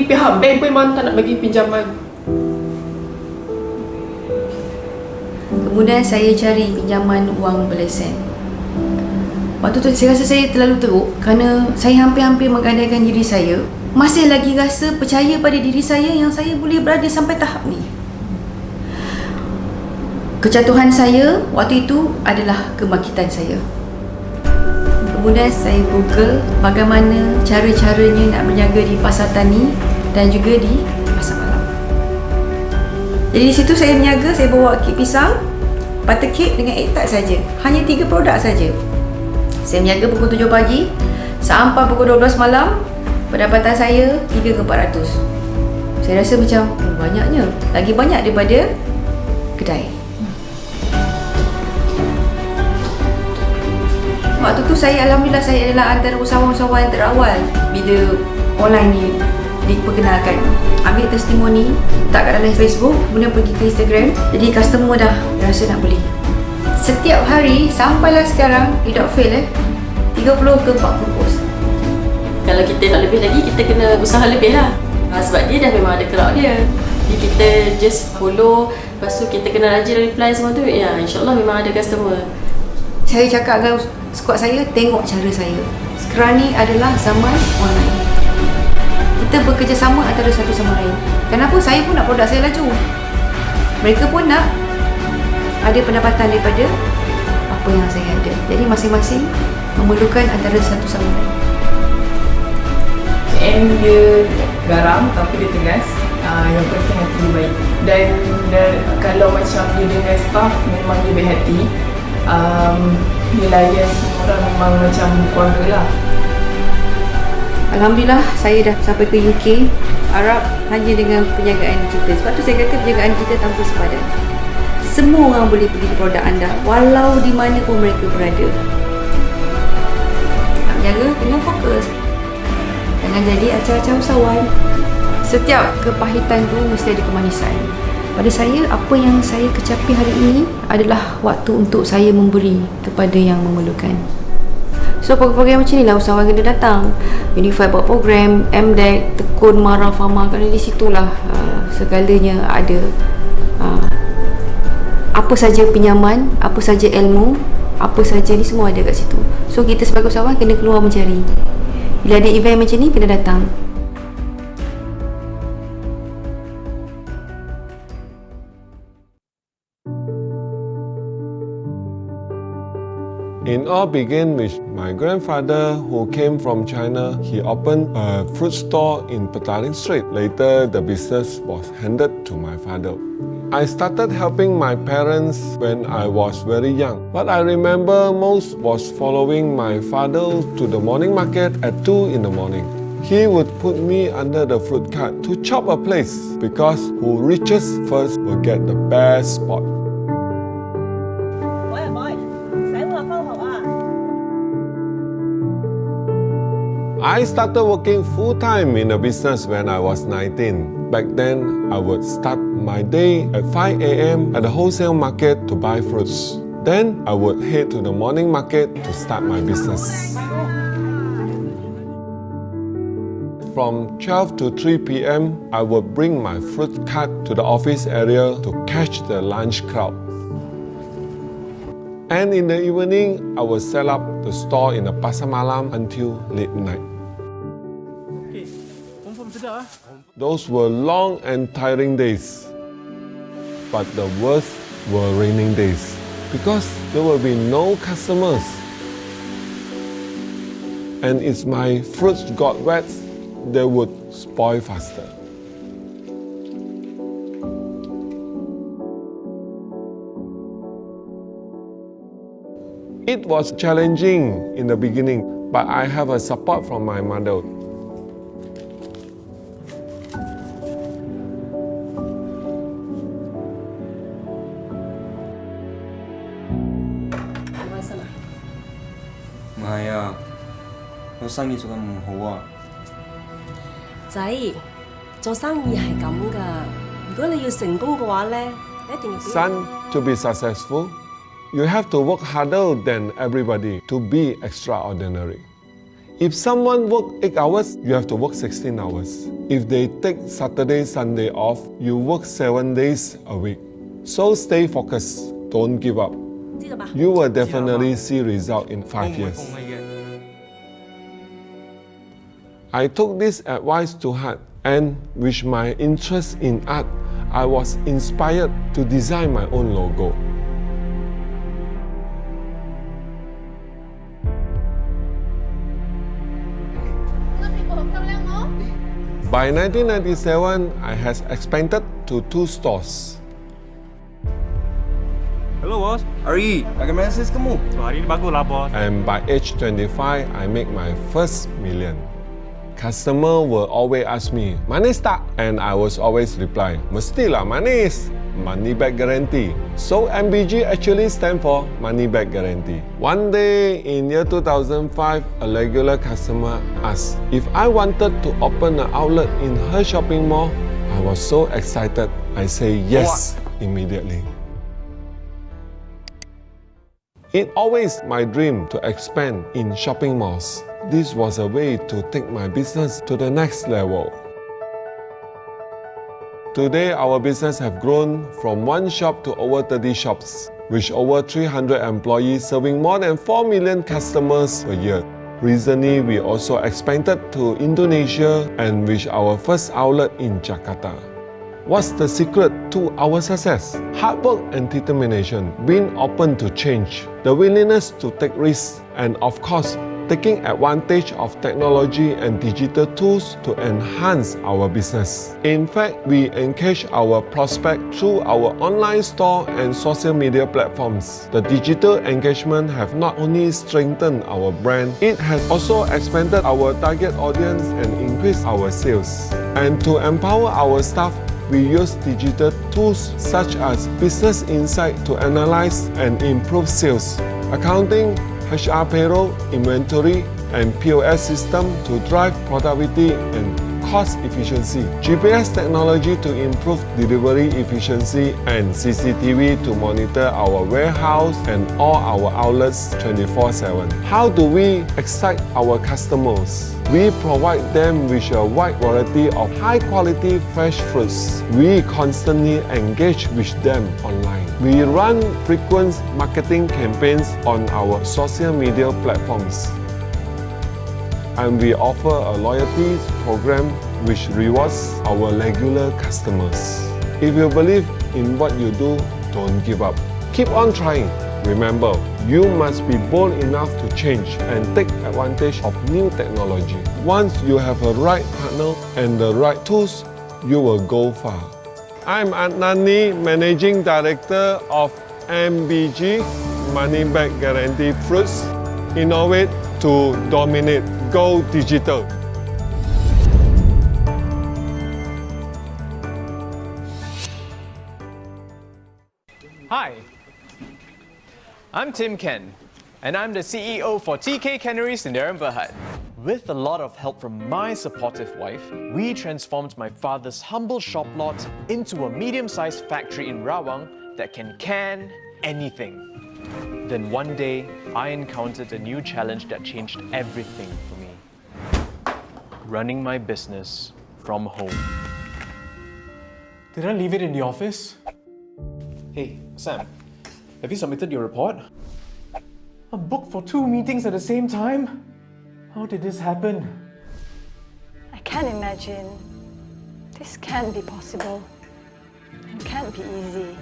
pihak bank pun memang tak nak bagi pinjaman. Kemudian saya cari pinjaman wang belasan. Waktu tu saya rasa saya terlalu teruk kerana saya hampir-hampir menggadaikan diri saya. Masih lagi rasa percaya pada diri saya yang saya boleh berada sampai tahap ni. Kejatuhan saya waktu itu adalah kebangkitan saya. Kemudian saya Google bagaimana cara-caranya nak berniaga di pasar tani dan juga di pasar malam. Jadi di situ saya berniaga, saya bawa kek pisang, butter cake dengan egg tart saja. Hanya 3 produk saja. Saya berniaga pukul 7 pagi sampai pukul 12 malam. Pendapatan saya 3 ke 400. Saya rasa macam banyaknya. Lagi banyak daripada kedai. Waktu tu alhamdulillah saya adalah antara usahawan-usahawan terawal bila online ni diperkenalkan. Ambil testimoni, letak kat dalam Facebook, kemudian pergi ke Instagram. Jadi customer dah rasa nak beli. Setiap hari sampailah sekarang without fail 30 ke 40 post. Kalau kita nak lebih lagi, kita kena usaha lebih lah. Sebab dia dah memang ada crowd dia. Jadi kita just follow, lepas tu kita kena rajin reply semua tu. Ya, insyaAllah memang ada customer. Saya cakap dengan squad saya, tengok cara saya. Sekarang ni adalah zaman online. Kita bekerjasama antara satu sama lain. Kenapa? Saya pun nak produk saya laju. Mereka pun nak ada pendapatan daripada apa yang saya ada. Jadi masing-masing memerlukan antara satu sama lain. M dia garam tapi dia tegas. Yang penting hati dia baik. Dan kalau macam dia dengan staff memang dia baik hati. Dia layan semua orang memang macam keluarga lah. Alhamdulillah saya dah sampai ke UK, Arab hanya dengan penjagaan kita. Sebab tu saya kata penjagaan kita tanpa sepadan. Semua orang boleh beli produk anda walau di mana pun mereka berada. Nak jaga dengan fokus. Jangan jadi acah-acah usahawan. Setiap kepahitan tu mesti ada kemanisan. Pada saya, apa yang saya kecapi hari ini adalah waktu untuk saya memberi kepada yang memerlukan. So, program-program macam inilah usahawan kena datang. Unifi buat program, MDEC, tekun marah fama, kerana di situlah segalanya ada. Apa saja pinjaman, apa saja ilmu, apa saja ni semua ada kat situ. So, kita sebagai usahawan kena keluar mencari. Bila ada event macam ni, kena datang. It all began with my grandfather who came from China. He opened a fruit store in Petaling Street. Later, the business was handed to my father. I started helping my parents when I was very young. What I remember most was following my father to the morning market at 2 in the morning. He would put me under the fruit cart to chop a place because who reaches first will get the best spot. I started working full-time in the business when I was 19. Back then, I would start my day at 5 a.m. at the wholesale market to buy fruits. Then, I would head to the morning market to start my business. From 12 to 3 p.m., I would bring my fruit cart to the office area to catch the lunch crowd. And in the evening, I would set up the store in the Pasar Malam until late night. Those were long and tiring days. But the worst were raining days because there will be no customers. And if my fruits got wet, they would spoil faster. It was challenging in the beginning, but I have a support from my mother. Maya, 我生意做得唔好啊。仔，做生意係咁噶。如果你要成功嘅話咧，你一定要。 Son, to be successful, you have to work harder than everybody to be extraordinary. If someone work 8 hours, you have to work 16 hours. If they take Saturday, Sunday off, you work 7 days a week. So stay focused, don't give up. 这个吧。 You will definitely see result in 5 years. I took this advice to heart, and with my interest in art, I was inspired to design my own logo. By 1997, I had expanded to 2 stores. Hello bos, Ari, bagaimana sales kamu? hari ni bagus lah bos. And by age 25, I make my first million. Customer will always ask me, manis tak? And I was always reply, mestilah manis. Money back guarantee. So MBG actually stand for money back guarantee. One day in year 2005, a regular customer asked if I wanted to open an outlet in her shopping mall. I was so excited. I say yes immediately. It always my dream to expand in shopping malls. This was a way to take my business to the next level. Today, our business have grown from 1 shop to over 30 shops, with over 300 employees serving more than 4 million customers per year. Recently, we also expanded to Indonesia and with our first outlet in Jakarta. What's the secret to our success? Hard work and determination, being open to change, the willingness to take risks, and of course, taking advantage of technology and digital tools to enhance our business. In fact, we engage our prospect through our online store and social media platforms. The digital engagement have not only strengthened our brand, it has also expanded our target audience and increased our sales. And to empower our staff, we use digital tools such as Business Insight to analyze and improve sales, accounting, HR payroll, inventory, and POS system to drive productivity and cost efficiency, GPS technology to improve delivery efficiency, and CCTV to monitor our warehouse and all our outlets 24/7. How do we excite our customers? We provide them with a wide variety of high-quality fresh fruits. We constantly engage with them online. We run frequent marketing campaigns on our social media platforms. And we offer a loyalty program which rewards our regular customers. If you believe in what you do, don't give up. Keep on trying. Remember, you must be bold enough to change and take advantage of new technology. Once you have a right partner and the right tools, you will go far. I'm Adnani, Managing Director of MBG, Money Back Guarantee Fruits. Innovate to dominate. Go digital. Hi, I'm Tim Ken, and I'm the CEO for TK Canneries in Darren Berhad. With a lot of help from my supportive wife, we transformed my father's humble shop lot into a medium-sized factory in Rawang that can anything. Then one day, I encountered a new challenge that changed everything for me. Running my business from home. Did I leave it in the office? Hey, Sam, have you submitted your report? I'm booked for 2 meetings at the same time? How did this happen? I can't imagine. This can't be possible. It can't be easy.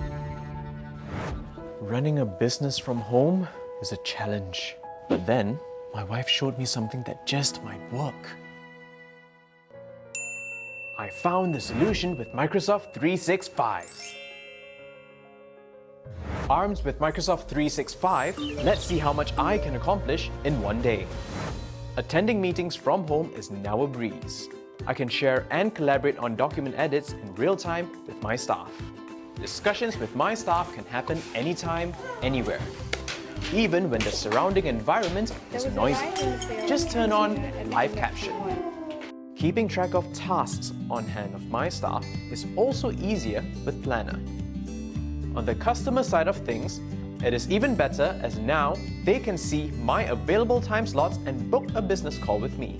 Running a business from home is a challenge. But then, my wife showed me something that just might work. I found the solution with Microsoft 365. Armed with Microsoft 365, let's see how much I can accomplish in one day. Attending meetings from home is now a breeze. I can share and collaborate on document edits in real time with my staff. Discussions with my staff can happen anytime, anywhere. Even when the surrounding environment is noisy. Just turn on live caption. Keeping track of tasks on hand of my staff is also easier with Planner. On the customer side of things, It is even better as now they can see my available time slots and book a business call with me.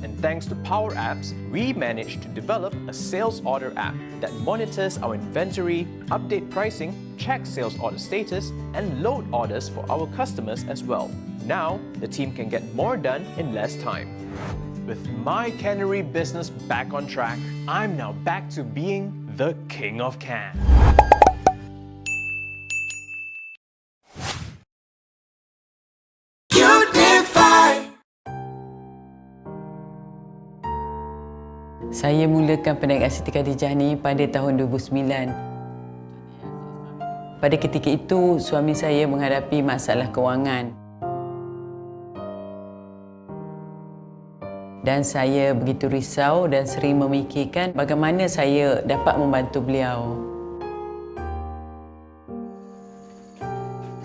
And thanks to Power Apps, we managed to develop a sales order app that monitors our inventory, update pricing, check sales order status, and load orders for our customers as well. Now, the team can get more done in less time. With my cannery business back on track, I'm now back to being the king of can. Saya mulakan perniagaan Siti Khadijah ni pada tahun 2009. Pada ketika itu, suami saya menghadapi masalah kewangan. Dan saya begitu risau dan sering memikirkan bagaimana saya dapat membantu beliau.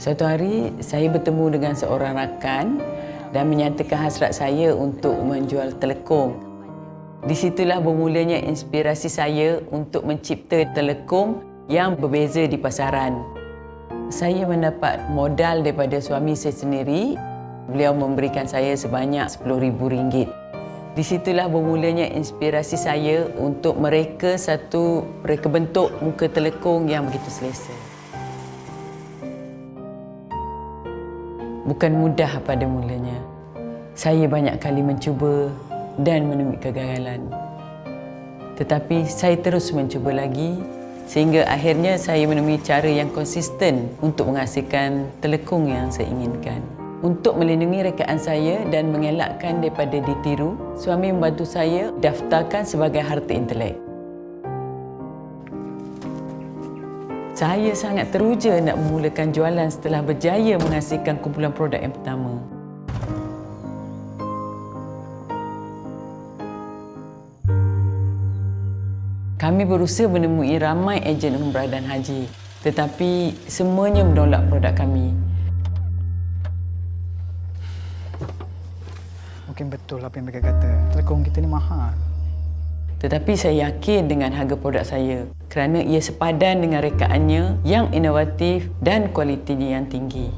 Suatu hari, saya bertemu dengan seorang rakan dan menyatakan hasrat saya untuk menjual telekung. Di situlah bermulanya inspirasi saya untuk mencipta telekung yang berbeza di pasaran. Saya mendapat modal daripada suami saya sendiri. Beliau memberikan saya sebanyak RM10,000. Di situlah bermulanya inspirasi saya untuk mereka bentuk muka telekung yang begitu selesa. Bukan mudah pada mulanya. Saya banyak kali mencuba dan menemui kegagalan. Tetapi saya terus mencuba lagi sehingga akhirnya saya menemui cara yang konsisten untuk menghasilkan telekung yang saya inginkan. Untuk melindungi rekaan saya dan mengelakkan daripada ditiru, suami membantu saya daftarkan sebagai harta intelek. Saya sangat teruja nak memulakan jualan setelah berjaya menghasilkan kumpulan produk yang pertama. Kami berusaha menemui ramai ejen umrah dan haji, tetapi semuanya menolak produk kami. Mungkin betul apa yang mereka kata, telekung kita ni mahal. Tetapi saya yakin dengan harga produk saya kerana ia sepadan dengan rekaannya yang inovatif dan kualitinya yang tinggi.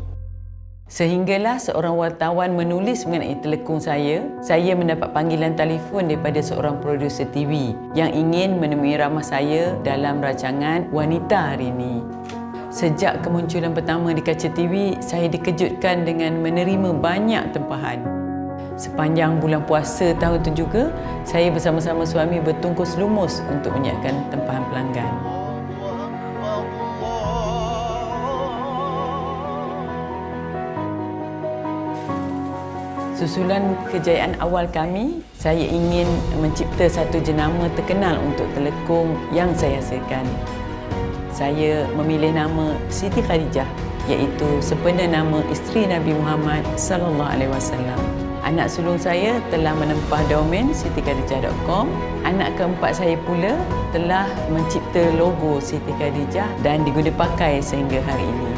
Sehinggalah seorang wartawan menulis mengenai telekung saya mendapat panggilan telefon daripada seorang produser TV yang ingin menemui ramah saya dalam rancangan Wanita Hari Ini. Sejak kemunculan pertama di kaca TV, saya dikejutkan dengan menerima banyak tempahan. Sepanjang bulan puasa tahun itu juga, saya bersama-sama suami bertungkus lumus untuk menyiapkan tempahan pelanggan. Susulan kejayaan awal kami, saya ingin mencipta satu jenama terkenal untuk telekung yang saya hasilkan. Saya memilih nama Siti Khadijah, iaitu sempena nama isteri Nabi Muhammad SAW. Anak sulung saya telah menempah domain sitikadijah.com. Anak keempat saya pula telah mencipta logo Siti Khadijah dan diguna pakai sehingga hari ini.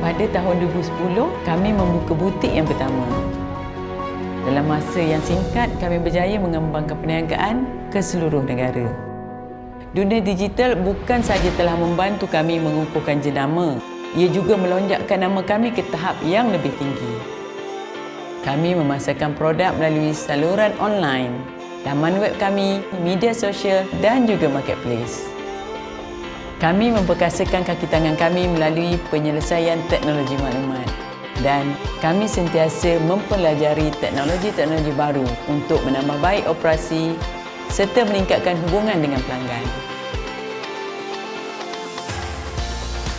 Pada tahun 2010, kami membuka butik yang pertama. Dalam masa yang singkat, kami berjaya mengembangkan perniagaan ke seluruh negara. Dunia digital bukan sahaja telah membantu kami mengukuhkan jenama, ia juga melonjakkan nama kami ke tahap yang lebih tinggi. Kami memasarkan produk melalui saluran online, laman web kami, media sosial dan juga marketplace. Kami memperkasakan kaki tangan kami melalui penyelesaian teknologi maklumat. Dan kami sentiasa mempelajari teknologi-teknologi baru untuk menambah baik operasi serta meningkatkan hubungan dengan pelanggan.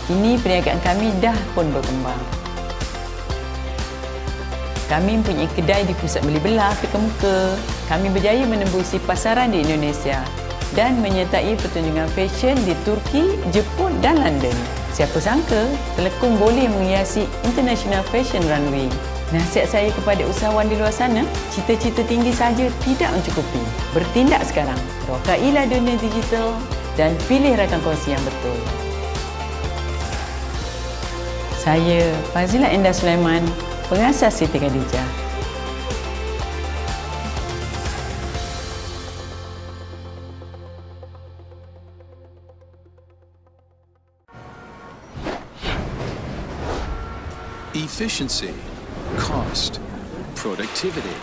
Kini perniagaan kami dah pun berkembang. Kami mempunyai kedai di pusat beli belah kemuka. Kami berjaya menembusi pasaran di Indonesia dan menyertai pertunjukan fashion di Turki, Jepun dan London. Siapa sangka telekung boleh menghiasi International Fashion Runway. Nasihat saya kepada usahawan di luar sana, cita-cita tinggi saja tidak mencukupi. Bertindak sekarang, rokailah dunia digital dan pilih rakan kongsi yang betul. Saya Fazilah Endah Sulaiman, pengasas Siti Khadijah. efficiency, cost, productivity.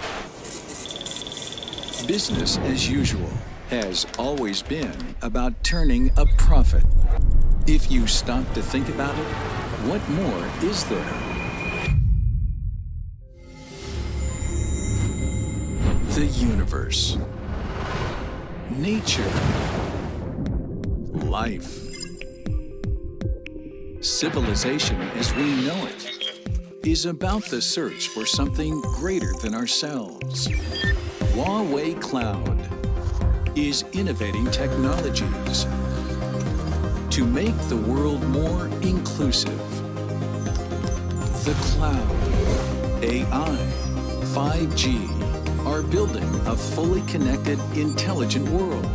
Business as usual has always been about turning a profit. If you stop to think about it, what more is there? The universe, nature, life, civilization as we know it is about the search for something greater than ourselves. Huawei Cloud is innovating technologies to make the world more inclusive. The cloud, AI, 5G are building a fully connected, intelligent world.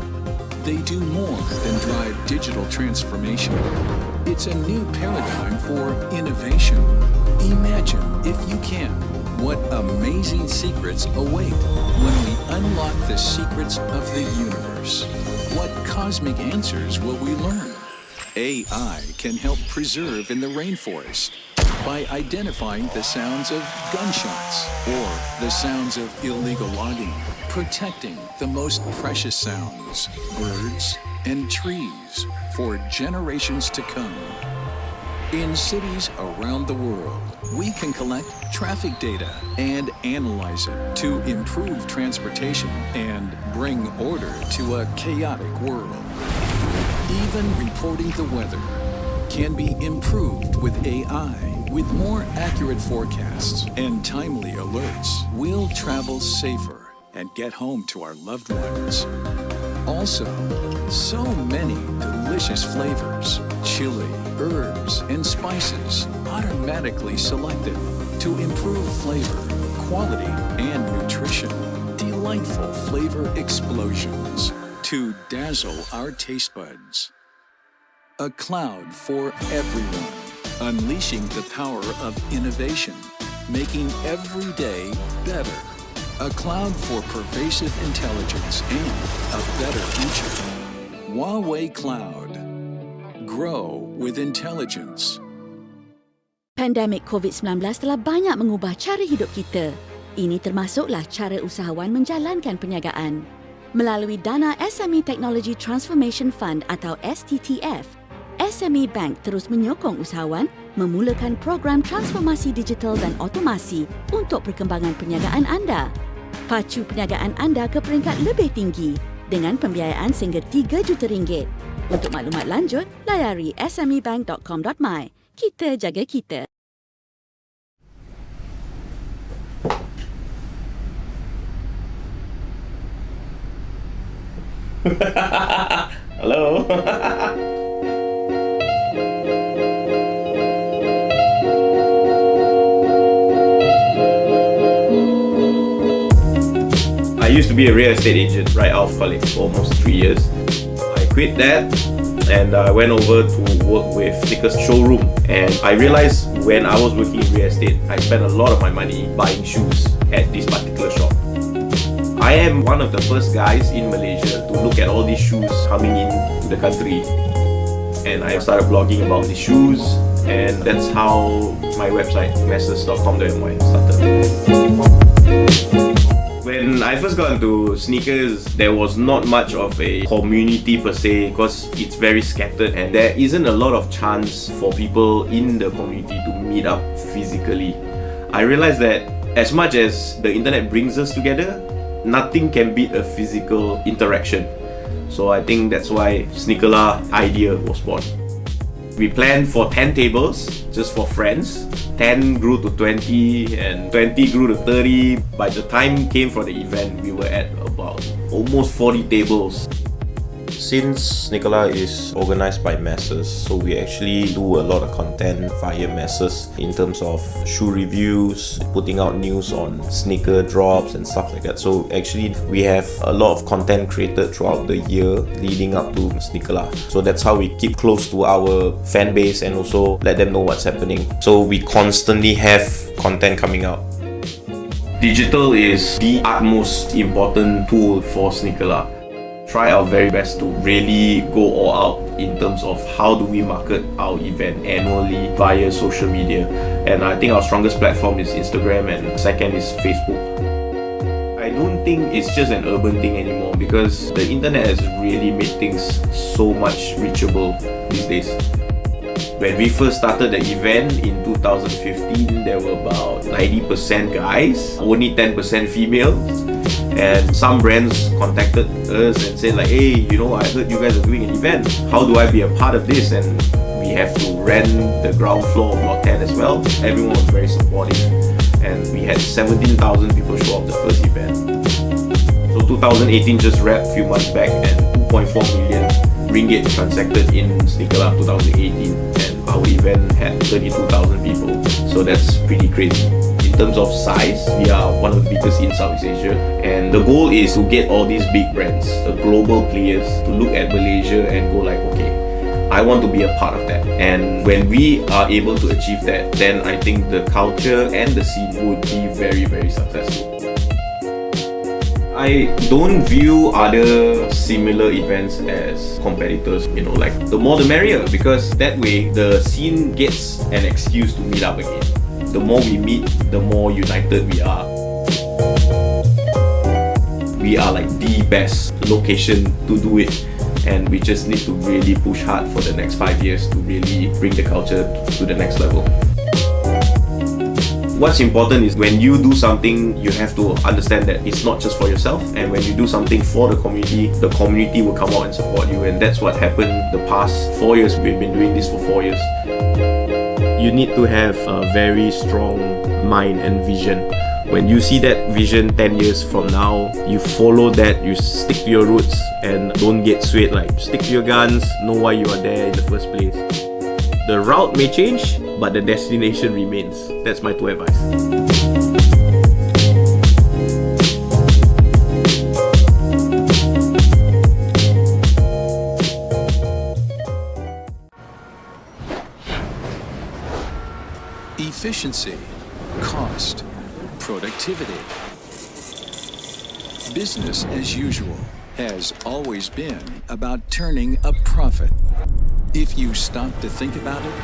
They do more than drive digital transformation. It's a new paradigm for innovation. Imagine, if you can, what amazing secrets await when we unlock the secrets of the universe. What cosmic answers will we learn? AI can help preserve in the rainforest by identifying the sounds of gunshots or the sounds of illegal logging, protecting the most precious sounds, birds and trees, for generations to come. In cities around the world, we can collect traffic data and analyze it to improve transportation and bring order to a chaotic world. Even reporting the weather can be improved with AI. With more accurate forecasts and timely alerts, we'll travel safer and get home to our loved ones. Also, so many delicious flavors, chili, herbs, and spices automatically selected to improve flavor, quality, and nutrition. Delightful flavor explosions to dazzle our taste buds. A cloud for everyone, unleashing the power of innovation, making every day better. A cloud for pervasive intelligence and a better future. Huawei Cloud. Grow with intelligence. Pandemik COVID-19 telah banyak mengubah cara hidup kita. Ini termasuklah cara usahawan menjalankan perniagaan. Melalui dana SME Technology Transformation Fund atau STTF, SME Bank terus menyokong usahawan memulakan program transformasi digital dan otomasi untuk perkembangan perniagaan anda. Pacu perniagaan anda ke peringkat lebih tinggi dengan pembiayaan sehingga RM3 juta. Untuk maklumat lanjut, layari smebank.com.my. Kita jaga kita. Hello. I used to be a real estate agent right out of college for almost 3 years. I quit that and I went over to work with Sneakers showroom, and I realized when I was working in real estate, I spent a lot of my money buying shoes at this particular shop. I am one of the first guys in Malaysia to look at all these shoes coming into the country, and I started blogging about the shoes, and that's how my website masters.com.my started. When I first got into sneakers, there was not much of a community per se because it's very scattered and there isn't a lot of chance for people in the community to meet up physically. I realized that as much as the internet brings us together, nothing can beat a physical interaction. So I think that's why Sneakerla idea was born. We planned for 10 tables just for friends. 10 grew to 20 and 20 grew to 30. By the time came for the event, we were at about almost 40 tables. Since Sneakerla is organized by masses, so we actually do a lot of content via masses in terms of shoe reviews, putting out news on sneaker drops and stuff like that. So actually we have a lot of content created throughout the year leading up to Sneakerla. So that's how we keep close to our fan base and also let them know what's happening. So we constantly have content coming out. Digital is the utmost important tool for Sneakerla. try our very best to really go all out in terms of how do we market our event annually via social media. And I think our strongest platform is Instagram, and second is Facebook. I don't think it's just an urban thing anymore, because the internet has really made things so much reachable these days. When we first started the event in 2015, there were about 90% guys, only 10% female. And some brands contacted us and said like, hey, you know, I heard you guys are doing an event. How do I be a part of this? And we have to rent the ground floor of Lot 10 as well. Everyone was very supportive. And we had 17,000 people show up the first event. So 2018 just wrapped a few months back, and 2.4 million ringgit transacted in Sneaker Lab 2018. And our event had 32,000 people. So that's pretty crazy. In terms of size, we are one of the biggest in Southeast Asia, and the goal is to get all these big brands, the global players, to look at Malaysia and go like, okay, I want to be a part of that. And when we are able to achieve that, then I think the culture and the scene would be very, very successful. I don't view other similar events as competitors, you know, like the more the merrier, because that way the scene gets an excuse to meet up again. The more we meet, the more united we are. We are like the best location to do it, and we just need to really push hard for the next 5 years to really bring the culture to the next level. What's important is when you do something, you have to understand that it's not just for yourself, and when you do something for the community will come out and support you, and that's what happened the past 4 years. We've been doing this for 4 years. You need to have a very strong mind and vision. When you see that vision 10 years from now, you follow that, you stick to your roots and don't get swayed. Like, stick to your guns, know why you are there in the first place. The route may change, but the destination remains. That's my 2 advice. Efficiency, cost, productivity. Business as usual has always been about turning a profit. If you stop to think about it,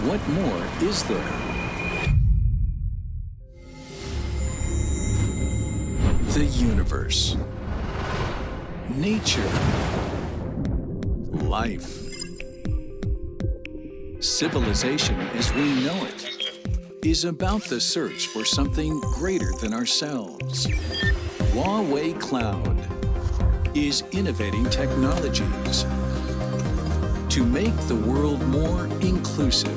what more is there? The universe, nature, life, civilization as we know it is about the search for something greater than ourselves. Huawei Cloud is innovating technologies to make the world more inclusive.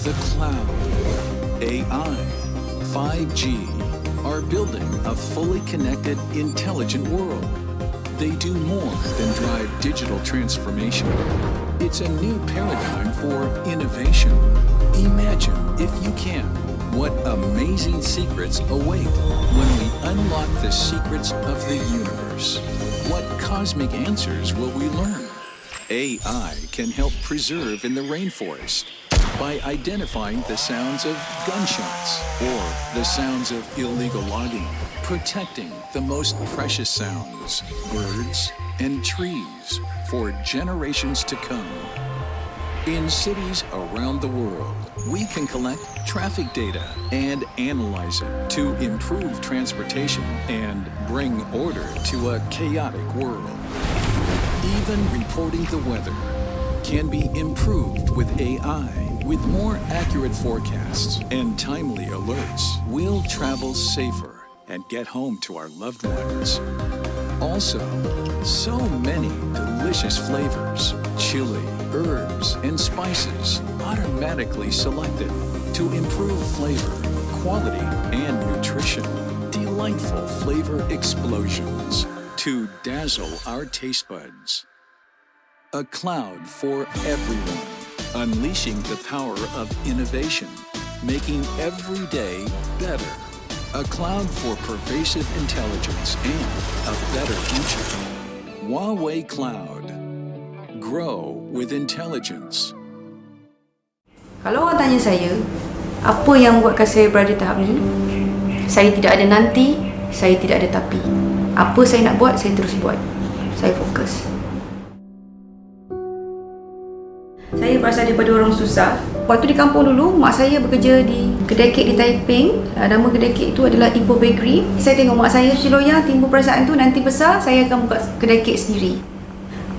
The cloud, AI, 5G are building a fully connected, intelligent world. They do more than drive digital transformation. It's a new paradigm for innovation. Imagine, if you can, what amazing secrets await when we unlock the secrets of the universe. What cosmic answers will we learn? AI can help preserve in the rainforest by identifying the sounds of gunshots or the sounds of illegal logging, protecting the most precious sounds, birds and trees, for generations to come. In cities around the world, we can collect traffic data and analyze it to improve transportation and bring order to a chaotic world. Even reporting the weather can be improved with AI. With more accurate forecasts and timely alerts, we'll travel safer and get home to our loved ones. Also, so many delicious flavors, chili, herbs, and spices automatically selected to improve flavor, quality, and nutrition. Delightful flavor explosions to dazzle our taste buds. A cloud for everyone, unleashing the power of innovation, making every day better. A cloud for pervasive intelligence and a better future. Huawei Cloud. Grow with intelligence. Kalau orang tanya saya, apa yang buatkan saya berada tahap ni? Saya tidak ada nanti, saya tidak ada tapi. Apa saya nak buat, saya terus buat. Saya fokus. Saya berasal daripada orang susah. Waktu di kampung dulu, mak saya bekerja di kedai kek di Taiping. Nama kedai kek itu adalah Ipoh Bakery. Saya tengok mak saya cuci loyang, timbul perasaan tu nanti besar saya akan buka kedai kek sendiri.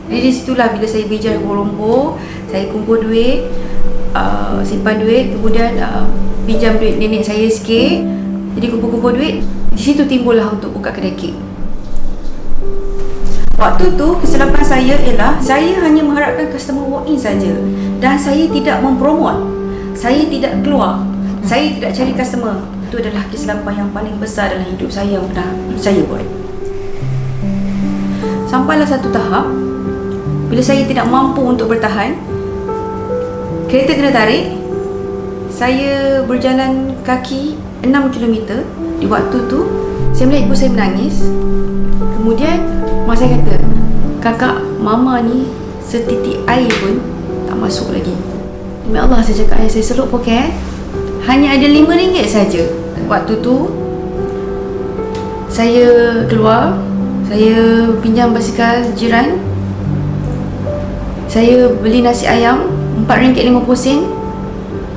Jadi di situlah bila saya bijak Kuala Lumpur, saya kumpul duit, simpan duit, kemudian pinjam duit nenek saya sikit. Jadi kumpul-kumpul duit, di situ timbullah untuk buka kedai kek. Waktu tu kesilapan saya ialah saya hanya mengharapkan customer walk in saja dan saya tidak mempromot. Saya tidak keluar. Saya tidak cari customer. Itu adalah kesilapan yang paling besar dalam hidup saya yang pernah saya buat. Sampailah satu tahap bila saya tidak mampu untuk bertahan, kereta kena tarik. Saya berjalan kaki 6 km. Di waktu tu saya melihat ibu saya menangis. Kemudian mak saya kata, kakak, mama ni setitik air pun tak masuk lagi. Demi Allah saya cakap, saya seluk poket, hanya ada RM5 saja. Waktu tu saya keluar, saya pinjam basikal jiran, saya beli nasi ayam RM4.50.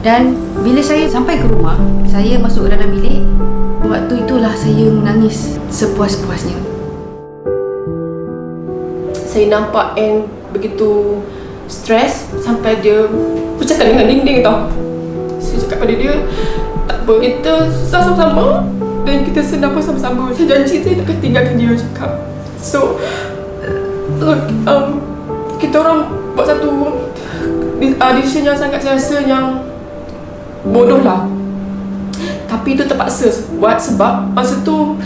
Dan bila saya sampai ke rumah, saya masuk ke dalam bilik. Waktu itulah saya menangis sepuas-puasnya. Saya nampak Anne begitu stres sampai dia bercakap dengan dinding tau. Saya cakap pada dia, tak apa, kita susah sama-sama dan kita senang pun sama-sama. Saya janji saya takkan tinggalkan dia, cakap. So, kita orang buat satu decision yang sangat saya rasa yang bodoh lah. Tapi itu terpaksa buat sebab masa tu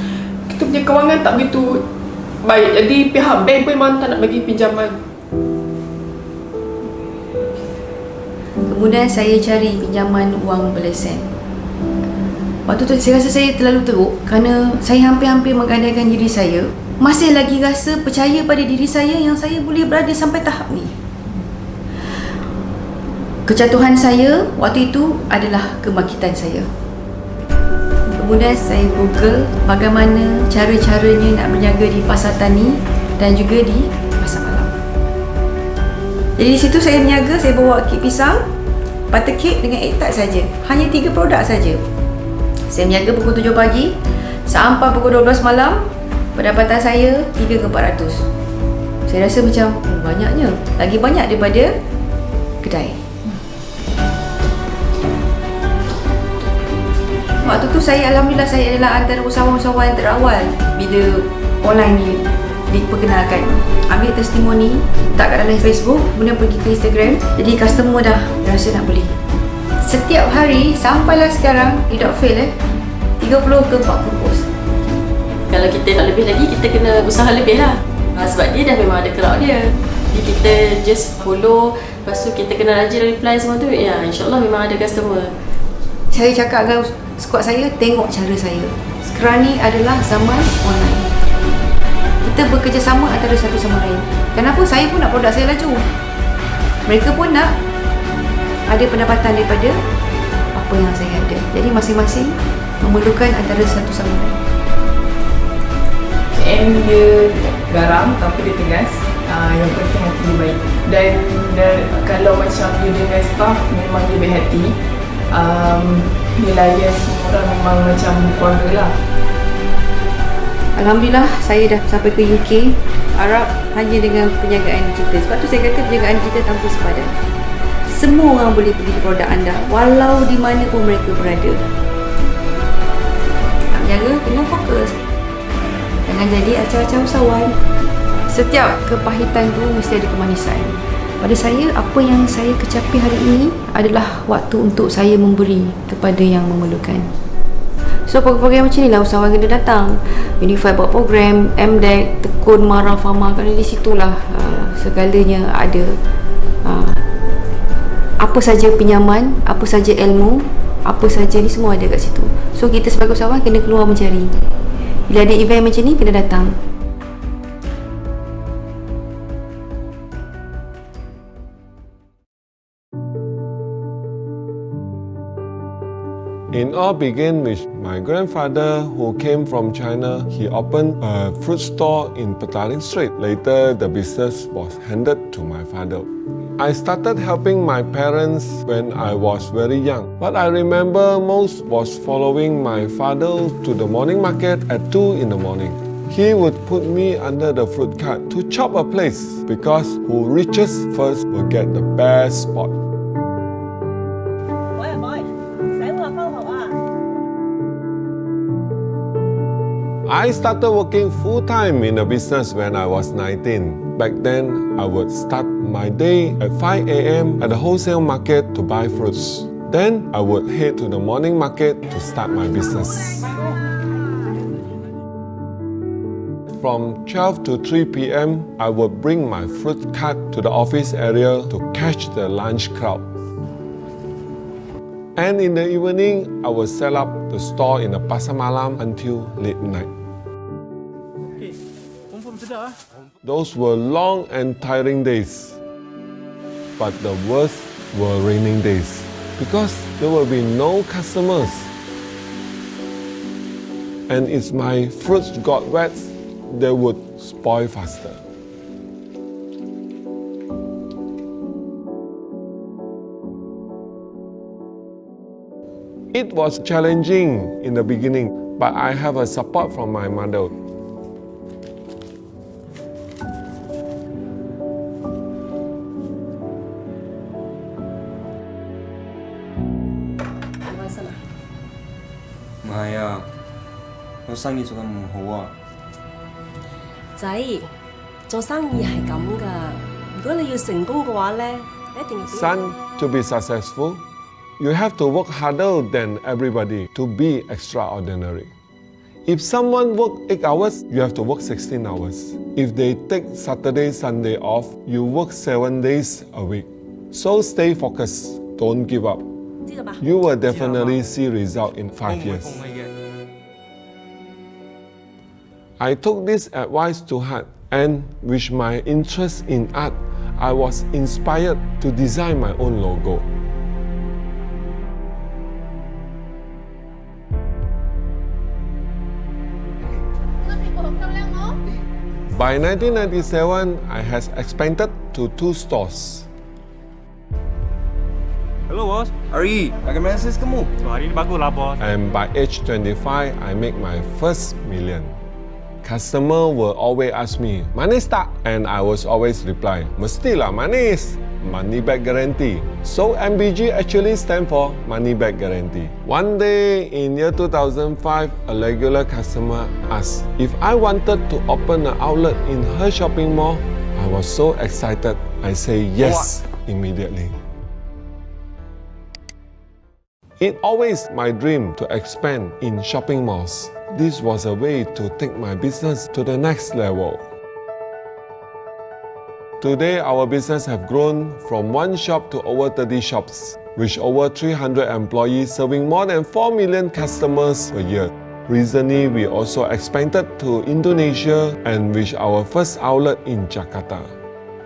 kita punya kewangan tak begitu baik. Jadi pihak bank pun memang tak nak bagi pinjaman. Kemudian saya cari pinjaman wang belasan. Waktu tu saya rasa saya terlalu teruk kerana saya hampir-hampir menggadaikan diri saya. Masih lagi rasa percaya pada diri saya yang saya boleh berada sampai tahap ni. Kejatuhan saya waktu itu adalah kebangkitan saya. Kemudian saya Google bagaimana cara-caranya nak berniaga di pasar tani dan juga di pasar malam. Jadi di situ saya berniaga, saya bawa kek pisang, butter cake dengan egg tart saja. Hanya 3 produk saja. Saya berniaga pukul 7 pagi sampai pukul 12 malam. Pendapatan saya 3 ke 400. Saya rasa macam banyaknya. Lagi banyak daripada kedai. Waktu tu Alhamdulillah saya adalah antara usahawan-usahawan terawal bila online ni diperkenalkan. Ambil testimoni, letak kat dalam Facebook, kemudian pergi ke Instagram. Jadi customer dah rasa nak beli. Setiap hari sampailah sekarang, tidak fail 30 ke 40 post. Kalau kita nak lebih lagi, kita kena usaha lebih lah. Sebab dia dah memang ada crowd dia. Jadi kita just follow, lepas tu kita kena rajin reply semua tu, ya insyaAllah memang ada customer. Saya cakap dengan squad saya, tengok cara saya. Sekarang ni adalah zaman online. Kita bekerjasama antara satu sama lain. Kenapa? Saya pun nak produk saya laju. Mereka pun nak ada pendapatan daripada apa yang saya ada. Jadi masing-masing memerlukan antara satu sama lain. And dia garam tapi dia tegas. Yang penting hati dia baik. Dan kalau macam dia dengan staff, memang dia baik hati. Dia layan semua orang memang macam keluarga lah. Alhamdulillah saya dah sampai ke UK, Arab, hanya dengan perniagaan digital. Sebab tu saya kata perniagaan digital tanpa sepadan. Semua orang boleh beli produk anda walau di mana pun mereka berada. Nak berniaga kena fokus. Jangan jadi acah-acah usahawan. Setiap kepahitan tu mesti ada kemanisan. Pada saya, apa yang saya kecapi hari ini adalah waktu untuk saya memberi kepada yang memerlukan. So program-program macam ni lah usahawan kena datang. Unifi buat program, MDEC, tekun, marah, fama. Kerana di situlah segalanya ada. Apa saja pinjaman, apa saja ilmu, apa saja ni semua ada kat situ. So kita sebagai usahawan kena keluar mencari. Bila ada event macam ni, kena datang. It all began with my My grandfather, who came from China, he opened a fruit store in Petaling Street. Later, the business was handed to my father. I started helping my parents when I was very young. What I remember most was following my father to the morning market at 2 in the morning. He would put me under the fruit cart to chop a place because who reaches first will get the best spot. I started working full-time in the business when I was 19. Back then, I would start my day at 5 a.m. at the wholesale market to buy fruits. Then, I would head to the morning market to start my business. From 12 to 3 p.m., I would bring my fruit cart to the office area to catch the lunch crowd. And in the evening, I would set up the store in the Pasar Malam until late night. Those were long and tiring days. But the worst were raining days because there will be no customers. And if my fruits got wet, they would spoil faster. It was challenging in the beginning, but I have a support from my mother. Son, to be successful, you have to work harder than everybody to be extraordinary. If someone works 8 hours, you have to work 16 hours. If they take Saturday, Sunday off, you work 7 days a week. So stay focused, don't give up. You will definitely see results in 5 years. I took this advice to heart, and with my interest in art, I was inspired to design my own logo. By 1997, I had expanded to 2 stores. Hello bos, Ari, bagaimana sales kamu? Hari ini bagus lah bos. And by age 25, I make my first million. Customer will always ask me, manis tak? And I was always reply, mestilah manis. Money back guarantee. So MBG actually stand for money back guarantee. One day in year 2005, a regular customer asked if I wanted to open an outlet in her shopping mall. I was so excited. I say yes immediately. It's always my dream to expand in shopping malls. This was a way to take my business to the next level. Today, our business have grown from 1 shop to over 30 shops, with over 300 employees serving more than 4 million customers per year. Recently, we also expanded to Indonesia and with our first outlet in Jakarta.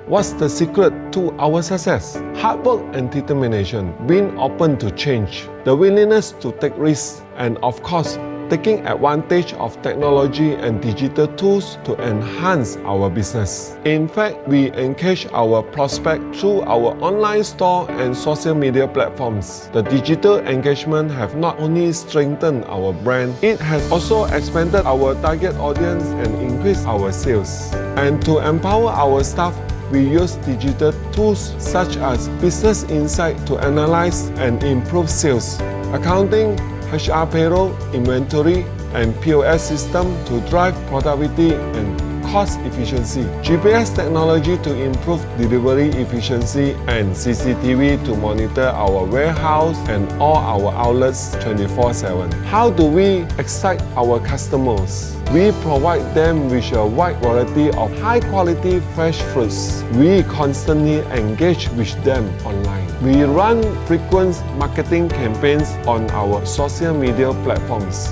What's the secret to our success? Hard work and determination, being open to change, the willingness to take risks, and of course, taking advantage of technology and digital tools to enhance our business. In fact, we engage our prospects through our online store and social media platforms. The digital engagement have not only strengthened our brand, it has also expanded our target audience and increased our sales. And to empower our staff, we use digital tools such as Business Insight to analyze and improve sales, accounting, HR payroll, inventory, and POS system to drive productivity and cost efficiency, GPS technology to improve delivery efficiency, and CCTV to monitor our warehouse and all our outlets 24/7. How do we excite our customers? We provide them with a wide variety of high-quality fresh fruits. We constantly engage with them online. We run frequent marketing campaigns on our social media platforms.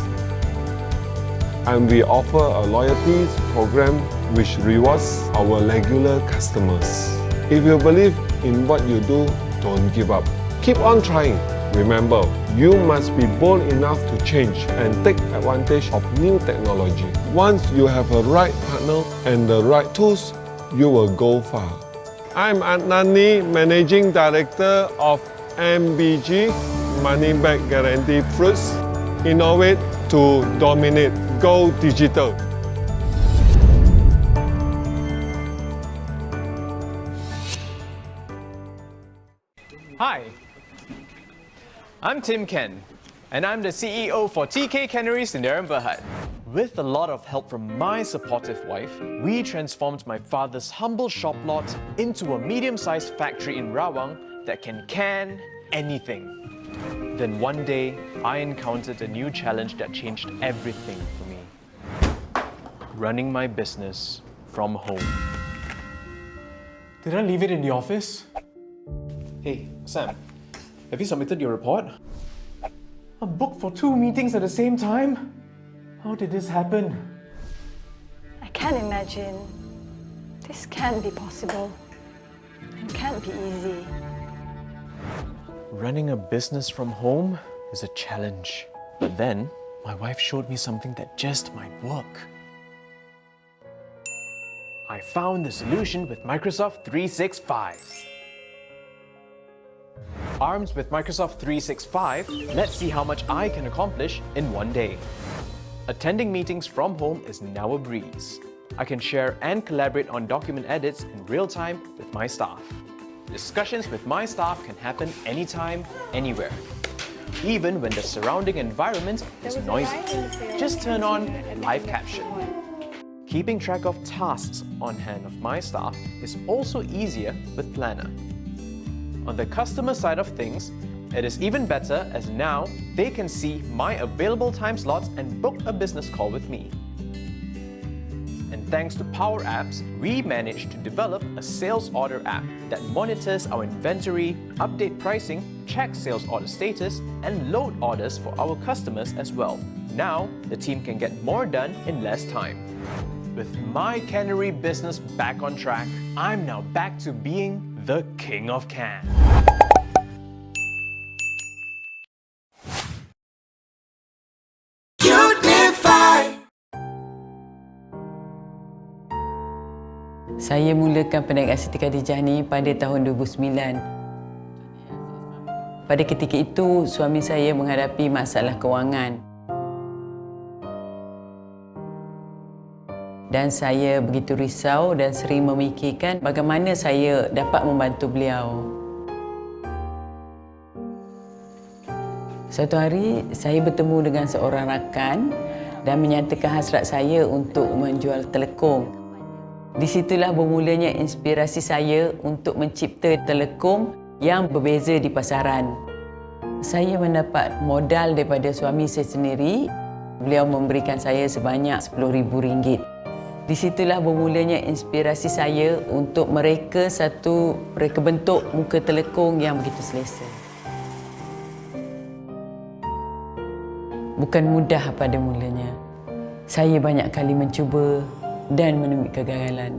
And we offer a loyalty program which rewards our regular customers. If you believe in what you do, don't give up. Keep on trying. Remember, you must be bold enough to change and take advantage of new technology. Once you have a right partner and the right tools, you will go far. I'm Adnani, Managing Director of MBG, Money Back Guarantee Fruits. Innovate to dominate. Go digital. Hi, I'm Tim Ken, and I'm the CEO for TK Canneries in Darren Berhad. With a lot of help from my supportive wife, we transformed my father's humble shop lot into a medium-sized factory in Rawang that can anything. Then one day, I encountered a new challenge that changed everything for me. Running my business from home. Did I leave it in the office? Hey, Sam, have you submitted your report? I'm booked for 2 meetings at the same time? How did this happen? I can't imagine. This can't be possible. It can't be easy. Running a business from home is a challenge. But then, my wife showed me something that just might work. I found the solution with Microsoft 365. Armed with Microsoft 365, let's see how much I can accomplish in one day. Attending meetings from home is now a breeze. I can share and collaborate on document edits in real time with my staff. Discussions with my staff can happen anytime, anywhere. Even when the surrounding environment is noisy. Just turn on live caption. Keeping track of tasks on hand of my staff is also easier with Planner. On the customer side of things, it is even better as now they can see my available time slots and book a business call with me. And thanks to Power Apps, we managed to develop a sales order app that monitors our inventory, update pricing, check sales order status, and load orders for our customers as well. Now, the team can get more done in less time. With my cannery business back on track, I'm now back to being the king of can. Saya mulakan perniagaan Siti Khadijah ni pada tahun 2009. Pada ketika itu, suami saya menghadapi masalah kewangan. Dan saya begitu risau dan sering memikirkan bagaimana saya dapat membantu beliau. Satu hari, saya bertemu dengan seorang rakan dan menyatakan hasrat saya untuk menjual telekung. Di situlah bermulanya inspirasi saya untuk mencipta telekung yang berbeza di pasaran. Saya mendapat modal daripada suami saya sendiri. Beliau memberikan saya sebanyak RM10,000. Di situlah bermulanya inspirasi saya untuk mereka bentuk muka telekung yang begitu selesa. Bukan mudah pada mulanya. Saya banyak kali mencuba dan menemui kegagalan.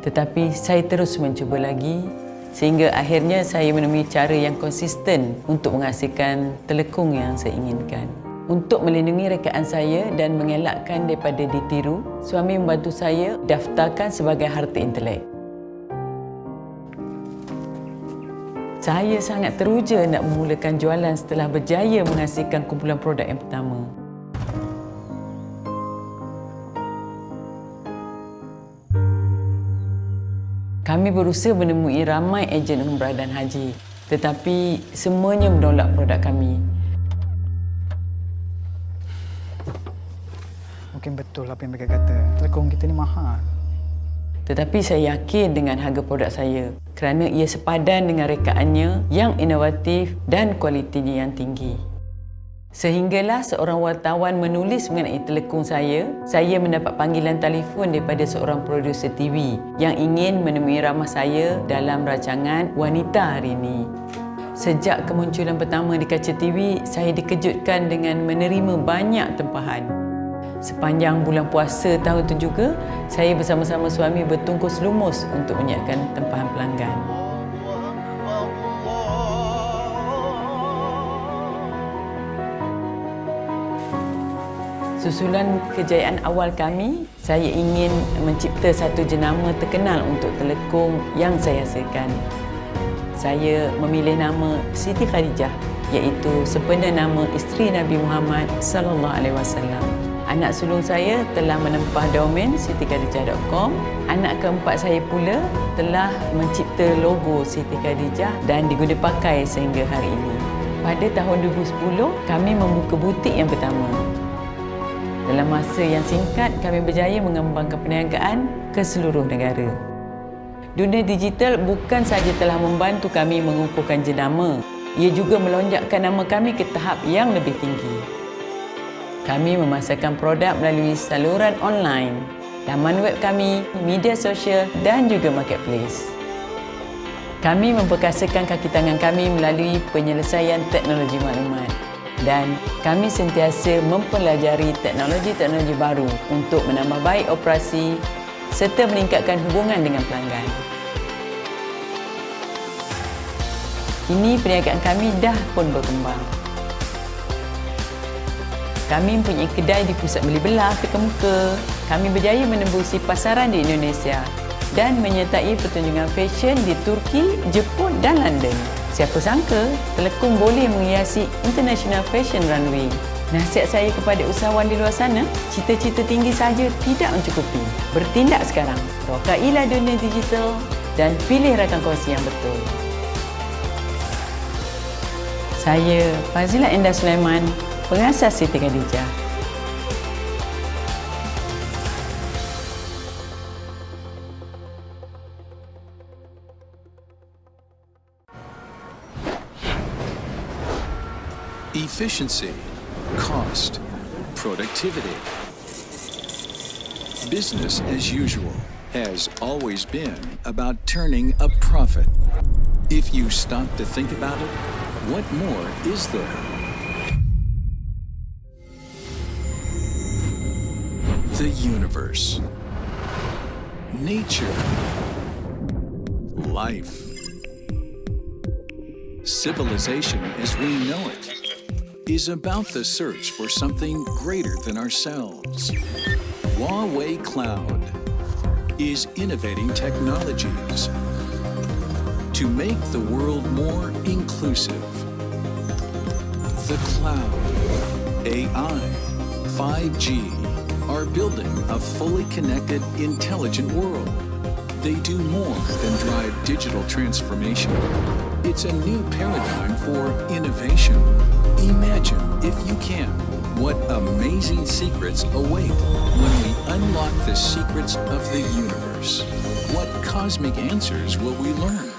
Tetapi saya terus mencuba lagi sehingga akhirnya saya menemui cara yang konsisten untuk menghasilkan telekung yang saya inginkan. Untuk melindungi rekaan saya dan mengelakkan daripada ditiru, suami membantu saya daftarkan sebagai harta intelek. Saya sangat teruja nak memulakan jualan setelah berjaya menghasilkan kumpulan produk yang pertama. Kami berusaha menemui ramai ejen umrah dan haji, tetapi semuanya menolak produk kami. Mungkin betul apa yang mereka kata. Telekung kita ni mahal. Tetapi saya yakin dengan harga produk saya kerana ia sepadan dengan rekaannya yang inovatif dan kualitinya yang tinggi. Sehinggalah seorang wartawan menulis mengenai telekung saya mendapat panggilan telefon daripada seorang produser TV yang ingin menemui ramah saya dalam rancangan Wanita Hari Ini. Sejak kemunculan pertama di kaca TV, saya dikejutkan dengan menerima banyak tempahan. Sepanjang bulan puasa tahun itu juga, saya bersama-sama suami bertungkus lumus untuk menyiapkan tempahan pelanggan. Susulan kejayaan awal kami, saya ingin mencipta satu jenama terkenal untuk telekung yang saya hasilkan. Saya memilih nama Siti Khadijah, iaitu sempena nama isteri Nabi Muhammad sallallahu alaihi wasallam. Anak sulung saya telah menempah domain sitikadijah.com. Anak keempat saya pula telah mencipta logo Siti Khadijah dan diguna pakai sehingga hari ini. Pada tahun 2010, kami membuka butik yang pertama. Dalam masa yang singkat, kami berjaya mengembangkan perniagaan ke seluruh negara. Dunia digital bukan sahaja telah membantu kami mengukuhkan jenama, ia juga melonjakkan nama kami ke tahap yang lebih tinggi. Kami memasarkan produk melalui saluran online, laman web kami, media sosial dan juga marketplace. Kami memperkasakan kaki tangan kami melalui penyelesaian teknologi maklumat dan kami sentiasa mempelajari teknologi-teknologi baru untuk menambah baik operasi serta meningkatkan hubungan dengan pelanggan. Kini perniagaan kami dah pun berkembang. Kami mempunyai kedai di pusat beli belah kemuka. Kami berjaya menembusi pasaran di Indonesia dan menyertai pertunjukan fashion di Turki, Jepun dan London. Siapa sangka telekung boleh menghiasi International Fashion Runway. Nasihat saya kepada usahawan di luar sana, cita-cita tinggi saja tidak mencukupi. Bertindak sekarang, rokailah dunia digital dan pilih rakan kongsi yang betul. Saya Fazilah Endah Sulaiman, pengasas Siti Khadijah. Efficiency, cost, productivity. Business as usual has always been about turning a profit. If you stop to think about it, what more is there? The universe, nature, life, civilization as we know it is about the search for something greater than ourselves. Huawei Cloud is innovating technologies to make the world more inclusive. The cloud, AI, 5G, are building a fully connected, intelligent world. They do more than drive digital transformation. It's a new paradigm for innovation. Imagine, if you can, what amazing secrets await when we unlock the secrets of the universe. What cosmic answers will we learn?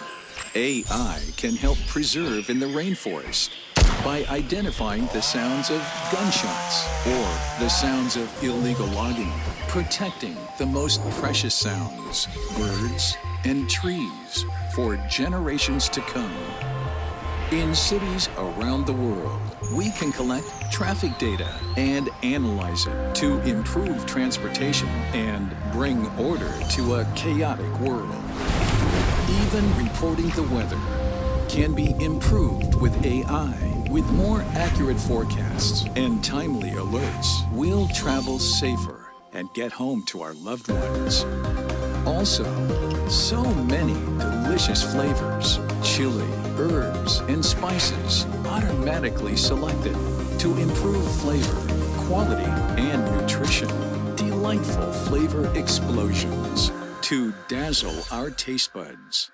AI can help preserve in the rainforest by identifying the sounds of gunshots or the sounds of illegal logging, protecting the most precious sounds, birds and trees for generations to come. In cities around the world, we can collect traffic data and analyze it to improve transportation and bring order to a chaotic world. Even reporting the weather can be improved with AI. With more accurate forecasts and timely alerts, we'll travel safer and get home to our loved ones. Also, so many delicious flavors, chili, herbs, and spices automatically selected to improve flavor, quality, and nutrition. Delightful flavor explosions to dazzle our taste buds.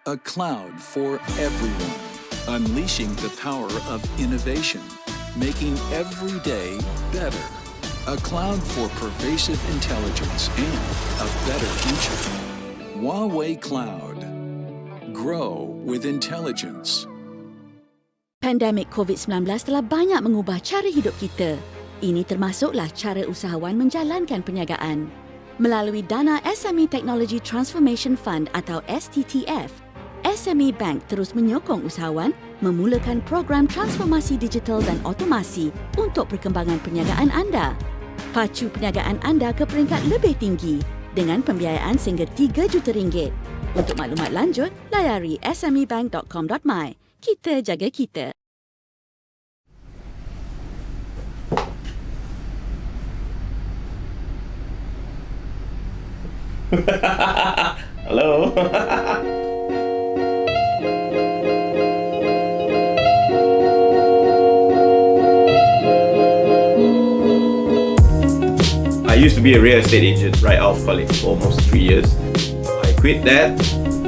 A cloud for everyone, unleashing the power of innovation, making every day better. A cloud for pervasive intelligence and a better future. Huawei Cloud. Grow with intelligence. Pandemik COVID-19 telah banyak mengubah cara hidup kita. Ini termasuklah cara usahawan menjalankan perniagaan. Melalui dana SME Technology Transformation Fund atau STTF, SME Bank terus menyokong usahawan memulakan program transformasi digital dan otomasi untuk perkembangan perniagaan anda. Pacu perniagaan anda ke peringkat lebih tinggi dengan pembiayaan sehingga RM3 juta. Untuk maklumat lanjut, layari smebank.com.my. Kita jaga kita. Hello? I used to be a real estate agent right out of college for almost 3 years. I quit that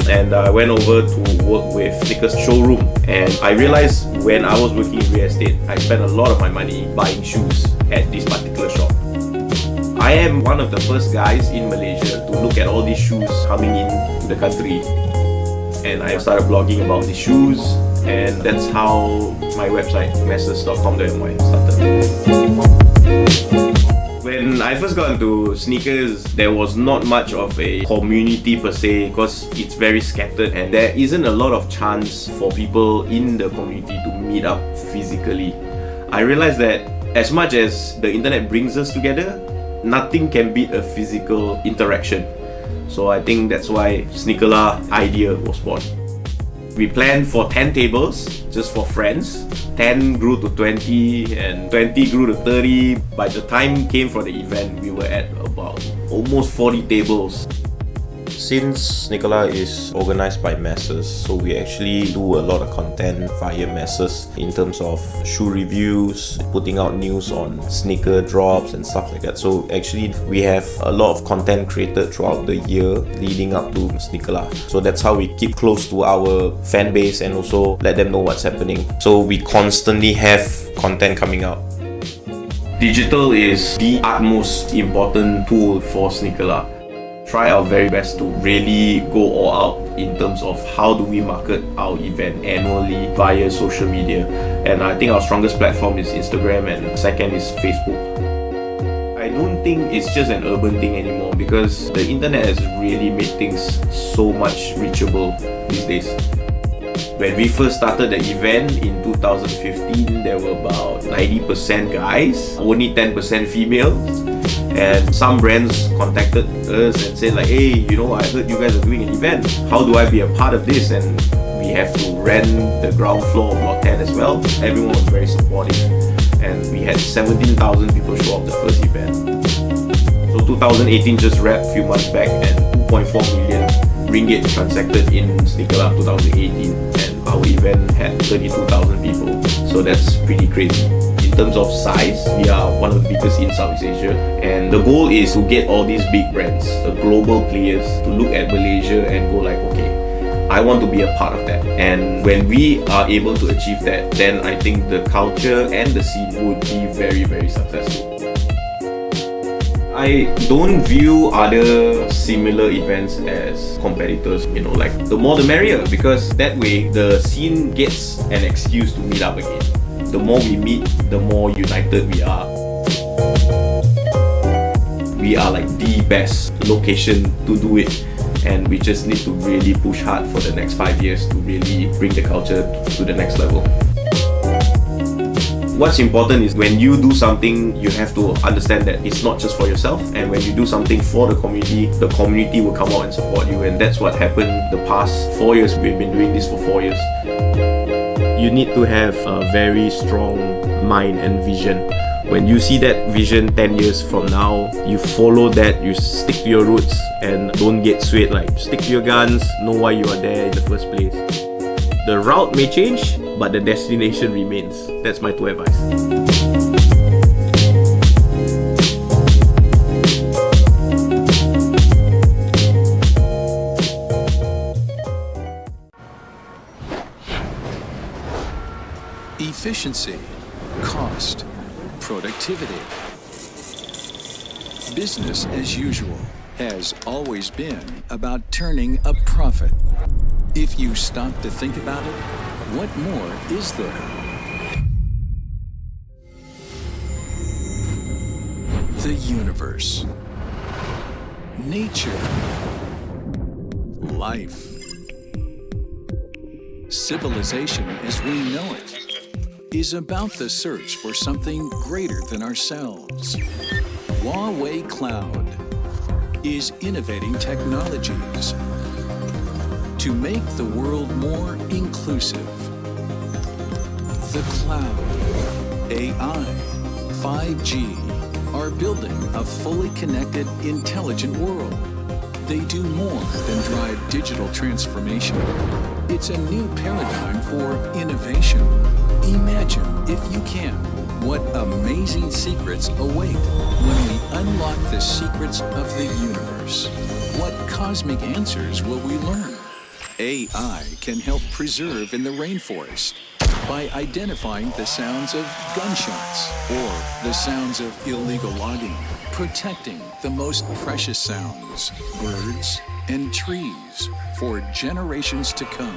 and I went over to work with Snickers showroom, and I realized when I was working in real estate, I spent a lot of my money buying shoes at this particular shop. I am one of the first guys in Malaysia to look at all these shoes coming in to the country, and I started blogging about these shoes, and that's how my website messes.com.my started. When I first got into sneakers, there was not much of a community per se because it's very scattered and there isn't a lot of chance for people in the community to meet up physically. I realized that as much as the internet brings us together, nothing can beat a physical interaction. So I think that's why Sneakerla idea was born. We planned for 10 tables just for friends. 10 grew to 20 and 20 grew to 30. By the time came for the event, we were at about almost 40 tables. Since Sneakerla is organized by masses, so we actually do a lot of content via masses in terms of shoe reviews, putting out news on sneaker drops and stuff like that. So actually we have a lot of content created throughout the year leading up to Sneakerla. So that's how we keep close to our fan base and also let them know what's happening. So we constantly have content coming out. Digital is the utmost important tool for Sneakerla. Try our very best to really go all out in terms of how do we market our event annually via social media. And I think our strongest platform is Instagram and second is Facebook. I don't think it's just an urban thing anymore because the internet has really made things so much reachable these days. When we first started the event in 2015, there were about 90% guys, only 10% females. And some brands contacted us and said like, hey, you know, I heard you guys are doing an event. How do I be a part of this? And we have to rent the ground floor of Block 10 as well. Everyone was very supportive. And we had 17,000 people show up the first event. So 2018 just wrapped a few months back and 2.4 million ringgit transacted in Sneakerla 2018. And our event had 32,000 people. So that's pretty crazy. In terms of size, we are one of the biggest in Southeast Asia, and the goal is to get all these big brands, the global players, to look at Malaysia and go like, okay, I want to be a part of that. And when we are able to achieve that, then I think the culture and the scene would be very, very successful. I don't view other similar events as competitors, you know, like the more the merrier, because that way the scene gets an excuse to meet up again. The more we meet, the more united we are. We are like the best location to do it, and we just need to really push hard for the next 5 years to really bring the culture to the next level. What's important is when you do something, you have to understand that it's not just for yourself, and when you do something for the community will come out and support you, and that's what happened the past 4 years. We've been doing this for 4 years. You need to have a very strong mind and vision. When you see that vision 10 years from now, you follow that, you stick to your roots and don't get swayed. Like, stick to your guns, know why you are there in the first place. The route may change, but the destination remains. That's my 2 advice. Efficiency, cost, productivity. Business as usual has always been about turning a profit. If you stop to think about it, what more is there? The universe, nature, life, civilization as we know it is about the search for something greater than ourselves. Huawei Cloud is innovating technologies to make the world more inclusive. The cloud, AI, 5G are building a fully connected, intelligent world. They do more than drive digital transformation. It's a new paradigm for innovation. Imagine, if you can, what amazing secrets await when we unlock the secrets of the universe. What cosmic answers will we learn? AI can help preserve in the rainforest by identifying the sounds of gunshots or the sounds of illegal logging, protecting the most precious sounds, birds and trees, for generations to come.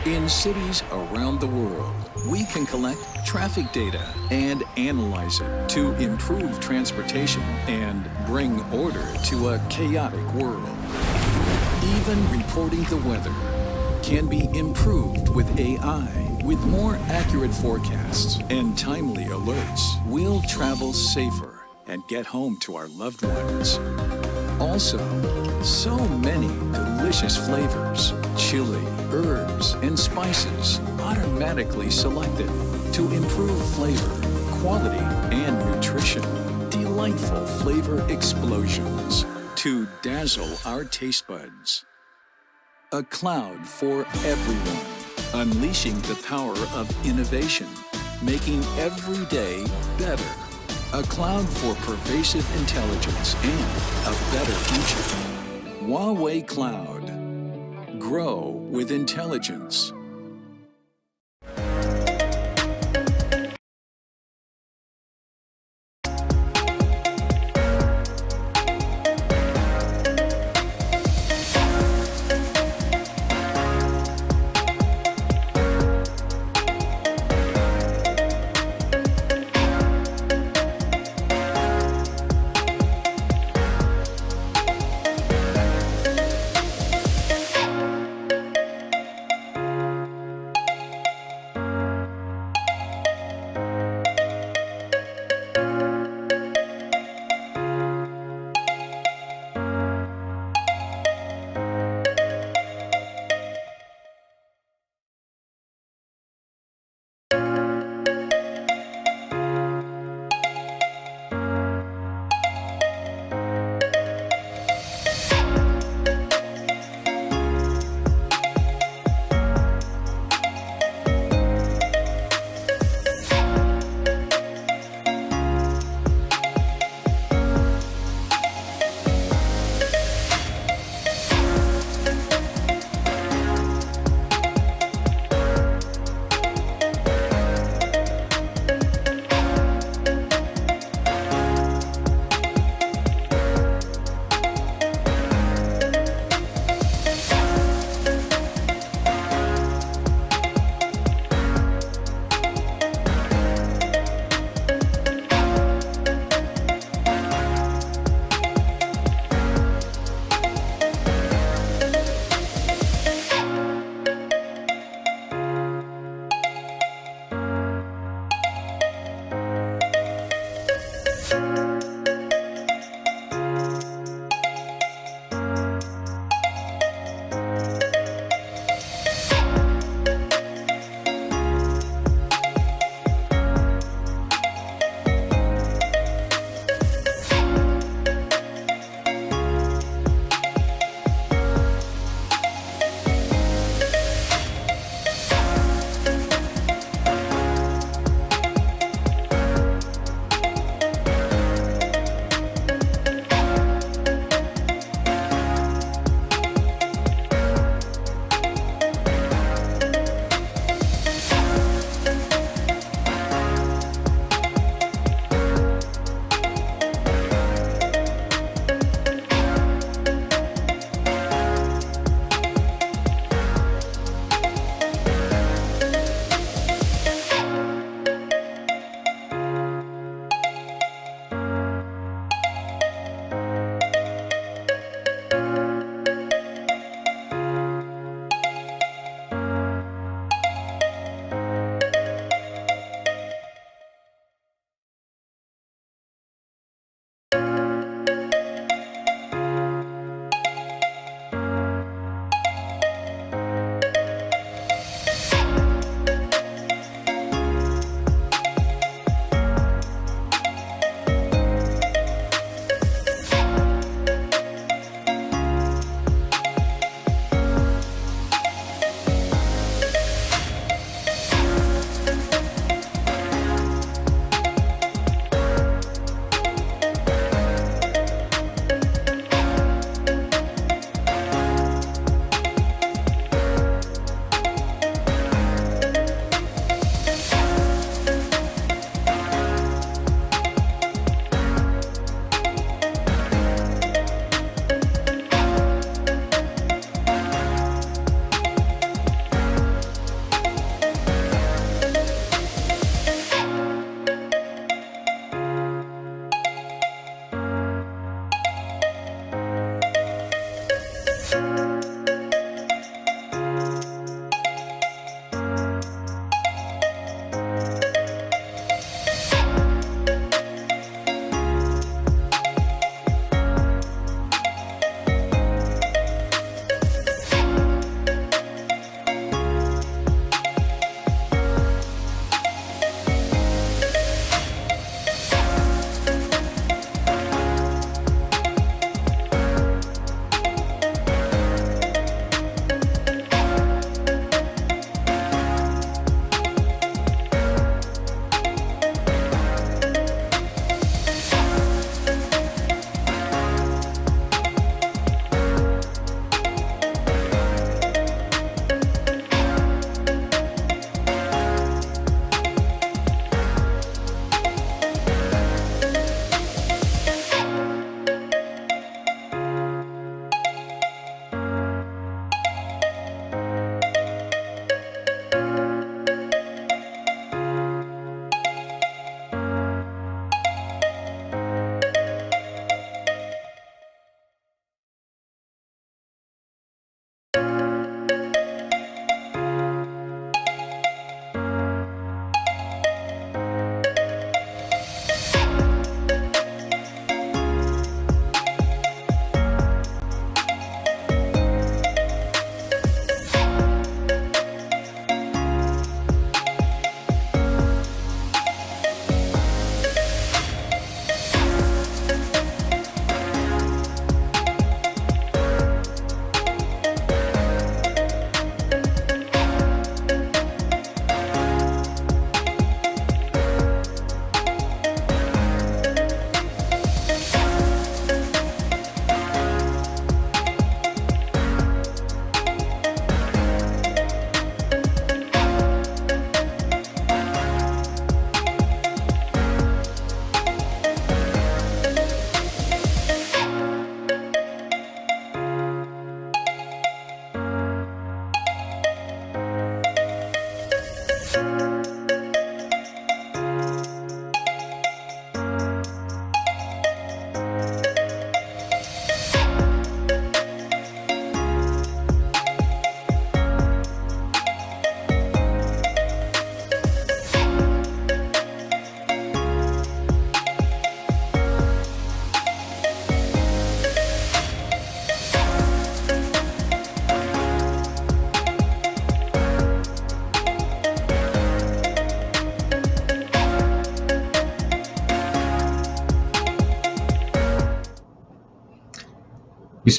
In cities around the world, we can collect traffic data and analyze it to improve transportation and bring order to a chaotic world. Even reporting the weather can be improved with AI. With more accurate forecasts and timely alerts, we'll travel safer and get home to our loved ones. Also, so many delicious flavors, chili, herbs, and spices automatically selected to improve flavor, quality, and nutrition. Delightful flavor explosions to dazzle our taste buds. A cloud for everyone, unleashing the power of innovation, making every day better. A cloud for pervasive intelligence and a better future. Huawei Cloud. Grow with intelligence.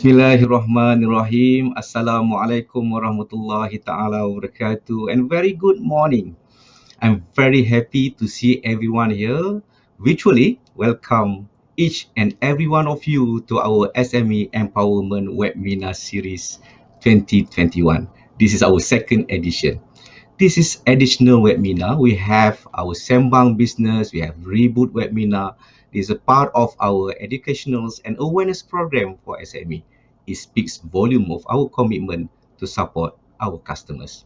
Bismillahirrahmanirrahim. Assalamualaikum warahmatullahi taala wabarakatuh and very good morning. I'm very happy to see everyone here virtually. Welcome each and every one of you to our SME Empowerment Webinar Series 2021. This is our second edition. This is additional webinar. We have our Sembang business, we have Reboot webinar. This is a part of our educational and awareness program for SME. It speaks volume of our commitment to support our customers.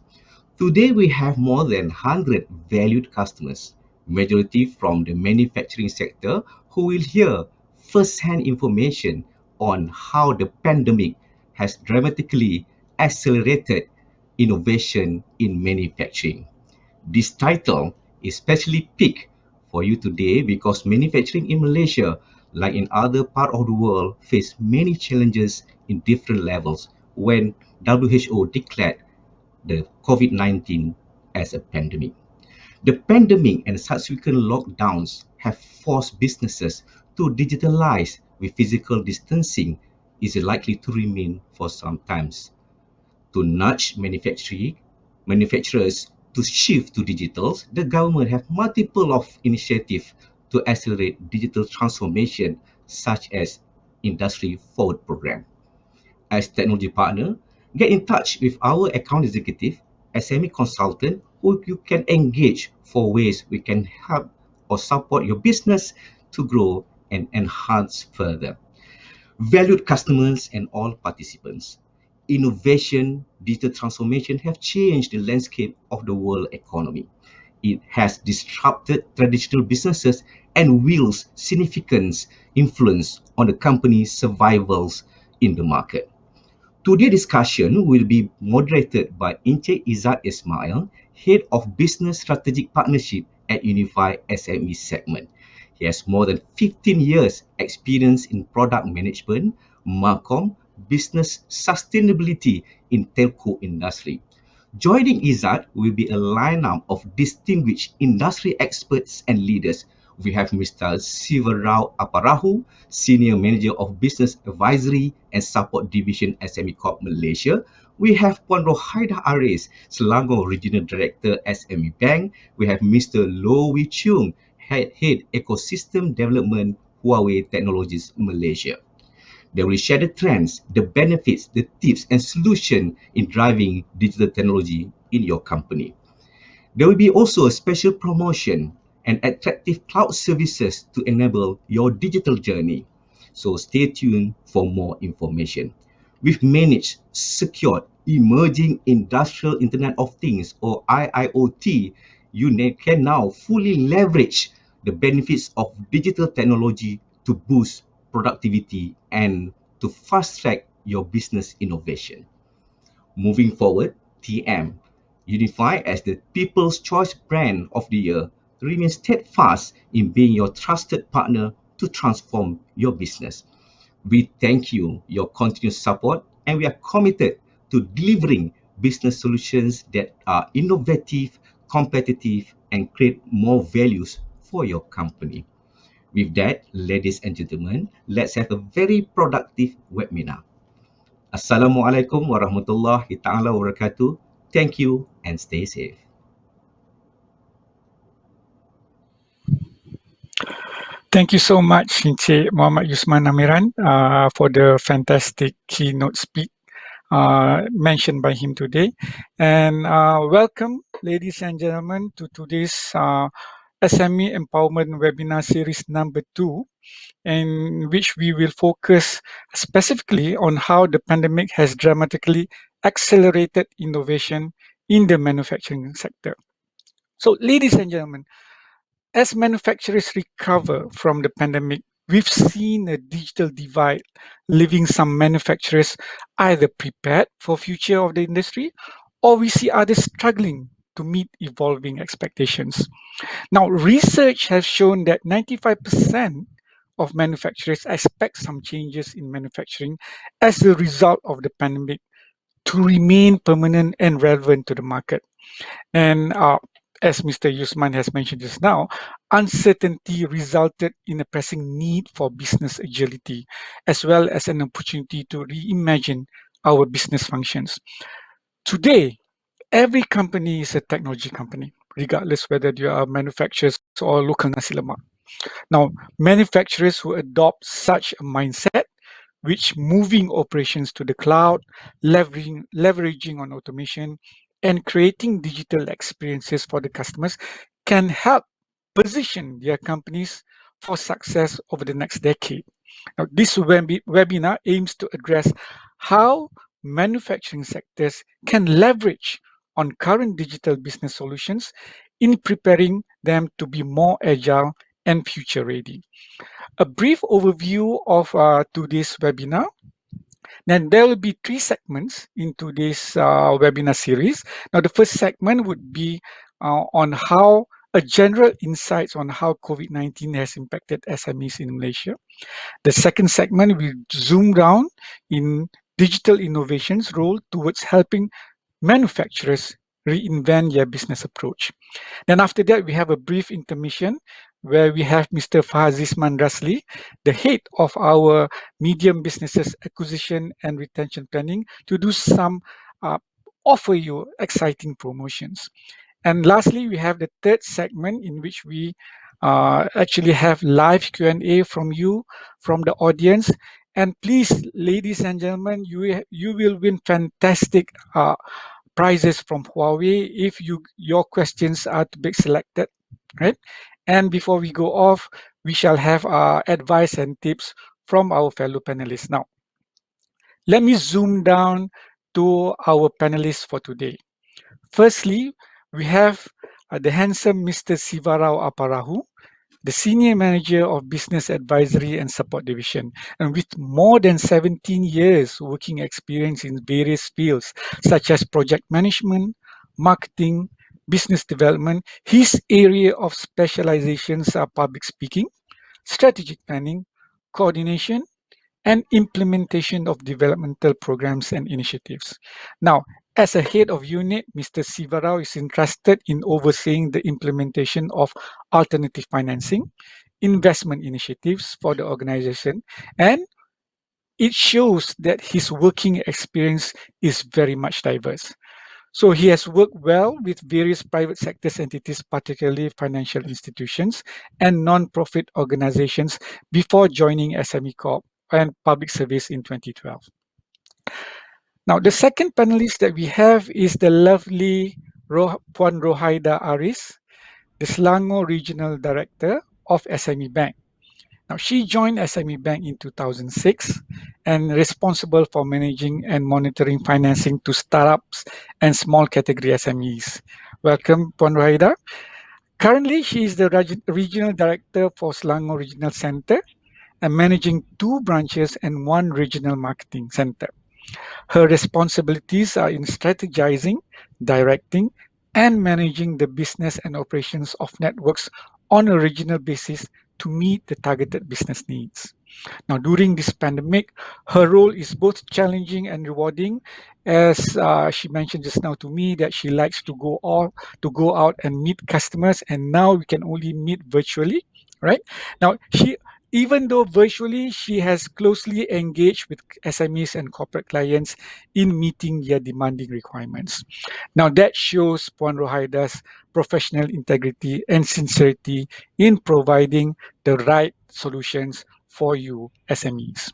Today we have more than 100 valued customers, majority from the manufacturing sector, who will hear first-hand information on how the pandemic has dramatically accelerated innovation in manufacturing. This title is specially picked for you today because manufacturing in Malaysia, like in other parts of the world, face many challenges in different levels when WHO declared the COVID-19 as a pandemic. The pandemic and subsequent lockdowns have forced businesses to digitalize, with physical distancing is likely to remain for some times. To nudge manufacturers to shift to digital, the government have multiple of initiatives to accelerate digital transformation, such as Industry Forward Program. As technology partner, get in touch with our account executive, SME consultant, who you can engage for ways we can help or support your business to grow and enhance further. Valued customers and all participants, innovation, digital transformation have changed the landscape of the world economy. It has disrupted traditional businesses and wields significant influence on the company's survivals in the market. Today's discussion will be moderated by Encik Izzat Ismail, Head of Business Strategic Partnership at Unifi SME segment. He has more than 15 years experience in product management, marcom, business sustainability in telco industry. Joining Izzat will be a lineup of distinguished industry experts and leaders. We have Mr. Sivarao Aparahu, Senior Manager of Business Advisory and Support Division SME Corp Malaysia. We have Puan Rohaida Aris, Selangor Regional Director SME Bank. We have Mr. Loh Wee Chung, Head Ecosystem Development Huawei Technologies Malaysia. They will share the trends, the benefits, the tips and solutions in driving digital technology in your company. There will be also a special promotion and attractive cloud services to enable your digital journey. So stay tuned for more information. We've managed, secured, emerging industrial Internet of Things or IIoT. You can now fully leverage the benefits of digital technology to boost productivity and to fast track your business innovation. Moving forward, TM, Unifi as the People's Choice Brand of the Year, remains steadfast in being your trusted partner to transform your business. We thank you your continued support and we are committed to delivering business solutions that are innovative, competitive and create more values for your company. With that, ladies and gentlemen, let's have a very productive webinar. Assalamualaikum warahmatullahi taala wabarakatuh. Thank you and stay safe. Thank you so much, Encik Muhammad Yusman Amiran, for the fantastic keynote speech mentioned by him today. And welcome, ladies and gentlemen, to today's SME Empowerment Webinar Series number 2, in which we will focus specifically on how the pandemic has dramatically accelerated innovation in the manufacturing sector. So, ladies and gentlemen, as manufacturers recover from the pandemic, we've seen a digital divide, leaving some manufacturers either prepared for future of the industry, or we see others struggling to meet evolving expectations. Now, research has shown that 95% of manufacturers expect some changes in manufacturing as a result of the pandemic to remain permanent and relevant to the market. And as Mr. Yusman has mentioned just now, uncertainty resulted in a pressing need for business agility, as well as an opportunity to reimagine our business functions. Today, every company is a technology company, regardless whether you are manufacturers or local nasi lemak. Now, manufacturers who adopt such a mindset, which moving operations to the cloud, leveraging on automation, and creating digital experiences for the customers, can help position their companies for success over the next decade. Now, this webinar aims to address how manufacturing sectors can leverage on current digital business solutions in preparing them to be more agile and future ready. A brief overview of today's webinar. Then there will be three segments in today's webinar series. Now, the first segment would be on how a general insights on how COVID-19 has impacted SMEs in Malaysia. The second segment will zoom down in digital innovations role towards helping manufacturers reinvent their business approach. Then after that, we have a brief intermission where we have Mr. Fahaziz Mandrasli, the head of our medium businesses acquisition and retention planning, to do some offer you exciting promotions. And lastly, we have the third segment in which we actually have live Q&A from you, from the audience. And please, ladies and gentlemen, you will win fantastic prizes from Huawei if your questions are to be selected, right? And before we go off, we shall have advice and tips from our fellow panelists. Now, let me zoom down to our panelists for today. Firstly, we have the handsome Mr. Sivarao Aparahu, the Senior Manager of Business Advisory and Support Division, and with more than 17 years working experience in various fields such as project management, marketing, business development. His area of specializations are public speaking, strategic planning, coordination, and implementation of developmental programs and initiatives. Now, as a head of unit, Mr. Sivarao is entrusted in overseeing the implementation of alternative financing, investment initiatives for the organization, and it shows that his working experience is very much diverse. So he has worked well with various private sector entities, particularly financial institutions and non-profit organizations before joining SME Corp and public service in 2012. Now, the second panelist that we have is the lovely Puan Rohaida Aris, the Selangor Regional Director of SME Bank. Now, she joined SME Bank in 2006 and responsible for managing and monitoring financing to startups and small category SMEs. Welcome, Puan Rohaida. Currently, she is the Regional Director for Selangor Regional Center and managing 2 branches and 1 regional marketing center. Her responsibilities are in strategizing, directing, and managing the business and operations of networks on a regional basis to meet the targeted business needs. Now, during this pandemic, her role is both challenging and rewarding, as she mentioned just now to me that she likes to go out and meet customers, and now we can only meet virtually, right? Now, even though virtually, she has closely engaged with SMEs and corporate clients in meeting their demanding requirements. Now, that shows Puan Rohaida's professional integrity and sincerity in providing the right solutions for you SMEs.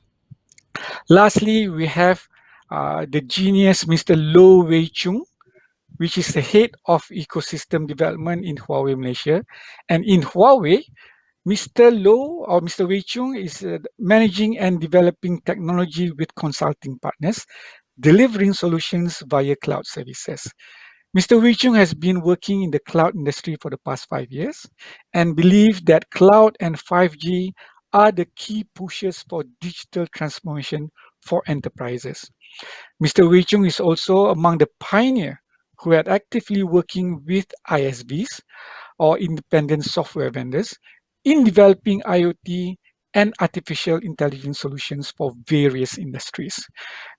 Lastly, we have the genius Mr. Loh Wei Chung, which is the head of ecosystem development in Huawei Malaysia. And in Huawei, Mr. Loh or Mr. Wei Chung is managing and developing technology with consulting partners, delivering solutions via cloud services. Mr. Wei Chung has been working in the cloud industry for the past 5 years and believes that cloud and 5G are the key pushes for digital transformation for enterprises. Mr. Wei Chung is also among the pioneers who are actively working with ISVs or independent software vendors in developing IoT and artificial intelligence solutions for various industries.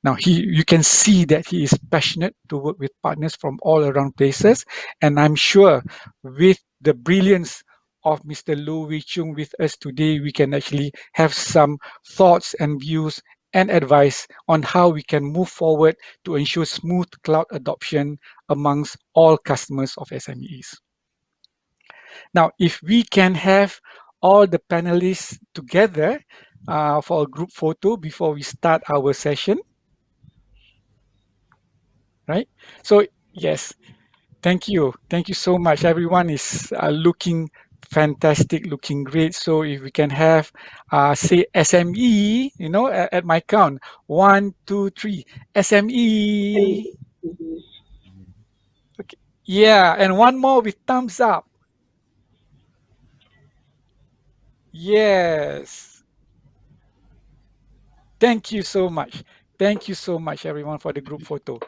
Now, you can see that he is passionate to work with partners from all around places, and I'm sure with the brilliance of Mr. Loh Wee Chung with us today, we can actually have some thoughts and views and advice on how we can move forward to ensure smooth cloud adoption amongst all customers of SMEs. Now, if we can have all the panelists together for a group photo before we start our session, right? So, yes, thank you. Thank you so much. Everyone is looking fantastic, looking great. So, if we can have, say, SME, at my count, 1, 2, 3, SME. Okay. Yeah, and one more with thumbs up. Yes. Thank you so much. Thank you so much, everyone, for the group photo.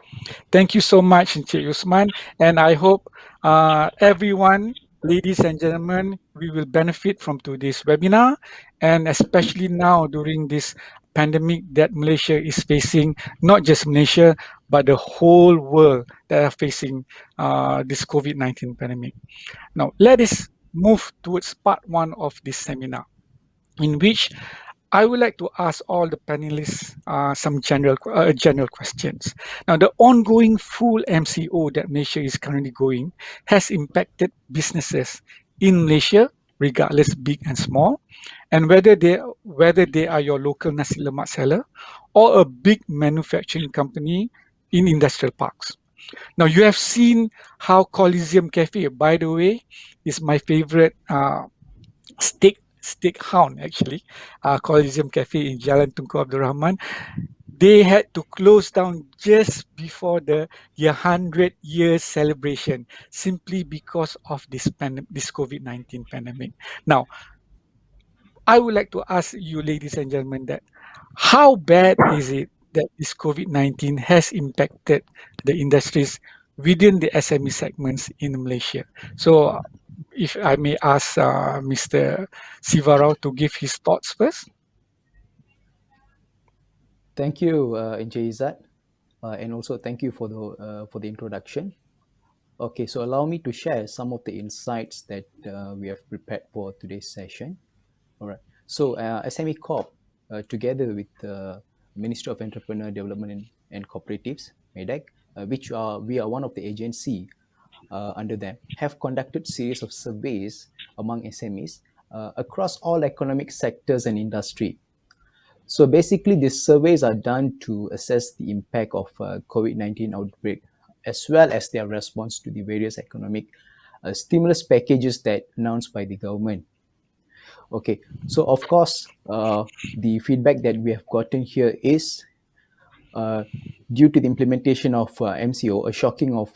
Thank you so much, Encik Usman. And I hope everyone, ladies and gentlemen, we will benefit from today's webinar. And especially now during this pandemic that Malaysia is facing, not just Malaysia, but the whole world that are facing this COVID-19 pandemic. Now, let us move towards part one of this seminar, in which I would like to ask all the panelists some general questions. Now, the ongoing full MCO that Malaysia is currently going has impacted businesses in Malaysia, regardless big and small, and whether they are your local nasi lemak seller or a big manufacturing company in industrial parks. Now, you have seen how Coliseum Cafe, by the way, is my favorite steak hound actually, Coliseum Cafe in Jalan Tunku Abdul Rahman. They had to close down just before the 100-year celebration simply because of this COVID-19 pandemic. Now, I would like to ask you, ladies and gentlemen, that how bad is it that this COVID-19 has impacted the industries within the SME segments in Malaysia? So, if I may ask Mr. Sivarao to give his thoughts first. Thank you, Encik Izzat, and also thank you for the introduction. Okay, so allow me to share some of the insights that we have prepared for today's session. All right. So SME Corp, together with the Ministry of Entrepreneur Development and Cooperatives, MEDEC, which we are one of the agency under them, have conducted series of surveys among SMEs across all economic sectors and industry. So basically, these surveys are done to assess the impact of COVID-19 outbreak, as well as their response to the various economic stimulus packages that announced by the government. Okay, so of course, the feedback that we have gotten here is due to the implementation of MCO, a shocking of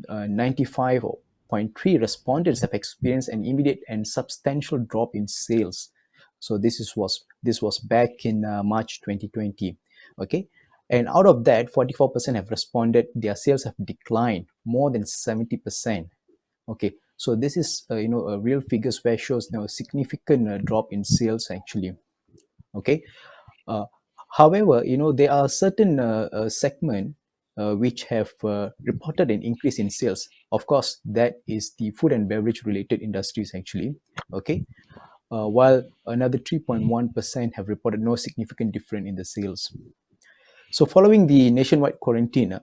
95.3 respondents have experienced an immediate and substantial drop in sales. So this was back in March 2020. Okay, and out of that, 44% have responded their sales have declined more than 70%. Okay, so this is a real figures where shows a significant drop in sales actually. Okay, however, there are certain segment which have reported an increase in sales. Of course, that is the food and beverage related industries actually. Okay, while another 3.1% have reported no significant difference in the sales. So following the nationwide quarantine,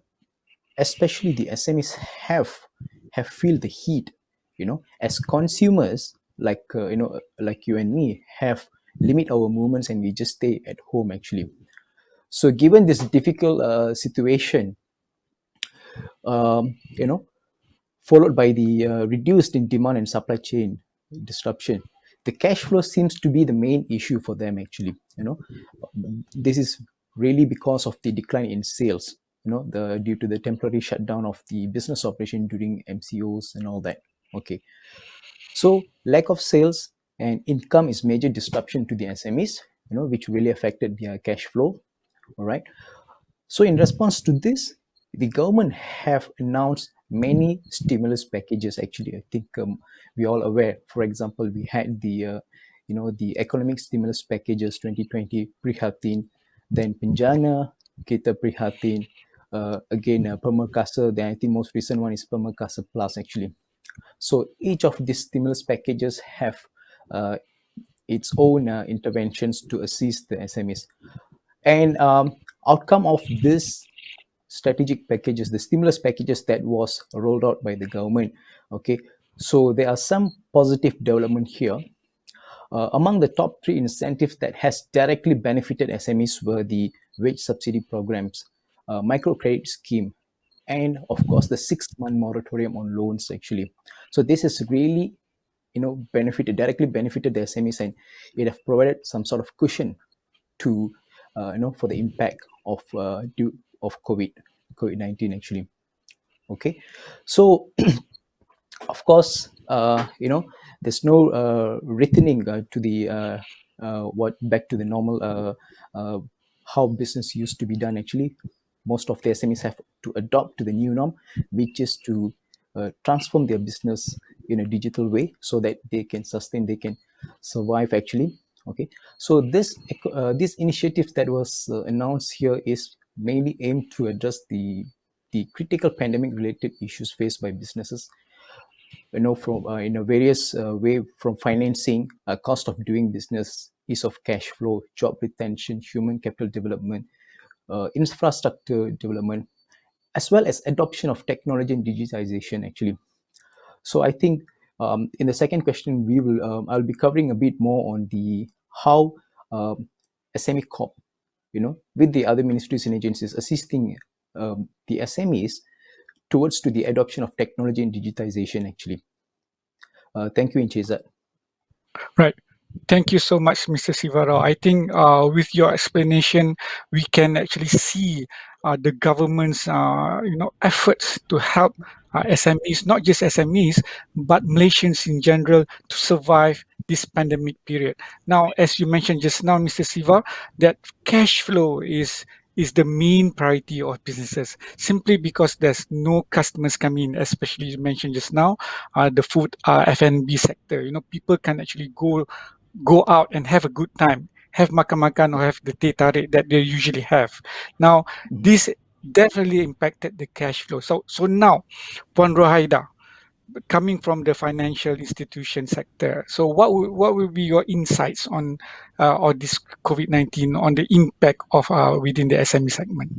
especially the SMEs have feel the heat, as consumers like like you and me have limit our movements and we just stay at home actually. So given this difficult situation, um, you know followed by the reduced in demand and supply chain disruption, the cash flow seems to be the main issue for them actually. This is really because of the decline in sales, due to the temporary shutdown of the business operation during MCOs and all that. Okay, so lack of sales and income is major disruption to the SMEs, which really affected their cash flow. All right, so in response to this, the government have announced many stimulus packages actually. I think we all aware. For example, we had the the economic stimulus packages 2020 prihatin, then Penjana kita prihatin, again Permakasa, then I think most recent one is Permakasa Plus actually. So each of these stimulus packages have its own interventions to assist the SMEs. And outcome of this strategic packages, the stimulus packages that was rolled out by the government. Okay, so there are some positive development here. Among the top three incentives that has directly benefited SMEs were the wage subsidy programs, microcredit scheme, and of course the 6-month moratorium on loans actually. So this has really directly benefited the SMEs, and it have provided some sort of cushion to for the impact of COVID-19 actually. Okay, so of course there's no returning to the what back to the normal how business used to be done actually. Most of the SMEs have to adopt to the new norm, which is to transform their business in a digital way so that they can sustain, they can survive actually. Okay, so this initiative that was announced here is mainly aimed to address the critical pandemic related issues faced by businesses, from in a various way, from financing, cost of doing business, ease of cash flow, job retention, human capital development, infrastructure development, as well as adoption of technology and digitization actually. So I think in the second question we will I'll be covering a bit more on the how SME Corp, with the other ministries and agencies assisting the SMEs towards to the adoption of technology and digitization actually. Thank you, Inchezat. Right. Thank you so much, Mr. Sivarao. I think with your explanation, we can actually see the government's efforts to help SMEs, not just SMEs, but Malaysians in general to survive this pandemic period. Now, as you mentioned just now, Mr. Siva, that cash flow is the main priority of businesses, simply because there's no customers coming in, especially you mentioned just now, the food F&B sector. People can actually go out and have a good time, have makan-makan or have the teh tarik that they usually have. Now, this definitely impacted the cash flow. So now, Puan Rohaida, coming from the financial institution sector, so what will be your insights on this COVID-19, on the impact of within the SME segment?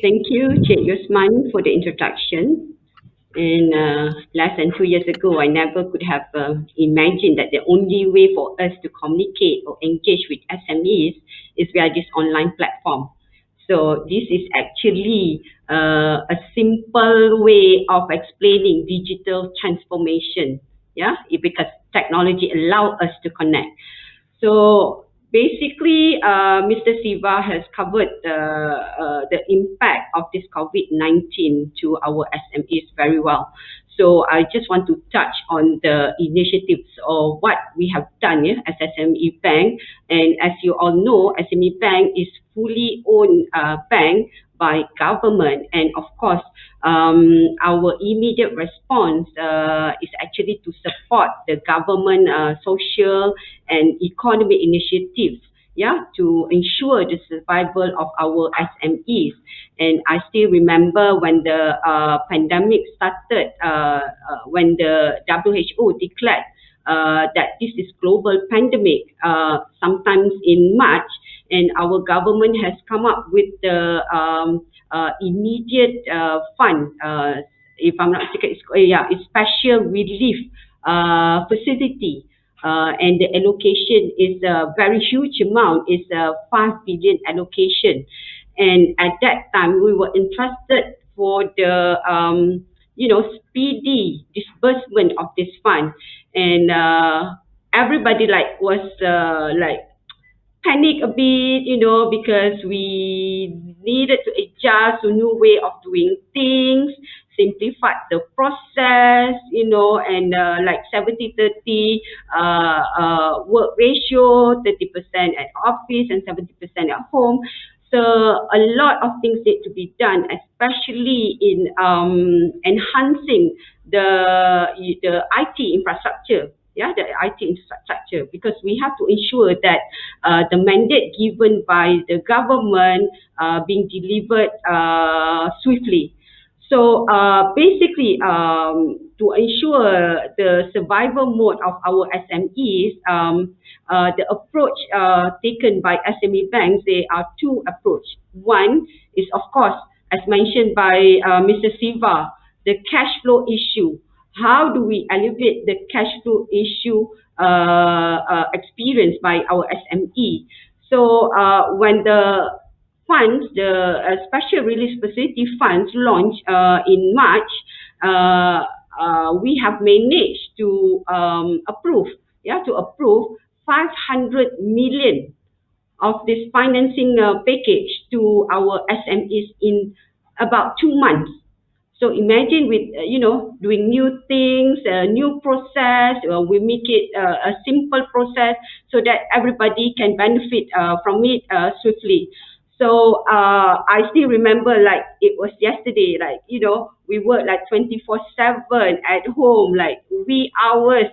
Thank you, Cik Yusman, for the introduction. And less than 2 years ago, I never could have imagined that the only way for us to communicate or engage with SMEs is via this online platform. So this is actually a simple way of explaining digital transformation, because technology allows us to connect. So basically, Mr. Siva has covered the impact of this COVID-19 to our SMEs very well. So I just want to touch on the initiatives or what we have done as SME Bank. And as you all know, SME Bank is fully owned bank by government, and of course our immediate response is actually to support the government social and economic initiatives, to ensure the survival of our SMEs. And I still remember when the pandemic started, when the WHO declared that this is global pandemic, sometimes in March, and our government has come up with the immediate fund, if I'm not mistaken, it's special relief facility. And the allocation is a very huge amount. It's a 5 billion allocation. And at that time, we were entrusted for the speedy disbursement of this fund. And everybody was panic a bit, because we needed to adjust to new way of doing things, simplified the process, and 70-30 work ratio, 30% at office and 70% at home. So a lot of things need to be done, especially in enhancing the IT infrastructure. the IT infrastructure, because we have to ensure that the mandate given by the government being delivered swiftly. So basically, to ensure the survival mode of our SMEs, the approach taken by SME banks, there are two approaches. One is, of course, as mentioned by Mr. Siva, the cash flow issue. How do we alleviate the cash flow issue experienced by our SME? So when the funds, the special release facility funds launched in March, we have managed to approve 500 million of this financing package to our SMEs in about 2 months. So imagine with doing new things, a new process, we make it a simple process so that everybody can benefit from it swiftly. So I still remember like it was yesterday, like we work like 24/7 at home, like wee hours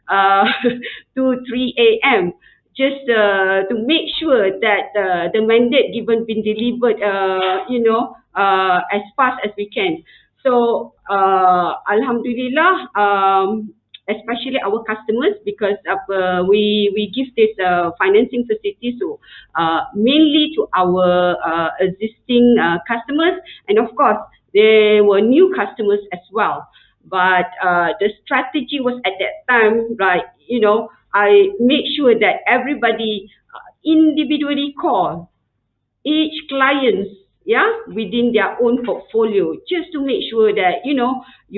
to 3 a.m. just to make sure that the mandate given been delivered as fast as we can. So Alhamdulillah, especially our customers, because we give this financing facility so mainly to our existing customers, and of course there were new customers as well. But the strategy was at that time, right? I make sure that everybody individually call each clients, within their own portfolio, just to make sure that you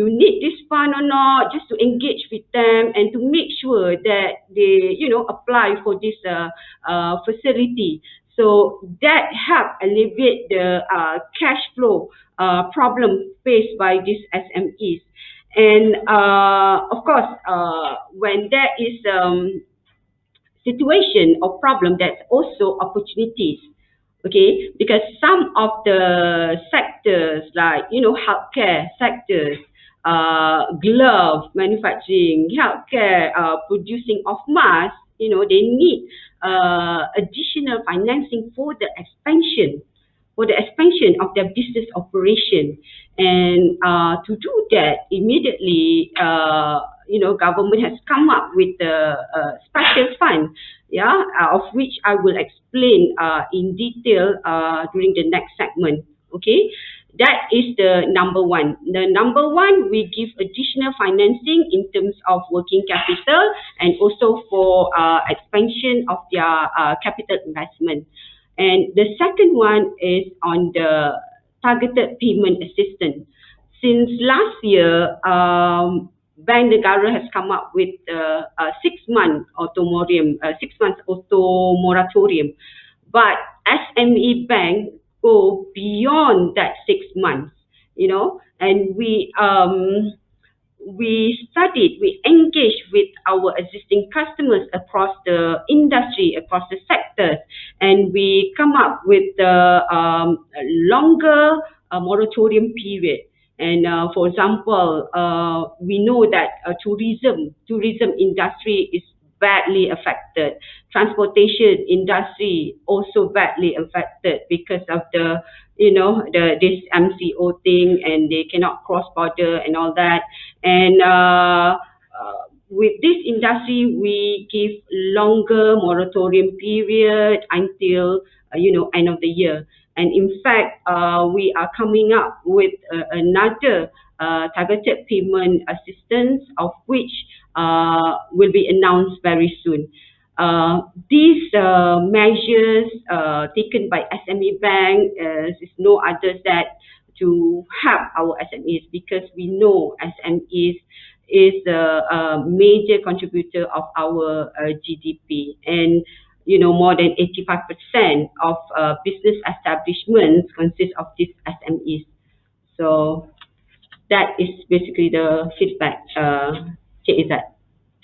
need this fund or not, just to engage with them and to make sure that they apply for this facility. So that help alleviate the cash flow problem faced by these SMEs. And of course, when there is situation or problem, there's also opportunities. Okay, because some of the sectors like healthcare sectors, glove manufacturing, healthcare, producing of masks, they need additional financing for the expansion of their business operation. And to do that immediately, government has come up with a special fund, of which I will explain in detail during the next segment. Okay, that is the number one. The number one, we give additional financing in terms of working capital and also for expansion of their capital investment. And the second one is on the targeted payment assistance. Since last year, Bank Negara has come up with a 6-month auto moratorium. But SME Bank go beyond that 6 months, and we engaged with our existing customers across the industry, across the sectors, and we come up with the longer moratorium period. And for example, we know that tourism industry is badly affected. Transportation industry also badly affected because of the this MCO thing, and they cannot cross border and all that. And with this industry, we give longer moratorium period until end of the year. And in fact, we are coming up with another targeted payment assistance, of which will be announced very soon. These measures taken by SME Bank is no other than to help our SMEs, because we know SMEs is a major contributor of our GDP, and more than 85% of business establishments consist of these SMEs. So that is basically the feedback, Cik Izzat.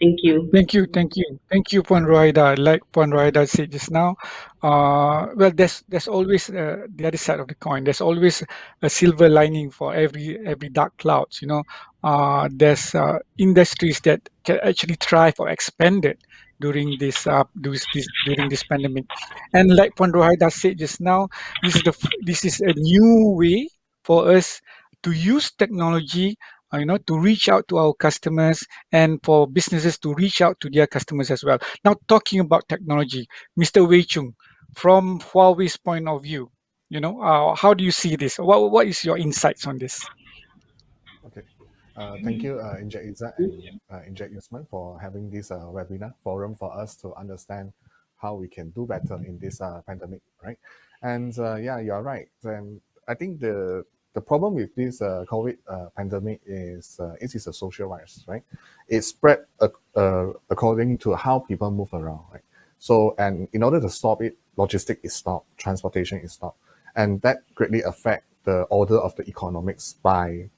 Thank you. Thank you, Puan Rohaida. Like Puan Rohaida said just now, well, there's always the other side of the coin. There's always a silver lining for every dark clouds. There's industries that can actually thrive or expanded during this pandemic. And like Puan Rohaida said just now, this is a new way for us to use technology, to reach out to our customers and for businesses to reach out to their customers as well. Now, talking about technology, Mr. Wei Chung, from Huawei's point of view, how do you see this? What is your insights on this? Okay. Thank you, Inject Izzat and Inject Yusman for having this webinar forum for us to understand how we can do better in this pandemic, right? And yeah, you're right. And I think the problem with this COVID pandemic is it is a social virus, right? It spread according to how people move around, right? So, and in order to stop it, logistics is stopped, transportation is stopped, and that greatly affect the order of the economics by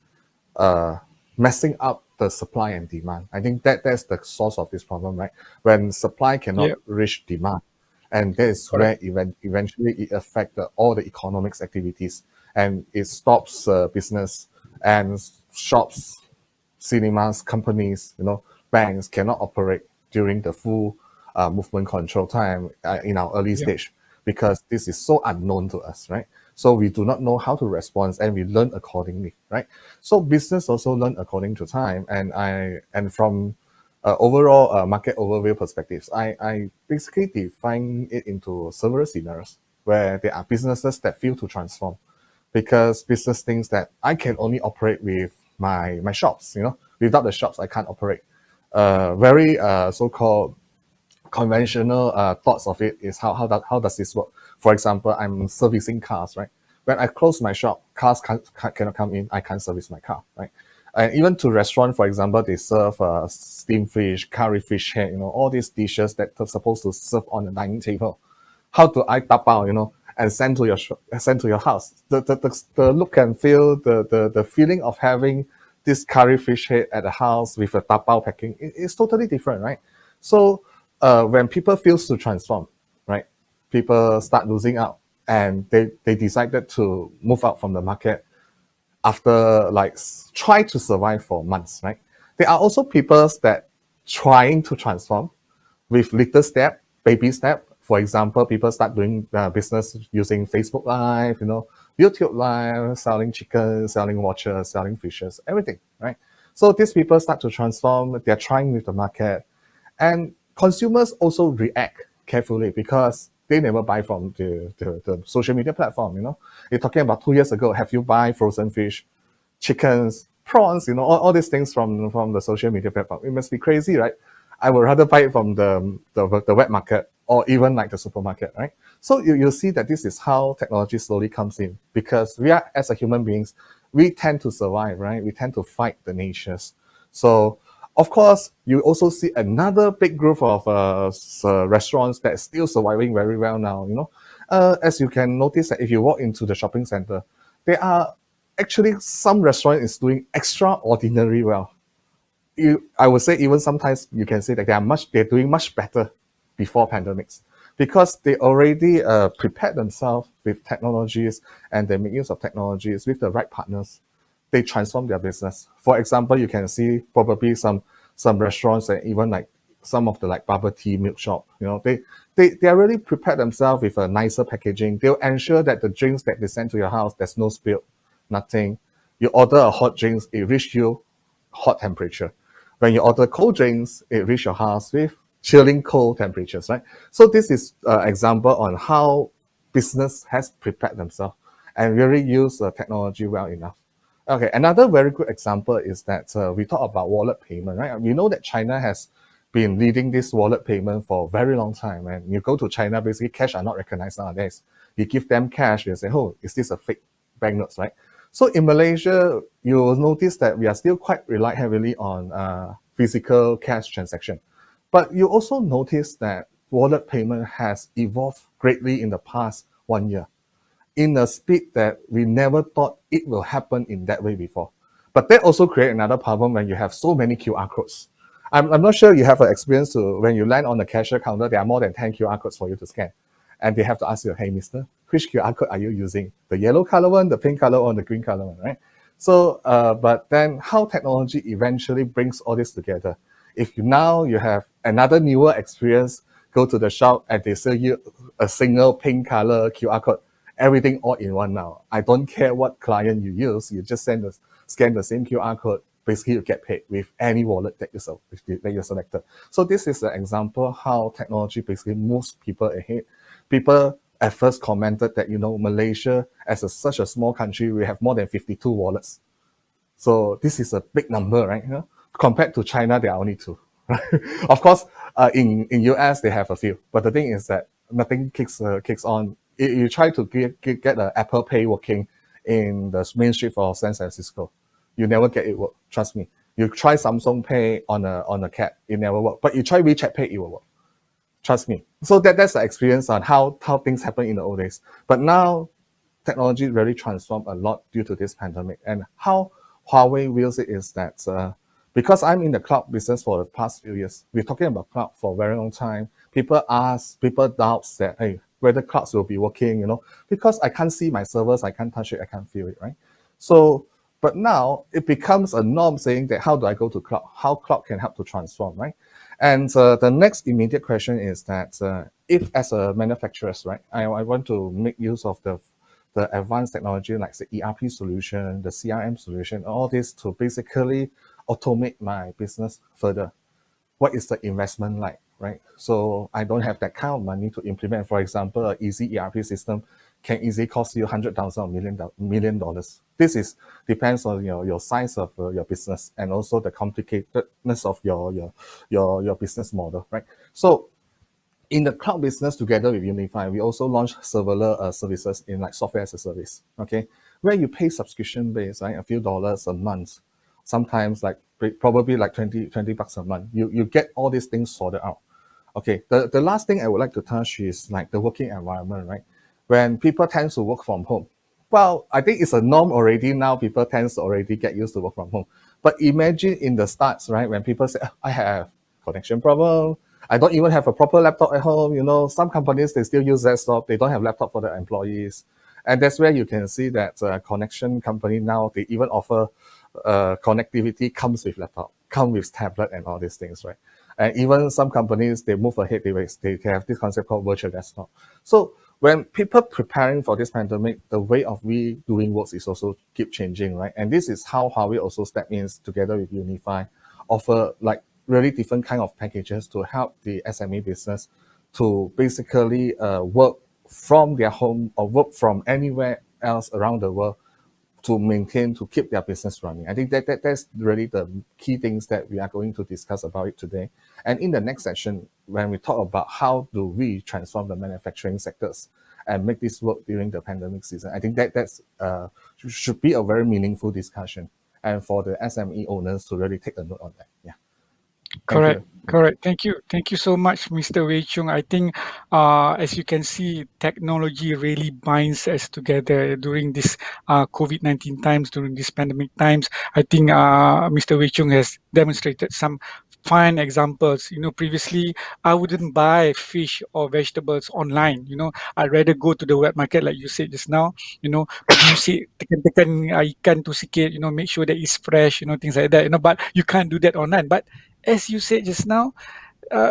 messing up the supply and demand. I think that's the source of this problem, right? When supply cannot reach demand, and that is where eventually it affects all the economics activities, and it stops business and shops, cinemas, companies, banks cannot operate during the full movement control time in our early stage, because this is so unknown to us, right? So we do not know how to respond, and we learn accordingly, right? So business also learn according to time, and from overall market overview perspectives, I basically define it into several scenarios where there are businesses that fail to transform because business thinks that I can only operate with my shops, without the shops I can't operate. Very so-called conventional thoughts of it is how does this work? For example, I'm servicing cars, right? When I close my shop, cars cannot come in. I can't service my car, right? And even to restaurant, for example, they serve steamed fish, curry fish head, all these dishes that are supposed to serve on the dining table. How do I tap out, and send to your house? The look and feel, the feeling of having this curry fish head at the house with a tapao packing is totally different, right? So when people fail to transform, right, people start losing out, and they decided to move out from the market after try to survive for months, right? There are also people that trying to transform with little step, baby step. For example, people start doing business using Facebook Live, YouTube Live, selling chicken, selling watches, selling fishes, everything, right? So these people start to transform. They're trying with the market, and consumers also react carefully because they never buy from the social media platform. You're talking about 2 years ago. Have you buy frozen fish, chickens, prawns? All these things from the social media platform. It must be crazy, right? I would rather buy it from the wet market or even like the supermarket, right? So you see that this is how technology slowly comes in, because we are, as a human beings, we tend to survive, right? We tend to fight the natures. So of course, you also see another big group of restaurants that is still surviving very well now. As you can notice that if you walk into the shopping center, there are actually some restaurant is doing extraordinary well. I would say even sometimes you can say that they're doing much better before pandemics, because they already prepared themselves with technologies, and they make use of technologies with the right partners. They transform their business. For example, you can see probably some restaurants and even like some of the bubble tea milk shop. They are really prepared themselves with a nicer packaging. They'll ensure that the drinks that they send to your house, there's no spill, nothing. You order a hot drinks, it reach you hot temperature. When you order cold drinks, it reach your house with chilling cold temperatures, right? So this is an example on how business has prepared themselves and really use technology well enough. Okay, another very good example is that we talk about wallet payment, right? We know that China has been leading this wallet payment for a very long time. And you go to China, basically cash are not recognized nowadays. You give them cash, they say, oh, is this a fake banknotes, right? So in Malaysia, you will notice that we are still quite rely heavily on physical cash transaction. But you also notice that wallet payment has evolved greatly in the past 1 year, in a speed that we never thought it will happen in that way before. But that also creates another problem when you have so many QR codes. I'm not sure you have an experience to when you land on the cashier counter, there are more than 10 QR codes for you to scan. And they have to ask you, hey, mister, which QR code are you using? The yellow color one, the pink color one, the green color one, right? So, but then how technology eventually brings all this together. If now you have another newer experience, go to the shop and they sell you a single pink color QR code, everything all in one now. I don't care what client you use, you just scan the same QR code, basically you get paid with any wallet that you selected. So this is an example how technology basically moves people ahead. People at first commented that, Malaysia, as such a small country, we have more than 52 wallets. So this is a big number, right? Compared to China, there are only two. Right? Of course, in US, they have a few. But the thing is that nothing kicks on. You try to get an Apple Pay working in the main street for San Francisco. You never get it work. Trust me. You try Samsung Pay on a cab, it never work. But you try WeChat Pay, it will work. Trust me. So that's the experience on how things happen in the old days. But now technology really transformed a lot due to this pandemic. And how Huawei views it is that because I'm in the cloud business for the past few years, we're talking about cloud for a very long time. People doubt that, hey, whether clouds will be working, because I can't see my servers, I can't touch it, I can't feel it, right? So, but now it becomes a norm saying that how do I go to cloud? How cloud can help to transform, right? And the next immediate question is that if as a manufacturer, right, I want to make use of the advanced technology like the ERP solution, the CRM solution, all this to basically automate my business further. What is the investment like, right? So I don't have that kind of money to implement. For example, an easy ERP system can easily cost you $100,000 or million dollars. This depends on your size of your business and also the complicatedness of your business model, right? So in the cloud business, together with Unifi, we also launched serverless services in like software as a service, okay, where you pay subscription based, right, a few dollars a month, sometimes like probably like 20 bucks a month. You get all these things sorted out. Okay, the last thing I would like to touch is like the working environment, right? When people tend to work from home, well, I think it's a norm already now. People tend to already get used to work from home. But imagine in the starts, right, when people say, I have connection problem, I don't even have a proper laptop at home. Some companies, they still use desktop. They don't have laptop for their employees. And that's where you can see that connection company now, they even offer connectivity comes with laptop, come with tablet and all these things, right? And even some companies, they move ahead, they have this concept called virtual desktop. So when people preparing for this pandemic, the way of we doing works is also keep changing, right? And this is how Huawei also step in together with Unifi, offer like really different kind of packages to help the SME business to basically work from their home or work from anywhere else around the world to keep their business running. I think that's really the key things that we are going to discuss about it today. And in the next session, when we talk about how do we transform the manufacturing sectors and make this work during the pandemic season, I think that's should be a very meaningful discussion, and for the SME owners to really take a note on that. Yeah. Correct. Correct. Thank you so much, Mr. Wei Chung. I think, as you can see, technology really binds us together during this COVID-19 times, during these pandemic times. I think Mr. Wei Chung has demonstrated some fine examples. Previously, I wouldn't buy fish or vegetables online. I'd rather go to the wet market, like you said just now. Pergi usik tekan-tekan ikan tu sikit. Make sure that it's fresh. Things like that. But you can't do that online. But as you said just now,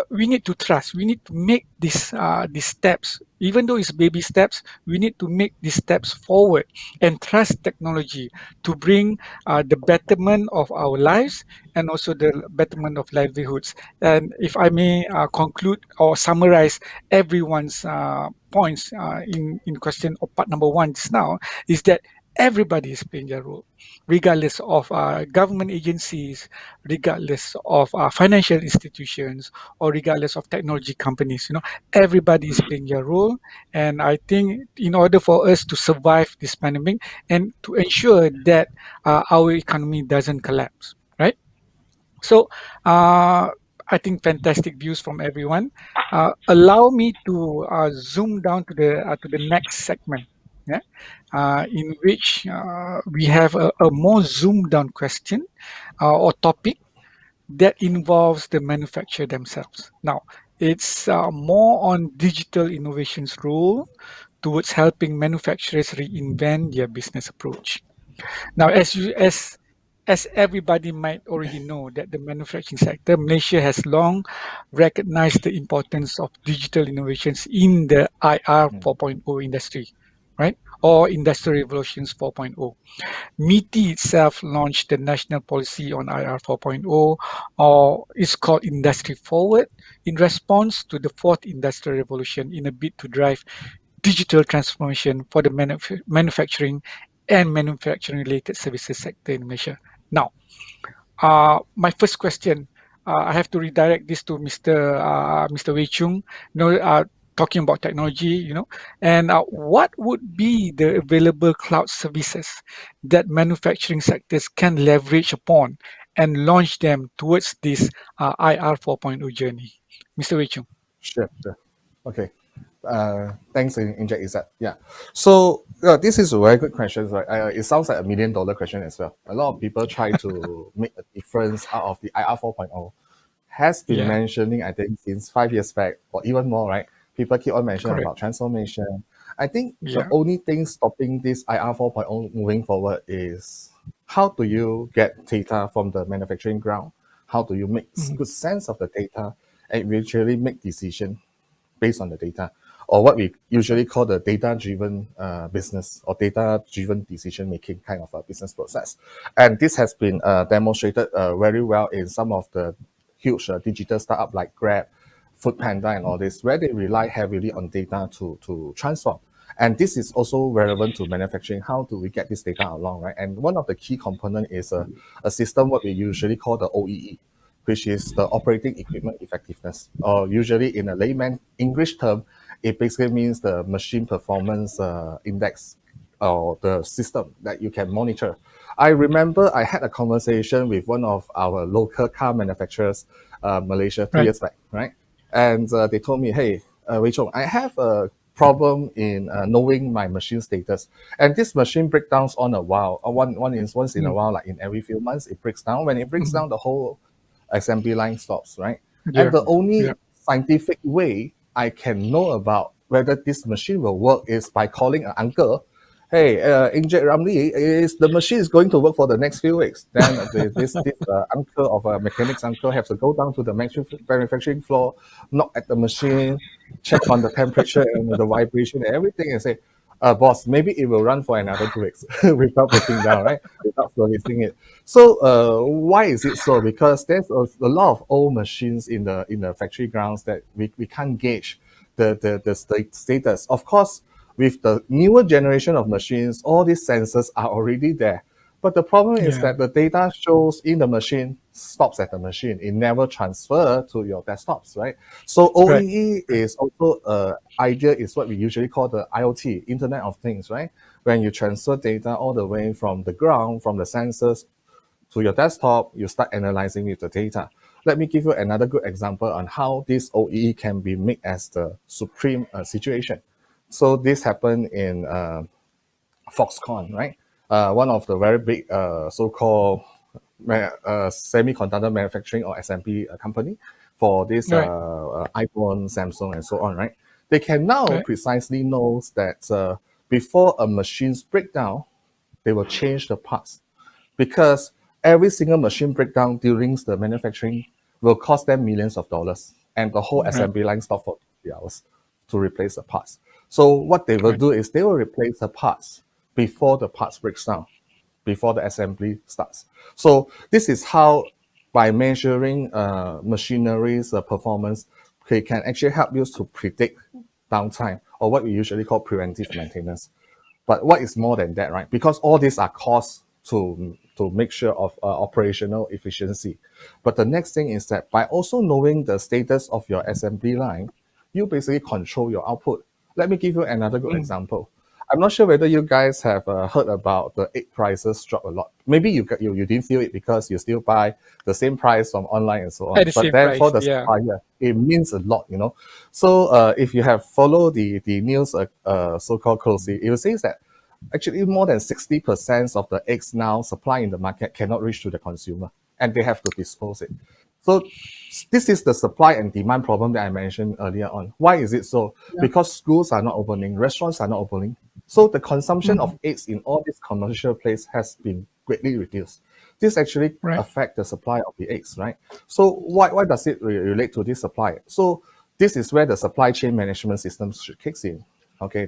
we need to trust. We need to make these steps, even though it's baby steps. We need to make these steps forward and trust technology to bring the betterment of our lives and also the betterment of livelihoods. And if I may conclude or summarize everyone's points in question or part number one just now, is that everybody is playing their role, regardless of government agencies, regardless of financial institutions, or regardless of technology companies. Everybody is playing their role. And I think in order for us to survive this pandemic and to ensure that our economy doesn't collapse, right? So I think fantastic views from everyone. Allow me to zoom down to the next segment, yeah, in which we have a more zoomed down question or topic. that involves the manufacturer themselves. Now, it's more on digital innovation's role towards helping manufacturers reinvent their business approach. Now, as everybody might already know, that the manufacturing sector, Malaysia has long recognized the importance of digital innovations in the IR 4.0 industry, right? Or Industrial Revolutions 4.0. MITI itself launched the national policy on IR 4.0, or it's called Industry Forward, in response to the fourth industrial revolution in a bid to drive digital transformation for the manufacturing and manufacturing related services sector in Malaysia. Now, my first question, I have to redirect this to Mr. Wei Chung. Talking about technology, and what would be the available cloud services that manufacturing sectors can leverage upon and launch them towards this IR 4.0 journey, Mr. Wei Chung? Sure, sure. Okay. Thanks, Inject Izzat. Yeah. So this is a very good question. Right? It sounds like $1 million question as well. A lot of people try to make a difference out of the IR 4.0. Has been mentioning, I think, since 5 years back or even more, right? People keep on mentioning Correct. about transformation. I think the Yeah. only thing stopping this IR 4.0 moving forward is how do you get data from the manufacturing ground? How do you make good sense of the data and eventually make decision based on the data, or what we usually call the data-driven business or data-driven decision-making kind of a business process. And this has been demonstrated very well in some of the huge digital startup like Grab, Foodpanda, and all this, where they rely heavily on data to transform. And this is also relevant to manufacturing. How do we get this data along, right? And one of the key component is a system what we usually call the OEE, which is the operating equipment effectiveness, or usually in a layman English term, it basically means the machine performance index or the system that you can monitor. I remember I had a conversation with one of our local car manufacturers, Malaysia, 2 years back, right? And they told me, hey, Wei Chong, I have a problem in knowing my machine status. And this machine breakdowns on a while. Once in a while, like in every few months, it breaks down. When it breaks down, the whole assembly line stops, right? Yeah. And the only Yeah. scientific way I can know about whether this machine will work is by calling an uncle. Hey, Inject Ramli, is the machine is going to work for the next few weeks? Then this uncle of a mechanic's uncle has to go down to the manufacturing floor, knock at the machine, check on the temperature and the vibration and everything, and say, boss, maybe it will run for another 2 weeks without breaking down, right? Without servicing it. So why is it so? Because there's a lot of old machines in the factory grounds that we can't gauge the status. Of course, with the newer generation of machines, all these sensors are already there. But the problem is that the data shows in the machine stops at the machine. It never transfer to your desktops, right? So OEE is also idea is what we usually call the IoT, Internet of Things, right? When you transfer data all the way from the ground, from the sensors to your desktop, you start analyzing with the data. Let me give you another good example on how this OEE can be made as the supreme situation. So this happened in Foxconn, right? One of the very big so-called semiconductor manufacturing or SMP company for this iPhone, Samsung, and so on, right? They can now precisely know that before a machine's breakdown, they will change the parts, because every single machine breakdown during the manufacturing will cost them millions of dollars, and the whole assembly line stop for 3 hours to replace the parts. So what they will do is they will replace the parts before the parts breaks down, before the assembly starts. So this is how, by measuring machinery's performance, they can actually help you to predict downtime, or what we usually call preventive maintenance. But what is more than that, right? Because all these are costs to make sure of operational efficiency. But the next thing is that by also knowing the status of your assembly line, you basically control your output. Let me give you another good example. I'm not sure whether you guys have heard about the egg prices drop a lot. Maybe you didn't feel it because you still buy the same price from online and so on. At the But same then price, for the yeah. supplier, it means a lot, you know. So if you have followed the news so-called closely, it will say that actually more than 60% of the eggs now supplied in the market cannot reach to the consumer. and they have to dispose it. So this is the supply and demand problem that I mentioned earlier on. Why is it so? Yeah. Because schools are not opening, restaurants are not opening. So the consumption of Mhm. eggs in all these commercial places has been greatly reduced. This actually Right. affect the supply of the eggs, right? So why does it relate to this supply? So this is where the supply chain management system should kicks in. Okay,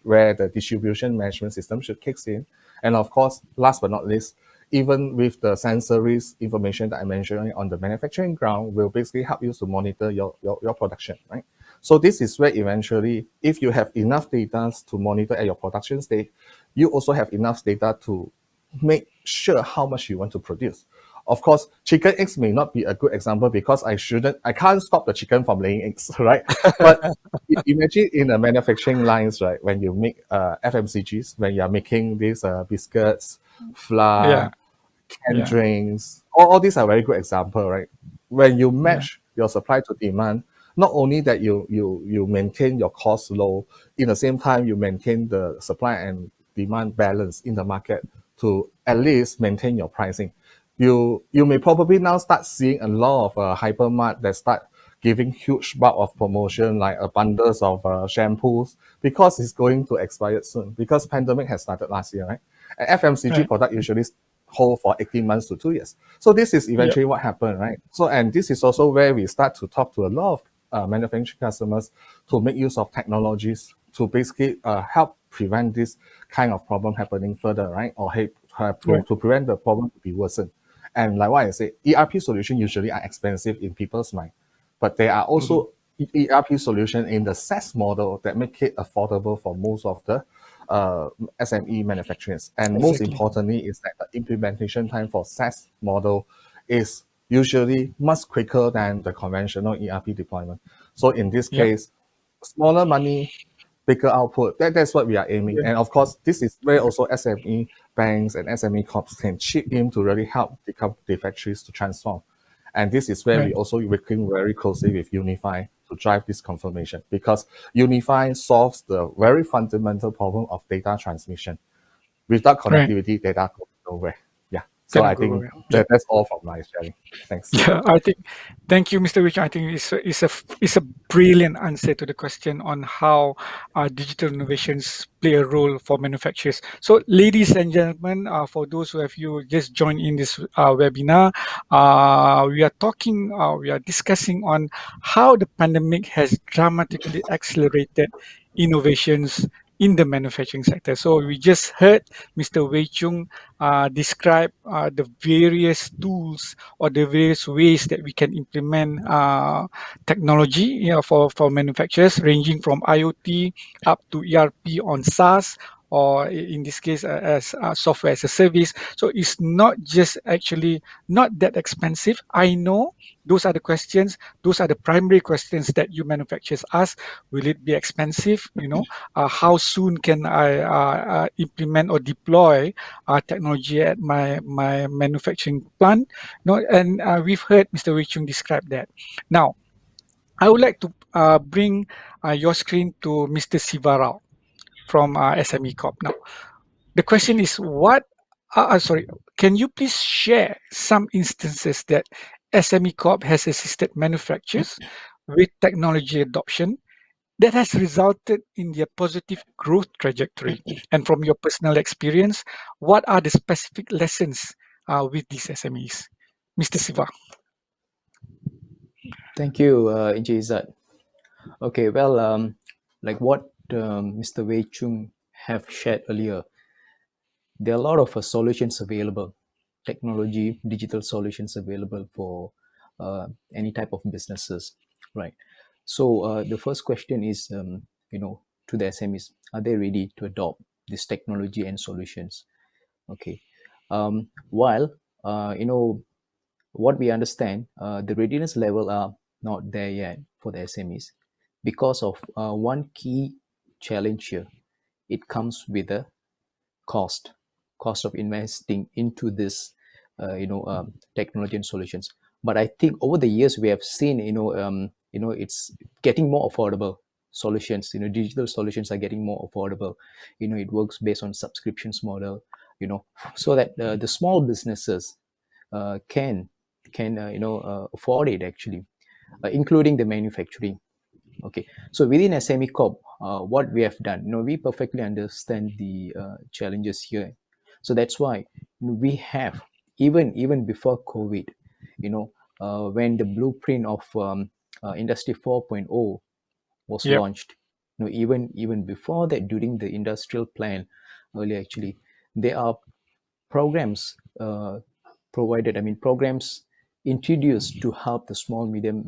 where the distribution management system should kicks in. And of course, last but not least, even with the sensories information that I mentioned on the manufacturing ground will basically help you to monitor your production, right? So this is where eventually, if you have enough data to monitor at your production state, you also have enough data to make sure how much you want to produce. Of course, chicken eggs may not be a good example because I can't stop the chicken from laying eggs, right? But imagine in the manufacturing lines, right? When you make FMCGs, when you are making these biscuits, Yeah. flour, canned Yeah. drinks, all these are very good example, right? When you Yeah. match your supply to demand, not only that you maintain your cost low, in the same time you maintain the supply and demand balance in the market to at least maintain your pricing. You may probably now start seeing a lot of hypermart that start giving huge bulk of promotion like bundles of shampoos because it's going to expire soon because pandemic has started last year, right? And FMCG Right. product usually hold for 18 months to 2 years. So this is Yep. eventually what happened, right? So, and this is also where we start to talk to a lot of manufacturing customers to make use of technologies to basically help prevent this kind of problem happening further, right? Or Right. to prevent the problem to be worsened. And like what I said, ERP solutions usually are expensive in people's mind, but there are also ERP solution in the SaaS model that make it affordable for most of the SME manufacturers. And most Exactly. importantly is that the implementation time for SaaS model is usually much quicker than the conventional ERP deployment. So in this Yep. case, smaller money, bigger output. That's what we are aiming. Yeah. And of course, this is where also SME banks and SME corps can chip in to really help the factories to transform. And this is where we Right. also working very closely with Unifi to drive this confirmation because Unifi solves the very fundamental problem of data transmission. Without Right. connectivity, data goes nowhere. Yeah. So Cannot I go think away. Yep. that's all from my sharing. Thanks. Yeah, I think. Thank you, Mr. Rich. I think it's a brilliant answer to the question on how digital innovations play a role for manufacturers. So, ladies and gentlemen, for those who have you just joined in this webinar, we are discussing on how the pandemic has dramatically accelerated innovations in the manufacturing sector. So we just heard Mr. Wei Chung describe the various tools or the various ways that we can implement technology, for manufacturers, ranging from IoT up to ERP on SaaS, or in this case as software as a service. So it's not just actually not that expensive. I know those are the questions, those are the primary questions that you manufacturers ask. Will it be expensive? How soon can I implement or deploy technology at my manufacturing plant? And we've heard Mr. Wei Chung describe that. Now, I would like to bring your screen to Mr. Sivarao from SME Corp. Now, the question is, sorry, can you please share some instances that SME Corp has assisted manufacturers with technology adoption that has resulted in their positive growth trajectory? And from your personal experience, what are the specific lessons with these SMEs? Mr. Siva. Thank you, Encik Izzat. Okay, well, like what Mr. Wei Chung have shared earlier, there are a lot of solutions available, technology, digital solutions available for any type of businesses, right? So the first question is, to the SMEs, are they ready to adopt this technology and solutions? Okay, while what we understand, the readiness level are not there yet for the SMEs because of one key challenge here. It comes with a cost of investing into this technology and solutions. But I think over the years we have seen it's getting more affordable. Solutions, digital solutions are getting more affordable. It works based on subscriptions model, so that the small businesses can afford it actually, including the manufacturing. Okay, so within SME Corp, what we have done, we perfectly understand the challenges here. So that's why we have, even before COVID, when the blueprint of Industry 4.0 was Yep. launched, even before that, during the industrial plan earlier, actually, there are programs provided, programs introduced to help the small medium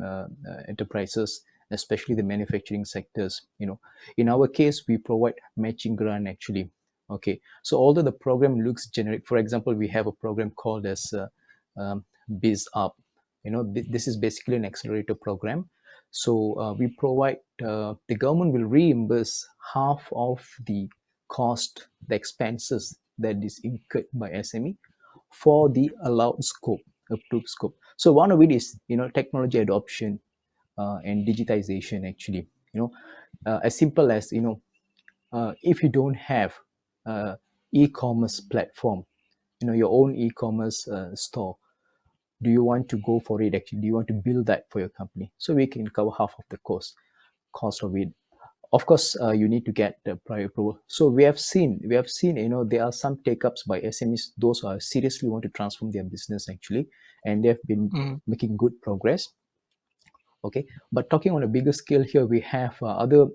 enterprises, especially the manufacturing sectors. In our case, we provide matching grant actually. Okay, so although the program looks generic, for example, we have a program called as Biz Up. This is basically an accelerator program. So we provide, the government will reimburse half of the cost, the expenses that is incurred by SME for the allowed scope, approved scope. So one of it is, technology adoption and digitization actually. As simple as, if you don't have e-commerce platform, your own e-commerce store, do you want to go for it actually? Do you want to build that for your company? So we can cover half of the cost of it. Of course, you need to get the prior approval. So we have seen, there are some take-ups by SMEs, those who are seriously want to transform their business actually, and they've been making good progress. Okay, but talking on a bigger scale here, we have other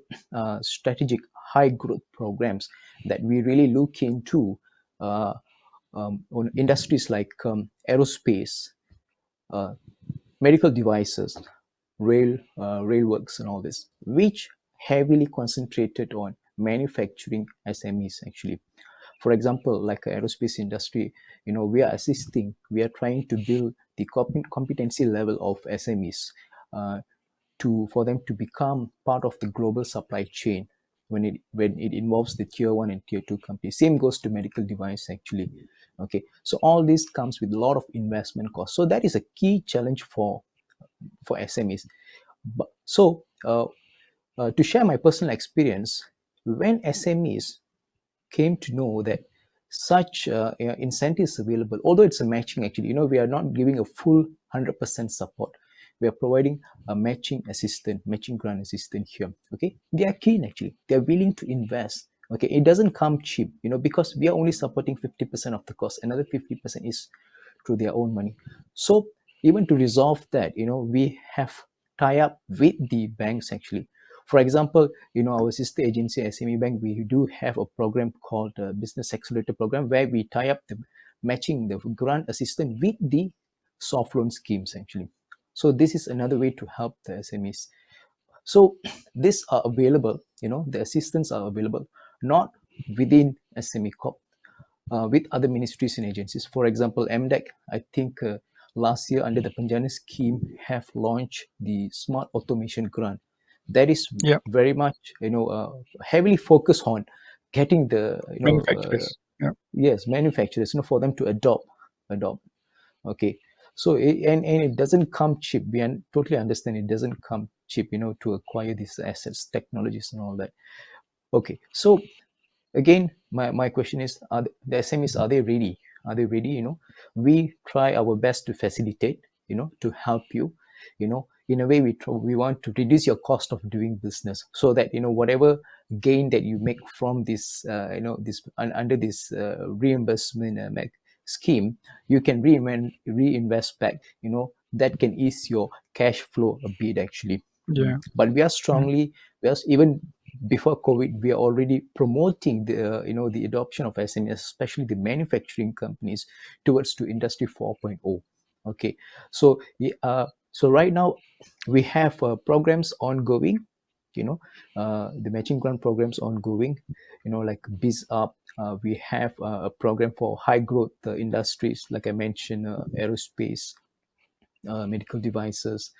strategic high growth programs that we really look into on industries like aerospace, medical devices, railworks, and all this, which heavily concentrated on manufacturing SMEs actually. For example, like aerospace industry, we are assisting, we are trying to build the competency level of SMEs for them to become part of the global supply chain when it involves the tier 1 and tier 2 companies. Same goes to medical device actually. Okay, so all this comes with a lot of investment costs. So that is a key challenge for SMEs. But so to share my personal experience, when SMEs came to know that such incentives available, although it's a matching actually, we are not giving a full 100% support. We are providing a matching grant assistant here. Okay, they are keen actually. They are willing to invest. Okay, it doesn't come cheap, because we are only supporting 50% of the cost. Another 50% is through their own money. So even to resolve that, we have tie up with the banks actually. For example, our sister agency SME Bank, we do have a program called Business Accelerator Program, where we tie up the matching the grant assistance with the soft loan schemes actually. So this is another way to help the SMEs. So these are available, the assistance are available not within SME Corp, with other ministries and agencies. For example, MDEC, I think last year under the Penjana scheme have launched the Smart Automation Grant. That is very much, heavily focused on getting the, manufacturers. yes, manufacturers, for them to adopt. Okay, so and it doesn't come cheap. We totally understand it doesn't come cheap, to acquire these assets, technologies, and all that. Okay, so again, my question is, are the SMEs, are they ready? We try our best to facilitate, to help you. In a way, we want to reduce your cost of doing business, so that whatever gain that you make from this this under this reimbursement scheme, you can reinvest back. That can ease your cash flow a bit actually. Yeah. But we are even before COVID, we are already promoting the the adoption of SMEs, especially the manufacturing companies, towards to Industry 4.0. Okay, so so right now we have programs ongoing. The matching grant programs ongoing. Like Biz Up. We have a program for high growth industries, like I mentioned, aerospace, medical devices.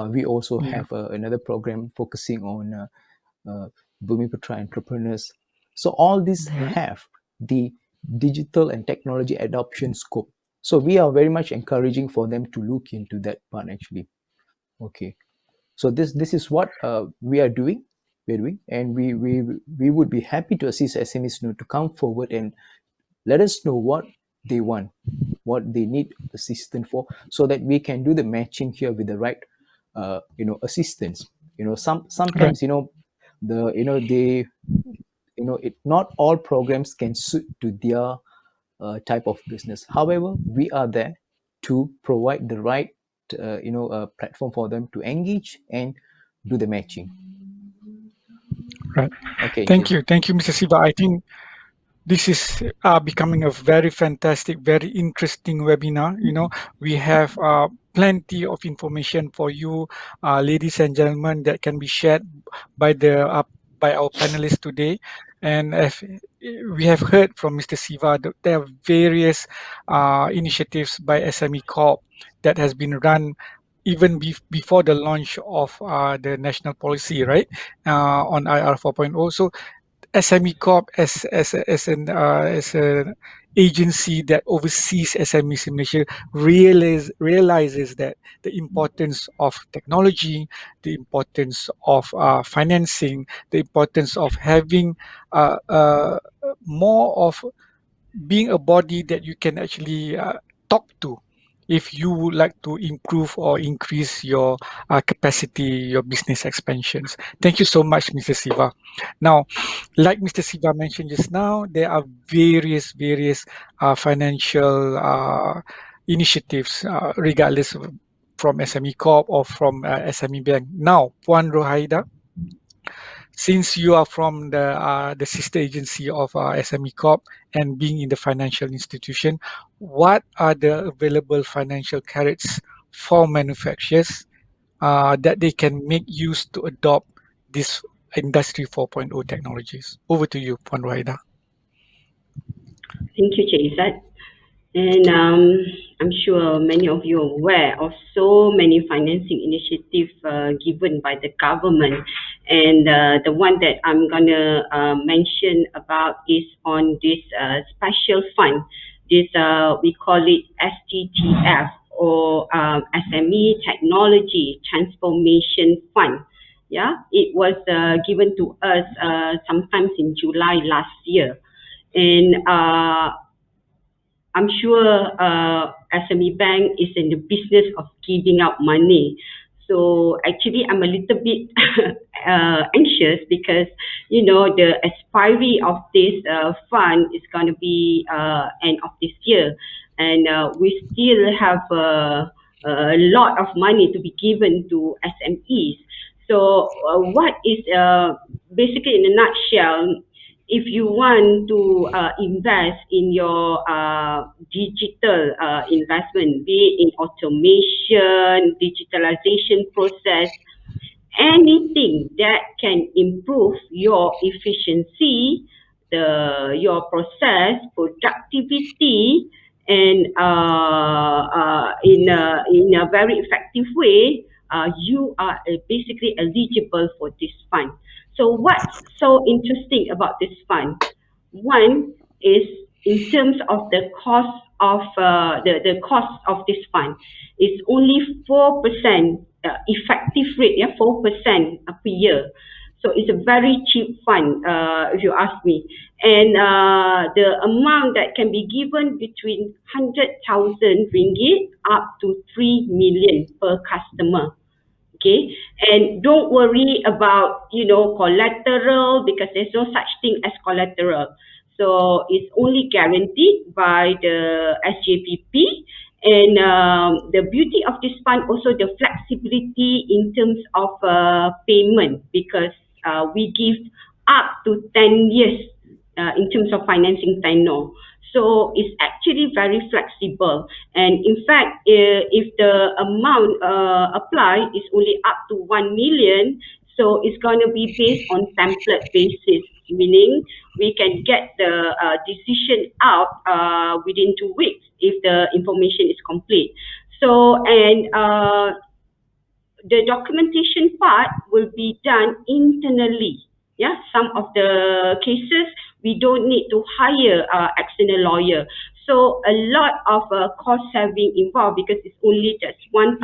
We also have another program focusing on Bumiputera entrepreneurs. So all these have the digital and technology adoption scope. So we are very much encouraging for them to look into that part actually. Okay, so this is what we are doing. And we would be happy to assist SMEs to come forward and let us know what they want. what they need assistance for, so that we can do the matching here with the right assistance. Sometimes the they not all programs can suit to their type of business. However, we are there to provide the right platform for them to engage and do the matching. Right. Okay, Thank you, Mr. Siva. I think this is becoming a very fantastic, very interesting webinar. We have plenty of information for you, ladies and gentlemen, that can be shared by by our panelists today. And as we have heard from Mr. Siva, there are various initiatives by SME Corp that has been run even before the launch of the national policy, right, on IR 4.0. So SME Corp as an agency that oversees SMEs in Malaysia realizes that the importance of technology, the importance of financing, the importance of having more of being a body that you can actually talk to if you would like to improve or increase your capacity, your business expansions. Thank you so much, Mr. Siva. Now, like Mr. Siva mentioned just now, there are various financial initiatives, regardless from SME Corp or from SME Bank. Now, Puan Rohaida, since you are from the sister agency of SME Corp and being in the financial institution, what are the available financial carrots for manufacturers that they can make use to adopt this Industry 4.0 technologies? Over to you, Puan Rohaida. Thank you, Cik Izzat. And I'm sure many of you are aware of so many financing initiatives given by the government. And the one that I'm going to mention about is on this special fund. This we call it STTF, or SME Technology Transformation Fund. Yeah, it was given to us sometimes in July last year. And I'm sure SME Bank is in the business of giving out money. So actually, I'm a little bit anxious because, the expiry of this fund is going to be end of this year. And we still have a lot of money to be given to SMEs. So what is basically, in a nutshell, if you want to invest in your digital investment, be it in automation, digitalization process, anything that can improve your efficiency, your process, productivity, and in a very effective way, you are basically eligible for this fund. So what's so interesting about this fund? One is in terms of the cost of the cost of this fund is only 4% effective rate, 4% per year. So it's a very cheap fund, if you ask me. And the amount that can be given between 100,000 ringgit up to 3 million per customer. Okay, and don't worry about collateral, because there's no such thing as collateral. So it's only guaranteed by the SJPP. And the beauty of this fund also the flexibility in terms of payment, because we give up to 10 years in terms of financing tenure. So it's actually very flexible. And in fact, if the amount applied is only up to 1 million, so it's going to be based on template basis, meaning we can get the decision out within 2 weeks if the information is complete. So, and the documentation part will be done internally. Yeah, some of the cases we don't need to hire external lawyer. So a lot of cost saving involved because it's only just 1,000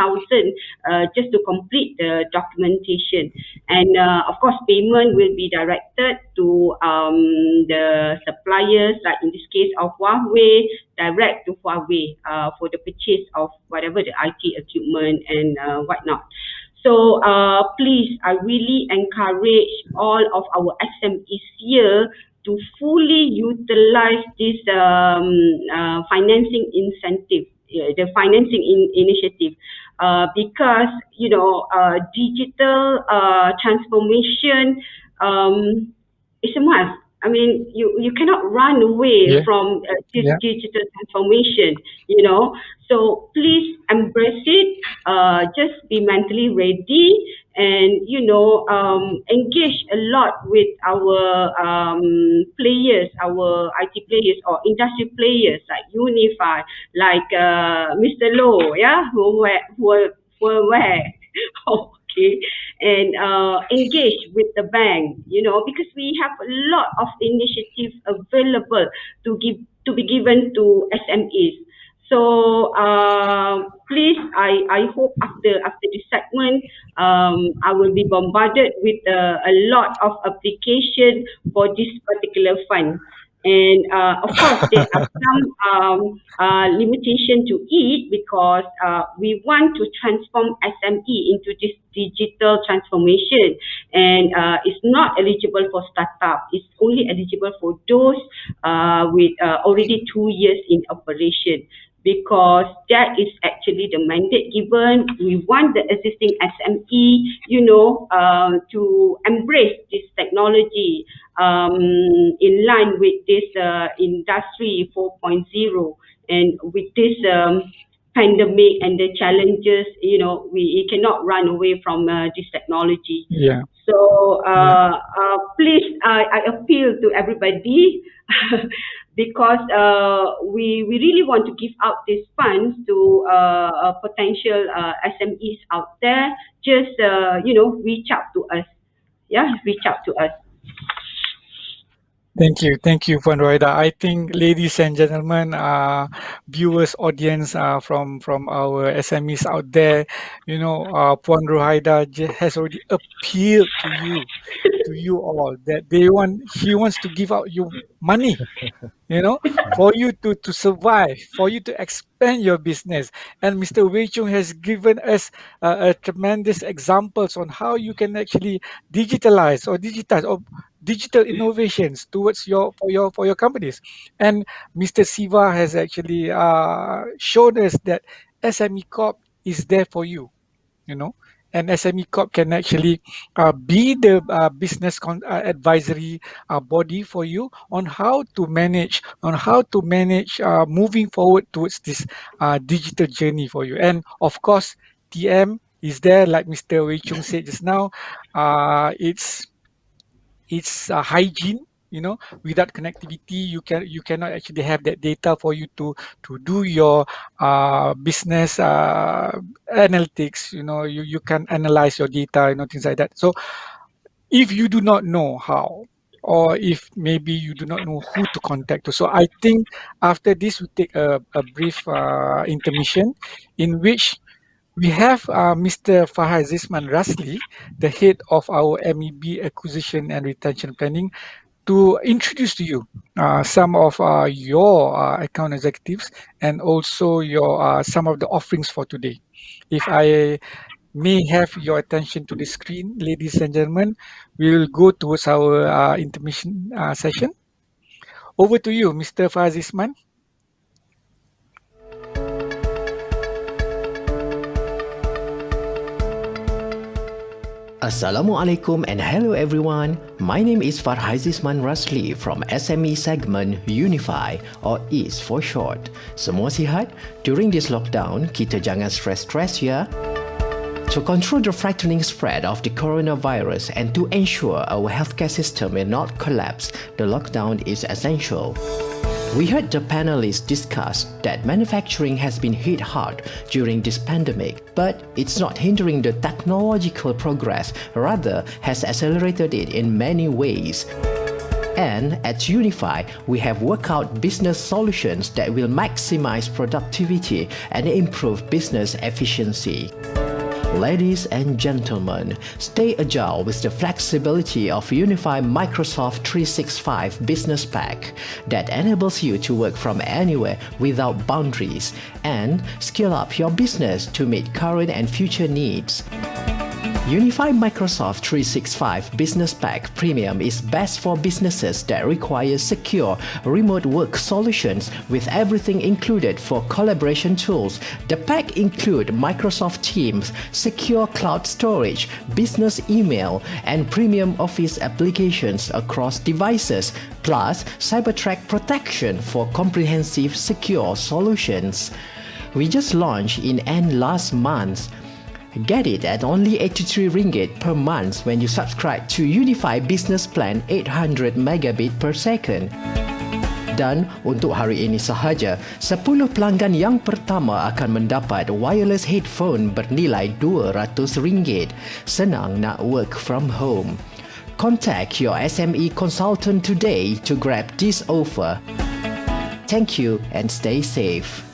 just to complete the documentation. And of course, payment will be directed to the suppliers, like in this case of Huawei, direct to Huawei for the purchase of whatever the IT equipment and whatnot. So please, I really encourage all of our SMEs here to fully utilize this financing incentive, the financing initiative, because digital transformation is a must. I mean, you cannot run away from this digital transformation, So please embrace it. Just be mentally ready and, engage a lot with our players, our IT players or industry players like Unifi, like Mr. Low, who were okay, and engage with the bank, because we have a lot of initiatives available to be given to SMEs. So please, I hope after this segment, I will be bombarded with a lot of application for this particular fund. And of course, there are some limitation to it because we want to transform SME into this digital transformation, and it's not eligible for startup. It's only eligible for those with already 2 years in operation, because that is actually the mandate given. We want the existing SME, to embrace this technology in line with this industry 4.0, and with this pandemic and the challenges, we cannot run away from this technology. Yeah. So please, I appeal to everybody because we really want to give out these funds to potential SMEs out there. Just reach out to us. Reach out to us. Thank you, Puan Rohaida. I think, ladies and gentlemen, viewers, audience from our SMEs out there, Puan Rohaida has already appealed to you all that he wants to give out you money, for you to survive, for you to expand your business. And Mr. Wei Chung has given us a tremendous examples on how you can actually digitize or digital innovations towards for your companies. And Mr. Siva has actually shown us that SME Corp is there for you, and SME Corp can actually be the business advisory body for you on how to manage moving forward towards this digital journey for you. And of course, TM is there, like Mr. Wei Chung said just now. It's hygiene. Without connectivity, you cannot actually have that data for you to do your business analytics. You can analyze your data, things like that. So if you do not know how, or if maybe you do not know who to contact, so I think after this we take a brief intermission in which we have Mr. Fahaz Isman Rasli, the head of our MEB Acquisition and Retention Planning, to introduce to you some of your account executives and also your some of the offerings for today. If I may have your attention to the screen, ladies and gentlemen, we will go towards our intermission session. Over to you, Mr. Fahaz Isman. Assalamualaikum and hello everyone. My name is Farhaiz Isman Rasli from SME segment Unifi, or IS for short. Semua sihat? During this lockdown, kita jangan stress-stress ya. To control the frightening spread of the coronavirus and to ensure our healthcare system will not collapse, the lockdown is essential. We heard the panelists discuss that manufacturing has been hit hard during this pandemic, but it's not hindering the technological progress, rather has accelerated it in many ways. And at Unifi, we have worked out business solutions that will maximize productivity and improve business efficiency. Ladies and gentlemen, stay agile with the flexibility of Unifi Microsoft 365 Business Pack that enables you to work from anywhere without boundaries and scale up your business to meet current and future needs. Unifi Microsoft 365 Business Pack Premium is best for businesses that require secure remote work solutions with everything included for collaboration tools. The pack includes Microsoft Teams, secure cloud storage, business email, and premium Office applications across devices, plus CyberTrack protection for comprehensive secure solutions. We just launched in end last month. Get it at only 83 ringgit per month when you subscribe to Unifi Business Plan 800 megabit per second. Dan untuk hari ini sahaja, 10 pelanggan yang pertama akan mendapat wireless headphone bernilai 200 ringgit. Senang nak work from home. Contact your SME consultant today to grab this offer. Thank you and stay safe.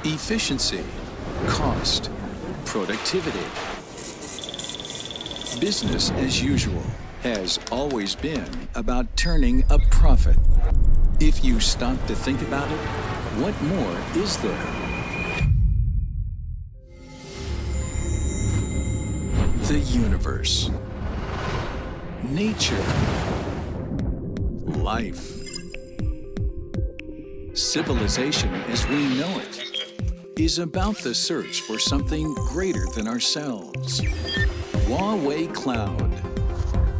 Efficiency, cost, productivity. Business as usual has always been about turning a profit. If you stop to think about it, what more is there? The universe, nature, life, civilization as we know it is about the search for something greater than ourselves. Huawei Cloud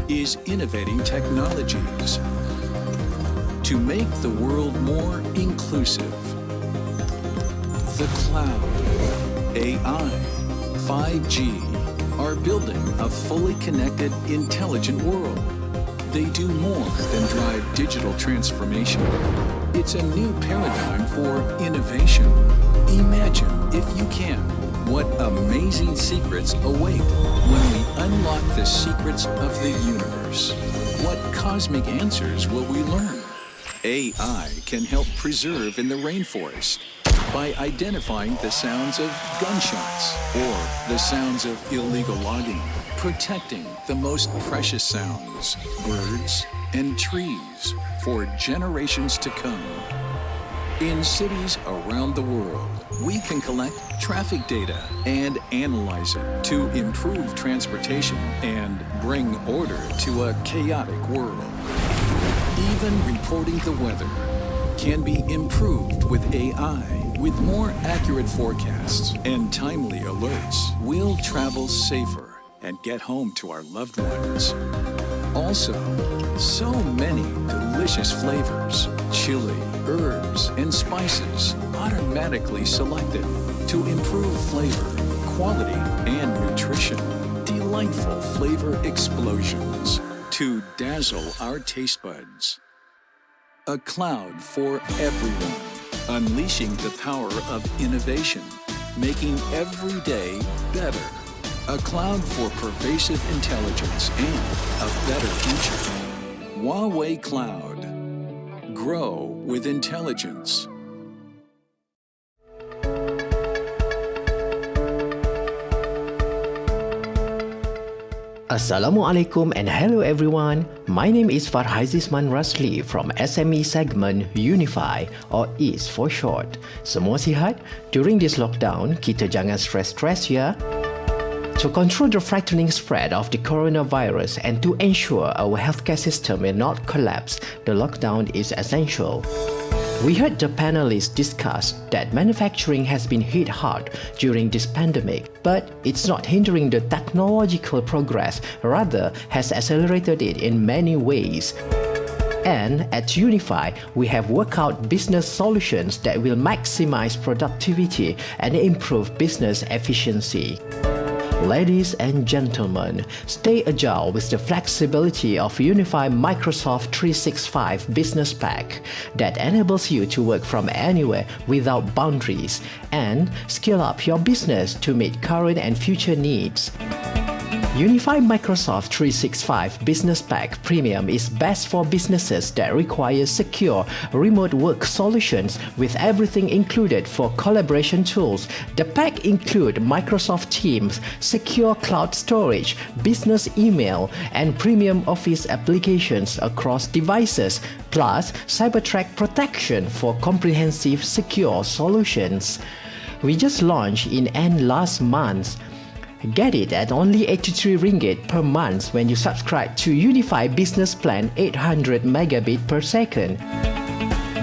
is innovating technologies to make the world more inclusive. The cloud, AI, 5G are building a fully connected, intelligent world. They do more than drive digital transformation. It's a new paradigm for innovation. Imagine, if you can, what amazing secrets await when we unlock the secrets of the universe. What cosmic answers will we learn? AI can help preserve in the rainforest by identifying the sounds of gunshots or the sounds of illegal logging, protecting the most precious sounds, birds and trees, for generations to come. In cities around the world, we can collect traffic data and analyze it to improve transportation and bring order to a chaotic world. Even reporting the weather can be improved with AI. With more accurate forecasts and timely alerts, we'll travel safer and get home to our loved ones. Also, so many delicious flavors, chili, herbs, and spices automatically selected to improve flavor, quality, and nutrition. Delightful flavor explosions to dazzle our taste buds. A cloud for everyone, unleashing the power of innovation making every day better. A cloud for pervasive intelligence and a better future. Huawei Cloud. Grow with intelligence. Assalamualaikum and hello everyone. My name is Farhaizisman Rasli from SME segment Unifi or IS for short. Semua sihat? During this lockdown, kita jangan stress-stress ya. To control the frightening spread of the coronavirus and to ensure our healthcare system will not collapse, the lockdown is essential. We heard the panelists discuss that manufacturing has been hit hard during this pandemic, but it's not hindering the technological progress, rather has accelerated it in many ways. And at Unifi, we have worked out business solutions that will maximize productivity and improve business efficiency. Ladies and gentlemen, stay agile with the flexibility of Unifi Microsoft 365 Business Pack that enables you to work from anywhere without boundaries and scale up your business to meet current and future needs. Unifi Microsoft 365 Business Pack Premium is best for businesses that require secure remote work solutions with everything included for collaboration tools. The pack includes Microsoft Teams, secure cloud storage, business email, and premium office applications across devices, plus CyberTrack protection for comprehensive secure solutions. We just launched in end last month. Get it at only 83 ringgit per month when you subscribe to Unifi Business Plan 800 megabit per second.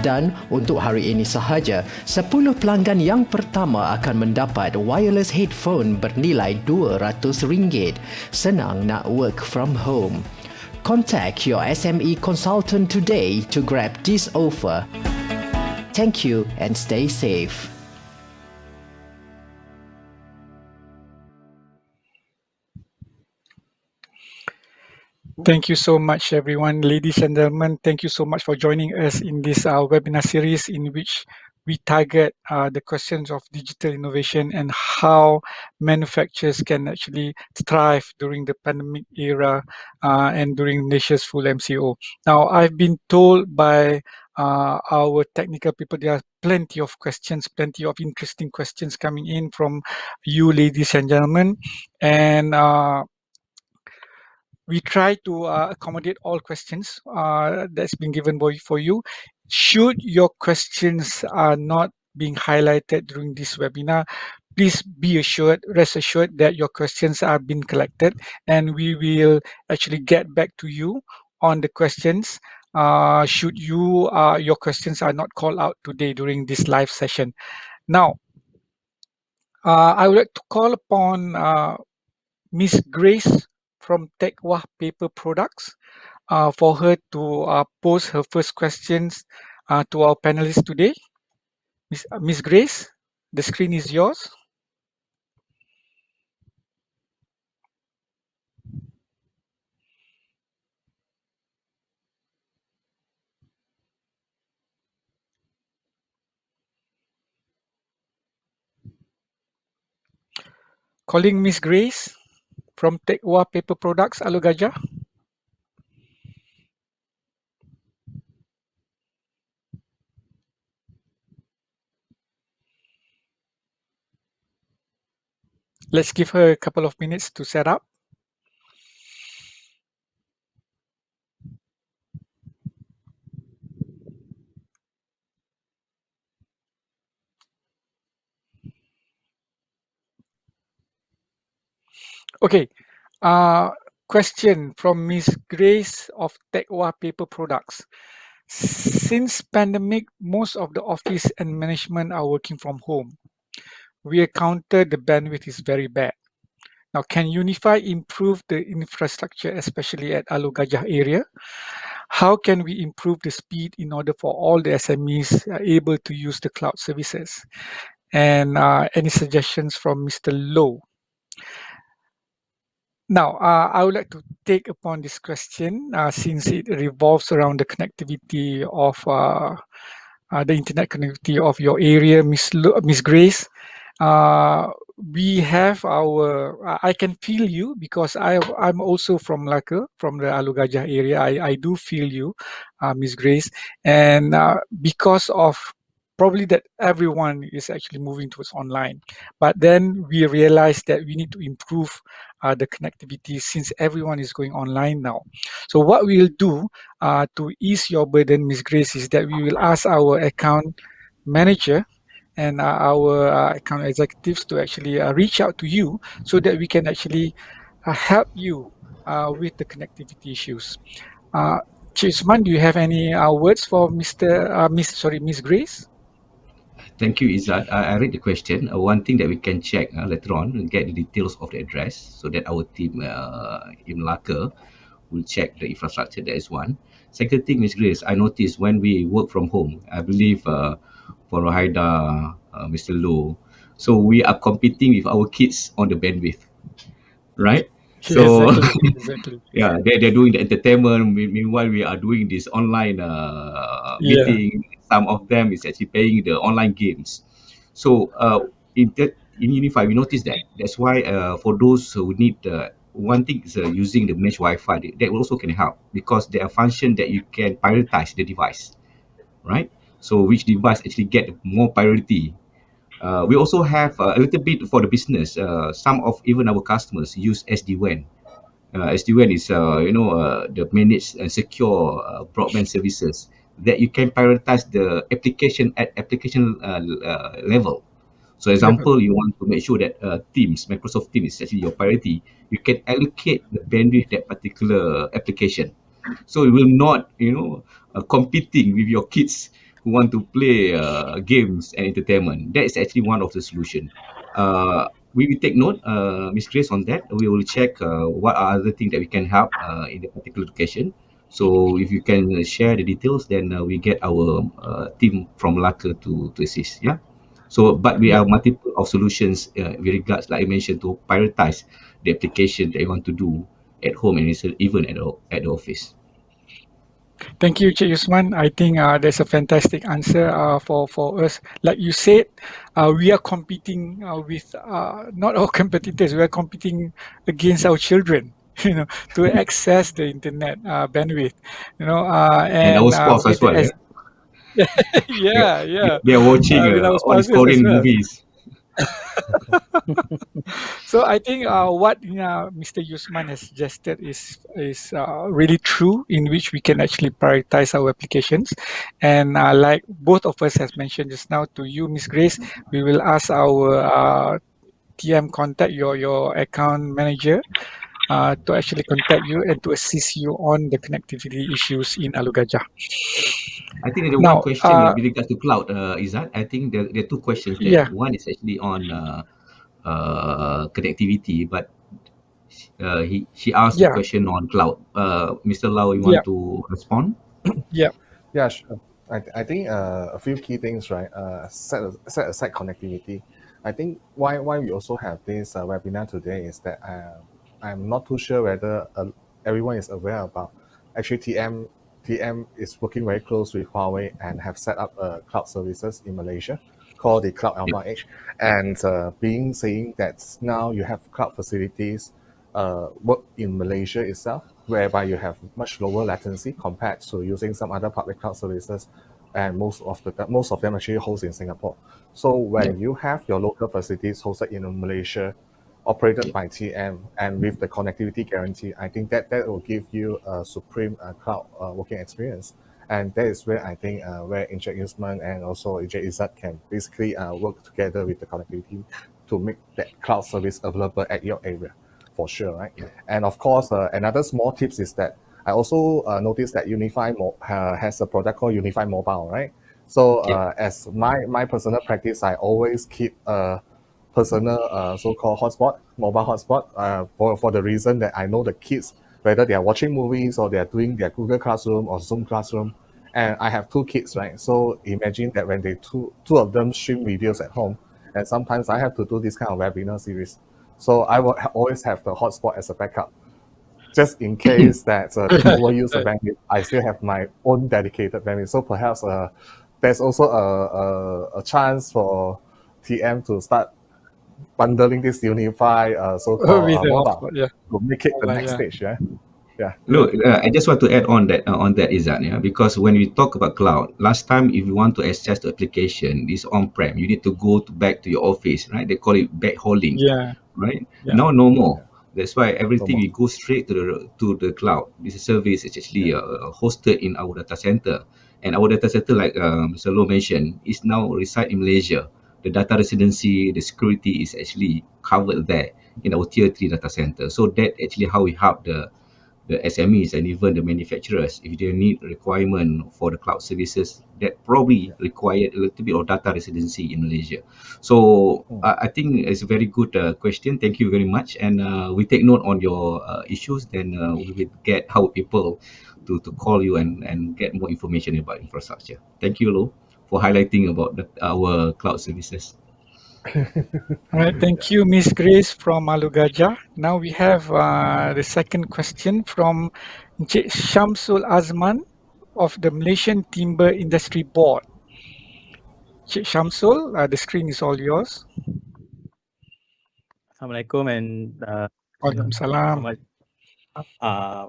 Dan untuk hari ini sahaja, 10 pelanggan yang pertama akan mendapat wireless headphone bernilai 200 ringgit. Senang nak work from home. Contact your SME consultant today to grab this offer. Thank you and stay safe. Thank you so much, everyone. Ladies and gentlemen, thank you so much for joining us in this webinar series in which we target the questions of digital innovation and how manufacturers can actually thrive during the pandemic era and during Malaysia's full MCO. Now, I've been told by our technical people there are plenty of questions, plenty of interesting questions coming in from you, ladies and gentlemen. And we try to accommodate all questions that's been given for you. Should your questions are not being highlighted during this webinar, please be assured, rest assured that your questions are being collected and we will actually get back to you on the questions should your questions are not called out today during this live session. Now, I would like to call upon Miss Grace from Tekwah Paper Products for her to pose her first questions to our panelists today. Miss Grace, the screen is yours. Calling Miss Grace from Tekwah Paper Products, Alor Gajah. Let's give her a couple of minutes to set up. Okay, question from Miss Grace of Tekwah Paper Products. Since pandemic, most of the office and management are working from home. We encountered the bandwidth is very bad. Now, can Unifi improve the infrastructure, especially at Alor Gajah area? How can we improve the speed in order for all the SMEs able to use the cloud services? And any suggestions from Mr. Low? Now, I would like to take upon this question since it revolves around the connectivity of the internet connectivity of your area, Miss Grace. we have our, I can feel you because I'm also from Melaka, from the Alor Gajah area. I do feel you, Miss Grace. And because of probably that everyone is actually moving towards online. But then we realized that we need to improve the connectivity since everyone is going online now. So what we'll do to ease your burden, Miss Grace, is that we will ask our account manager and our account executives to actually reach out to you so that we can actually help you with the connectivity issues. Chisman, do you have any words for Miss Grace? Thank you, Izzat. I read the question. One thing that we can check later on, get the details of the address so that our team in Malacca will check the infrastructure. That is one. Second thing, Ms. Grace, I noticed when we work from home, I believe for Rohaida, Mr. Low, so we are competing with our kids on the bandwidth, right? Yeah, So exactly. yeah, they're doing the entertainment. Meanwhile, we are doing this online Yeah. meeting. Some of them is actually playing the online games. So in Unify, we noticed that. That's why for those who need one thing is using the mesh Wi-Fi. That also can help because there are functions that you can prioritize the device, right? So which device actually get more priority. We also have a little bit for the business. Some of even our customers use SD-WAN. SD-WAN is the managed and secure broadband services that you can prioritize the application at application level. So example, you want to make sure that Teams, Microsoft Teams is actually your priority. You can allocate the bandwidth that particular application. So you will not, competing with your kids who want to play games and entertainment. That is actually one of the solution. We will take note, Ms. Grace, on that. We will check what are other things that we can help in the particular location. So if you can share the details, then we get our team from Malacca to assist. Yeah. So, but we Yeah. have multiple of solutions with regards, like I mentioned, to prioritize the application that you want to do at home and even at the office. Thank you, Cik Yusman. I think that's a fantastic answer for us. Like you said, we are competing with not our competitors. We are competing against our children, to access the internet bandwidth, And our and spouse with as the well, yeah? yeah, yeah, They are watching with our all these spouses as Korean well. movies. So I think what Mr. Yusman has suggested is really true, in which we can actually prioritize our applications, and like both of us has mentioned just now to you, Miss Grace, we will ask our TM contact your account manager to actually contact you and to assist you on the connectivity issues in Alor Gajah. I think there's one Now, question with regards to cloud, Izzat. I think there are two questions there. yeah, One is actually on connectivity, but she asked a yeah, question on cloud. Mr. Lau, you yeah, want to respond? yeah, Yeah, sure. I think a few key things, right? Set aside connectivity. I think why we also have this webinar today is that I'm not too sure whether everyone is aware about. Actually, TM is working very close with Huawei and have set up cloud services in Malaysia called the Cloud Alpha Edge, and being saying that now you have cloud facilities work in Malaysia itself, whereby you have much lower latency compared to using some other public cloud services, and most of them actually host in Singapore. So when you have your local facilities hosted in Malaysia, operated by TM, and with the connectivity guarantee, I think that will give you a supreme cloud working experience. And that is where I think where Inject Usman and also Inject Izzat can basically work together with the connectivity to make that cloud service available at your area, for sure, right? And of course, another small tips is that I also noticed that has a product called Unifi Mobile, right? So as my personal practice, I always keep a personal so-called hotspot, mobile hotspot, for the reason that I know the kids, whether they are watching movies or they are doing their Google Classroom or Zoom Classroom. And I have two kids, right? So imagine that when two of them stream videos at home, and sometimes I have to do this kind of webinar series. So I will always have the hotspot as a backup, just in case that they overuse the bandwidth. I still have my own dedicated bandwidth. So perhaps there's also a chance for TM to start bundling this Unifi so-called With the mobile offer, yeah. to make it the Mobile, next yeah. stage. Yeah, yeah. Look, I just want to add on that Izan, yeah, because when we talk about cloud, last time if you want to access the application, this on-prem, you need to go back to your office, right? They call it backhauling, Yeah, right? yeah. Now no more. That's why No everything more. we go straight to the cloud. This service is actually hosted in our data center, and our data center, like Mr. Low mentioned, is now reside in Malaysia. The data residency, the security is actually covered there in our tier 3 data center. So that actually how we help the SMEs and even the manufacturers, if they need requirement for the cloud services that probably require a little bit of data residency in Malaysia. So I think it's a very good question. Thank you very much. And we take note on your issues. Then we will get our people to call you and get more information about infrastructure. Thank you, Lo, for highlighting about our cloud services. All right, thank you, Miss Grace from Malu Gajah. Now we have the second question from Encik Shamsul Azman of the Malaysian Timber Industry Board. Encik Shamsul, the screen is all yours. Assalamualaikum and Waalaikumsalam.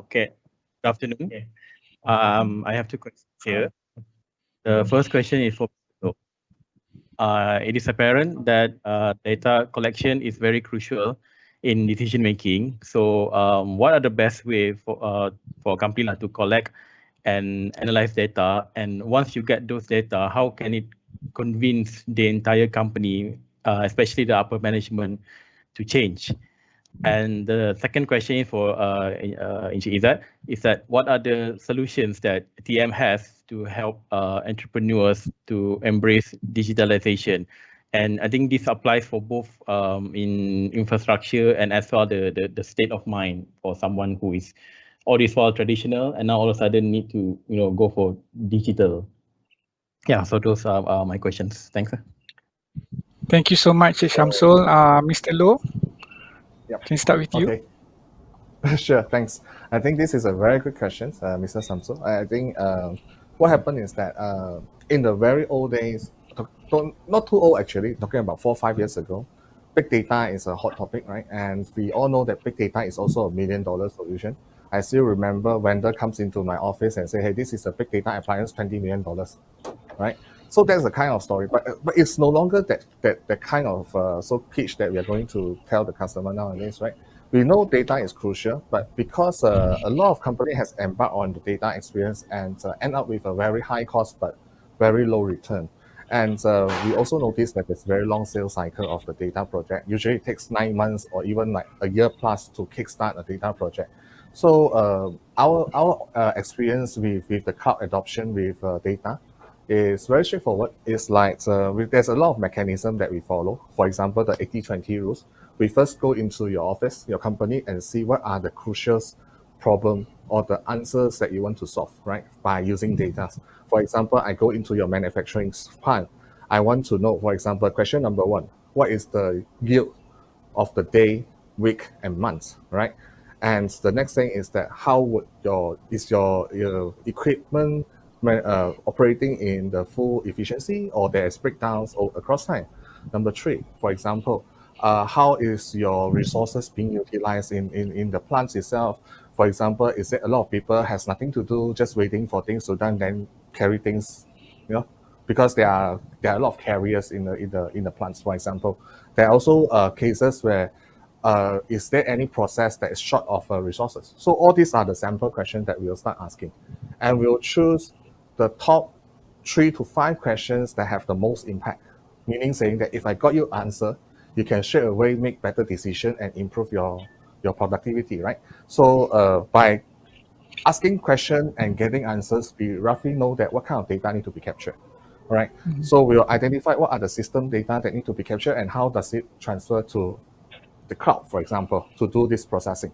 okay. Good afternoon. I have two questions here. The first question is for it is apparent that data collection is very crucial in decision making. So, what are the best way for a company to collect and analyze data? And once you get those data, how can it convince the entire company, especially the upper management, to change? And the second question for Encik Izzat is that what are the solutions that TM has to help entrepreneurs to embrace digitalization? And I think this applies for both in infrastructure and as well the state of mind for someone who is all this while traditional and now all of a sudden need to go for digital. Yeah, so those are my questions. Thanks. Thank you so much, Shamsul. Mr. Low, Yep. can I start with you? Okay. Sure, thanks. I think this is a very good question, Mr. Samsul. I think what happened is that in the very old days, not too old actually, talking about 4 or 5 years ago, big data is a hot topic, right? And we all know that big data is also a $1 million solution. I still remember vendor comes into my office and say, hey, this is a big data appliance, $20 million, right? So that's the kind of story, but it's no longer that kind of so pitch that we are going to tell the customer nowadays, right? We know data is crucial, but because a lot of company has embarked on the data experience and end up with a very high cost but very low return. And we also notice that there's very long sales cycle of the data project. Usually it takes 9 months or even like a year plus to kickstart a data project. So our experience with the cloud adoption with data is very straightforward. It's like there's a lot of mechanism that we follow. For example, the 80-20 rules. We first go into your office, your company, and see what are the crucial problem or the answers that you want to solve, right? By using data. For example, I go into your manufacturing plant. I want to know, for example, question number 1, what is the yield of the day, week, and month, right? And the next thing is that how would your equipment operating in the full efficiency or there's breakdowns across time? Number 3, for example, how is your resources being utilized in the plants itself? For example, is it a lot of people has nothing to do, just waiting for things to done, then carry things, because there are a lot of carriers in the plants, for example. There are also cases where is there any process that is short of resources? So all these are the sample questions that we'll start asking, and we'll choose the top 3 to 5 questions that have the most impact. Meaning saying that if I got your answer, you can straight away make better decision and improve your productivity, right? So by asking question and getting answers, we roughly know that what kind of data need to be captured, right? So we'll identify what are the system data that need to be captured and how does it transfer to the cloud, for example, to do this processing.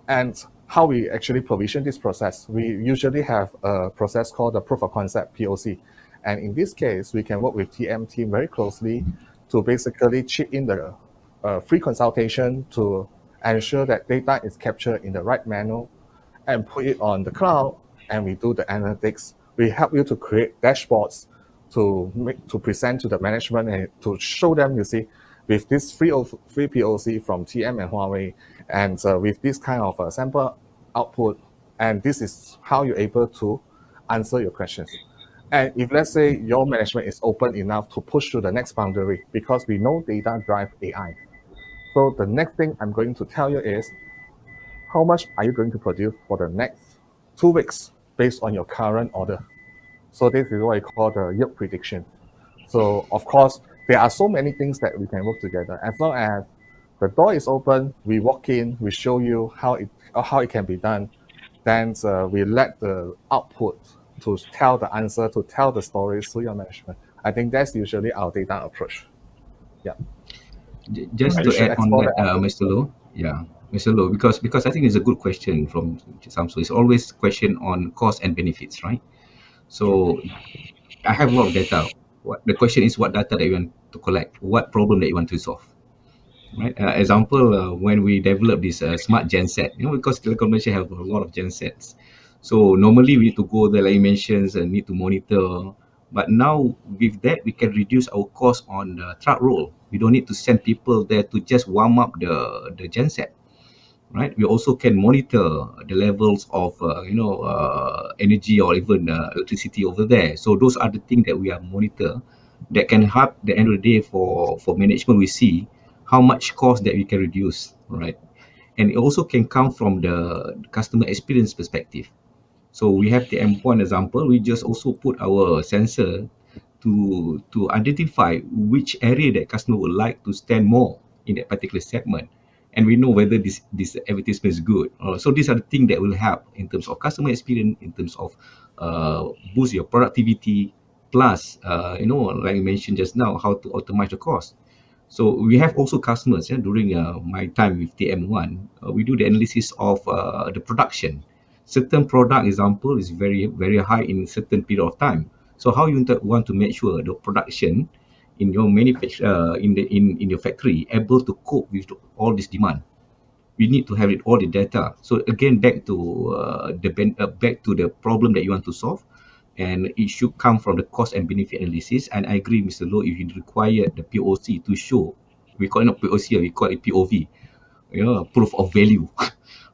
And how we actually provision this process, we usually have a process called the proof of concept, POC. And in this case, we can work with TM team very closely to basically chip in the free consultation to ensure that data is captured in the right manner and put it on the cloud, and we do the analytics. We help you to create dashboards to present to the management and to show them, you see, with this free POC from TM and Huawei, and with this kind of sample output, and this is how you're able to answer your questions. And if let's say your management is open enough to push to the next boundary, because we know data drive AI. So the next thing I'm going to tell you is, how much are you going to produce for the next 2 weeks based on your current order? So this is what I call the yield prediction. So of course, there are so many things that we can work together. As long as the door is open, we walk in, we show you how it can be done. Then we let the output to tell the answer, to tell the stories to your management. I think that's usually our data approach. Yeah. Just You to should add on explore that, that. Mr. Low, yeah, Mr. Low, because I think it's a good question from Samsung. It's always question on cost and benefits, right? So I have a lot of data. The question is what data that you want to collect, what problem that you want to solve, right? Example, when we develop this smart genset, because Telecom Malaysia have a lot of gensets. So normally we need to go there, like you mentioned, and need to monitor. But now with that, we can reduce our cost on the truck roll. We don't need to send people there to just warm up the genset, right? We also can monitor the levels of energy or even electricity over there. So those are the things that we are monitor that can help the end of the day for management. We see how much cost that we can reduce, right? And it also can come from the customer experience perspective. So we have the endpoint example. We just also put our sensor to identify which area that customer would like to spend more in that particular segment, and we know whether this advertisement is good. So these are the things that will help in terms of customer experience, in terms of boost your productivity, plus like you mentioned just now, how to optimize the cost. So we have also customers, during my time with TM1, we do the analysis of the production. Certain product example is very, very high in certain period of time. So how you want to make sure the production in your manufacture, in your factory, able to cope with all this demand. We need to have all the data. So again, back to back to the problem that you want to solve, and it should come from the cost and benefit analysis. And I agree, Mr. Low, if you require the POC to show, we call it not POC, we call it POV, proof of value,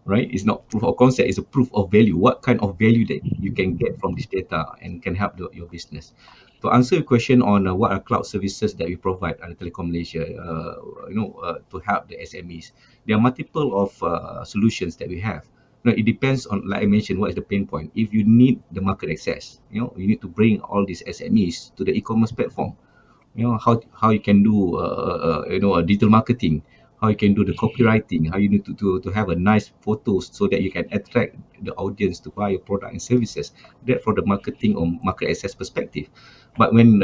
right? It's not proof of concept, it's a proof of value. What kind of value that you can get from this data and can help your business. To answer your question on what are cloud services that we provide at Telecom Malaysia, to help the SMEs, there are multiple of solutions that we have. It depends on, like I mentioned, what is the pain point. If you need the market access, you need to bring all these SMEs to the e-commerce platform. How you can do digital marketing, how you can do the copywriting, how you need to have a nice photos so that you can attract the audience to buy your product and services. That for the marketing or market access perspective. But when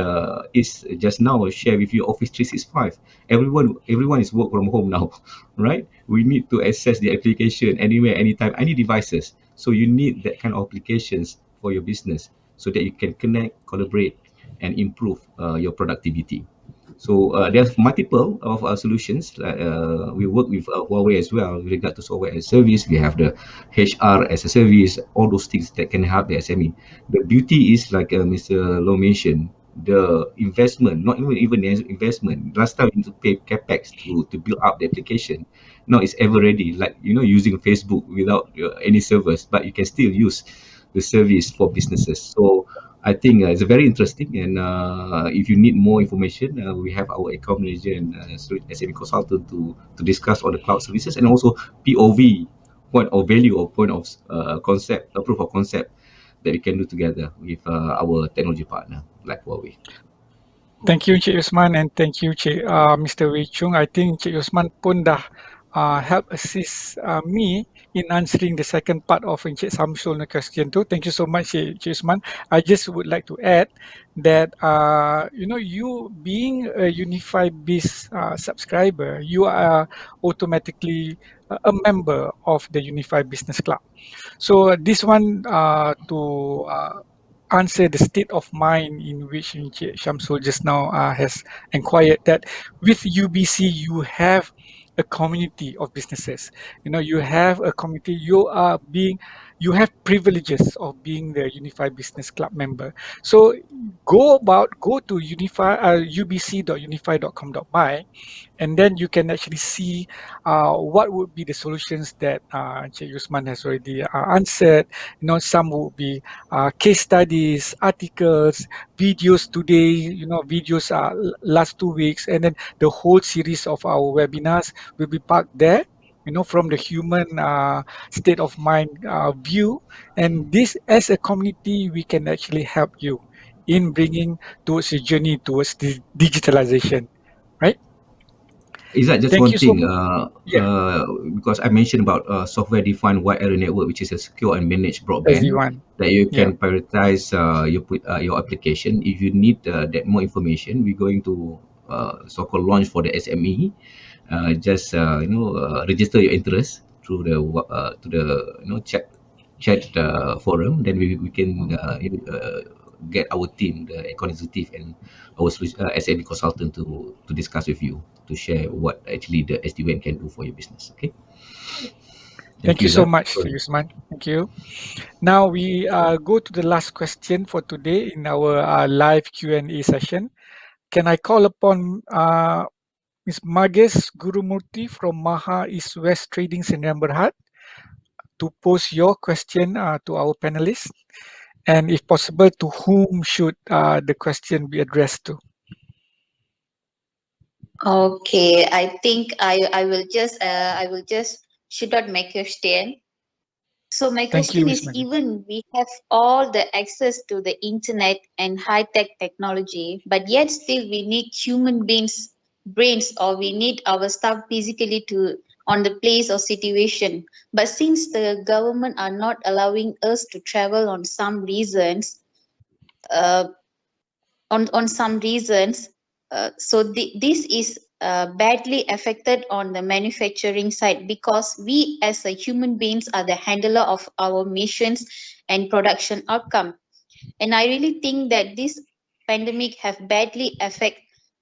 it's just now I share with you Office 365, everyone is work from home now, right? We need to access the application anywhere, anytime, any devices. So you need that kind of applications for your business so that you can connect, collaborate, and improve your productivity. So there's multiple of solutions. We work with Huawei as well with regard to software as a service. We have the HR as a service, all those things that can help the SME. The beauty is, like Mr. Low mentioned, the investment, not even the investment. Last time we need to pay capex to build up the application. Now it's ever ready, like using Facebook without any servers, but you can still use the service for businesses. So I think it's very interesting, and if you need more information, we have our account manager and SME consultant to discuss all the cloud services, and also POV, point of value or point of concept, a proof of concept that we can do together with our technology partner like Huawei. Thank you Cik Usman, and thank you Mr. Wei Chung. I think Cik Usman pun dah help assist me in answering the second part of Encik Samsul question tu. Thank you so much Cik Usman. I just would like to add that you being a Unifi Biz subscriber, you are automatically a member of the Unifi Business Club. So this one to answer the state of mind in which Encik Shamsul just now has inquired, that with UBC you have a community of businesses. You have a community. you have privileges of being the Unifi Business Club member. So go to ubc.unifi.com.my, and then you can actually see what would be the solutions that Encik Yusman has already answered. Some would be case studies, articles, videos today, videos last 2 weeks, and then the whole series of our webinars will be parked there, from the human state of mind view. And this, as a community, we can actually help you in bringing towards a journey towards digitalization, right? Is that just Thank one you so thing? much. Yeah, Because I mentioned about software-defined wide area network, which is a secure and managed broadband SD1. that you Yeah. can prioritize your application. If you need that more information, we're going to so-called launch for the SME. Just register your interest through the to the chat forum. Then we can get our team, the executive and our SME consultant to discuss with you, to share what actually the SD-WAN can do for your business. Okay. Thank Thank you you, so Zat. much, Yusman. Thank you. Now we go to the last question for today in our live Q&A session. Can I call upon Ms. Mages Gurumurthy from Maha East West Trading Sdn Berhad to pose your question to our panelists? And if possible, to whom should the question be addressed to? Okay, I think I will just shoot out my question. So my Thank you, question Ms. is, Mages. even we have all the access to the internet and high tech technology, but yet still we need human beings brains, or we need our staff physically to on the place or situation. But since the government are not allowing us to travel on some reasons, uh, on some reasons, so this is badly affected on the manufacturing side, because we as a human beings are the handler of our missions and production outcome. And I really think that this pandemic have badly affect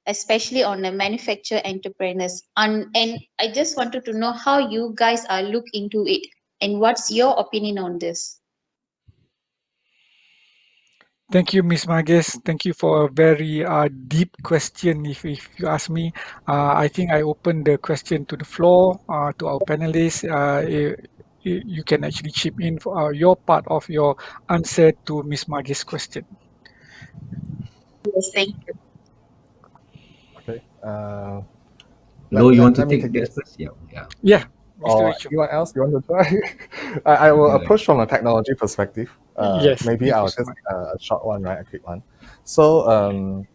especially on the manufacturer entrepreneurs, and I just wanted to know how you guys are look into it, and what's your opinion on this. Thank you, Ms. Mages. Thank you for a very deep question. If you ask me, I think I open the question to the floor to our panelists. You can actually chip in for your part of your answer to Ms. Mages' question. Yes, thank you. Okay. Lo, you want to Let me take take that this. first? Yeah. Yeah. Yeah, Mr. Or Rachel. anyone else? You want to try? I will Yeah. approach from a technology perspective. Yes, Maybe thank you I'll so just much. a short one, right? A quick one. So,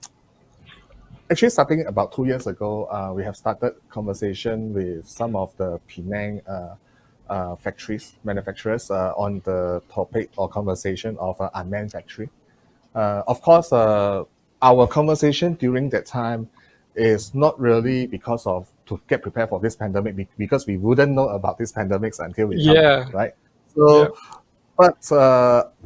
actually, starting about 2 years ago, we have started conversation with some of the Penang factories, manufacturers, on the topic or conversation of unmanned factory. Of course, our conversation during that time is not really because of to get prepared for this pandemic, because we wouldn't know about these pandemics until we come, Yeah, right? yeah. So, but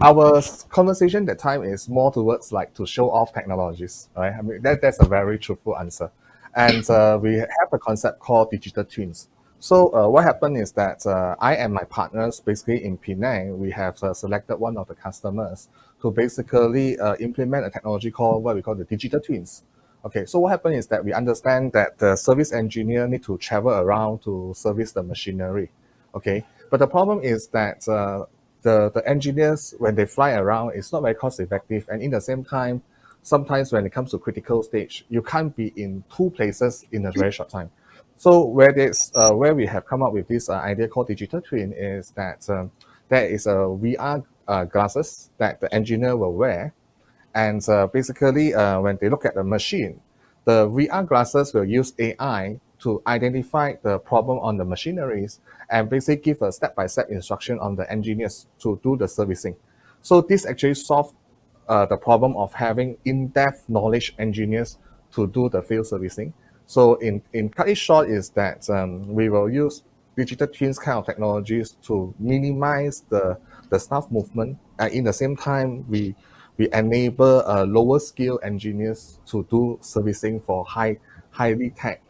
our conversation that time is more towards like to show off technologies, right? I mean, that's a very truthful answer. And we have a concept called digital twins. So what happened is that I and my partners, basically in Penang, we have selected one of the customers to basically implement a technology called what we call the digital twins. Okay, so what happened is that we understand that the service engineer need to travel around to service the machinery. Okay, but the problem is that the engineers, when they fly around, it's not very cost effective, and in the same time, sometimes when it comes to critical stage, you can't be in two places in a very short time. So where we have come up with this idea called digital twin is that there is a VR glasses that the engineer will wear, and basically when they look at the machine, the VR glasses will use AI to identify the problem on the machineries and basically give a step-by-step instruction on the engineers to do the servicing. So this actually solved the problem of having in-depth knowledge engineers to do the field servicing. So in cut it short is that we will use digital twins kind of technologies to minimize the staff movement, and in the same time we enable lower skill engineers to do servicing for highly tech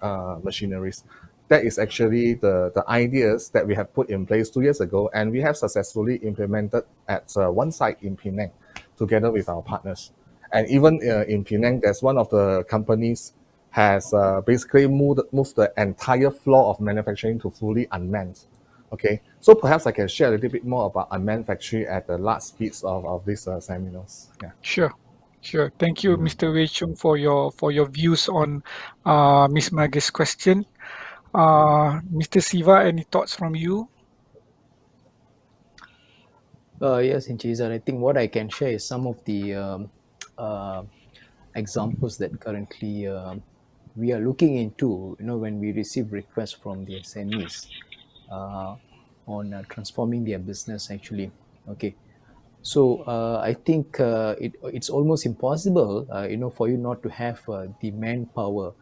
machineries. that is actually the ideas that we have put in place 2 years ago, and we have successfully implemented at one site in Penang together with our partners. And even in Penang, there's one of the companies has basically moved the entire floor of manufacturing to fully unmanned. Okay, so perhaps I can share a little bit more about unmanned factory at the last piece of these seminars. Yeah. Sure. Sure. Thank you, Mr. Wei Chung, for your views on Miss Maga's question. Mr. Siva, any thoughts from you? Yes, Inchizar, I think what I can share is some of the uh, examples that currently we are looking into, when we receive requests from the SMEs uh, on transforming their business actually. Okay. So I think it's almost impossible, for you not to have the manpower.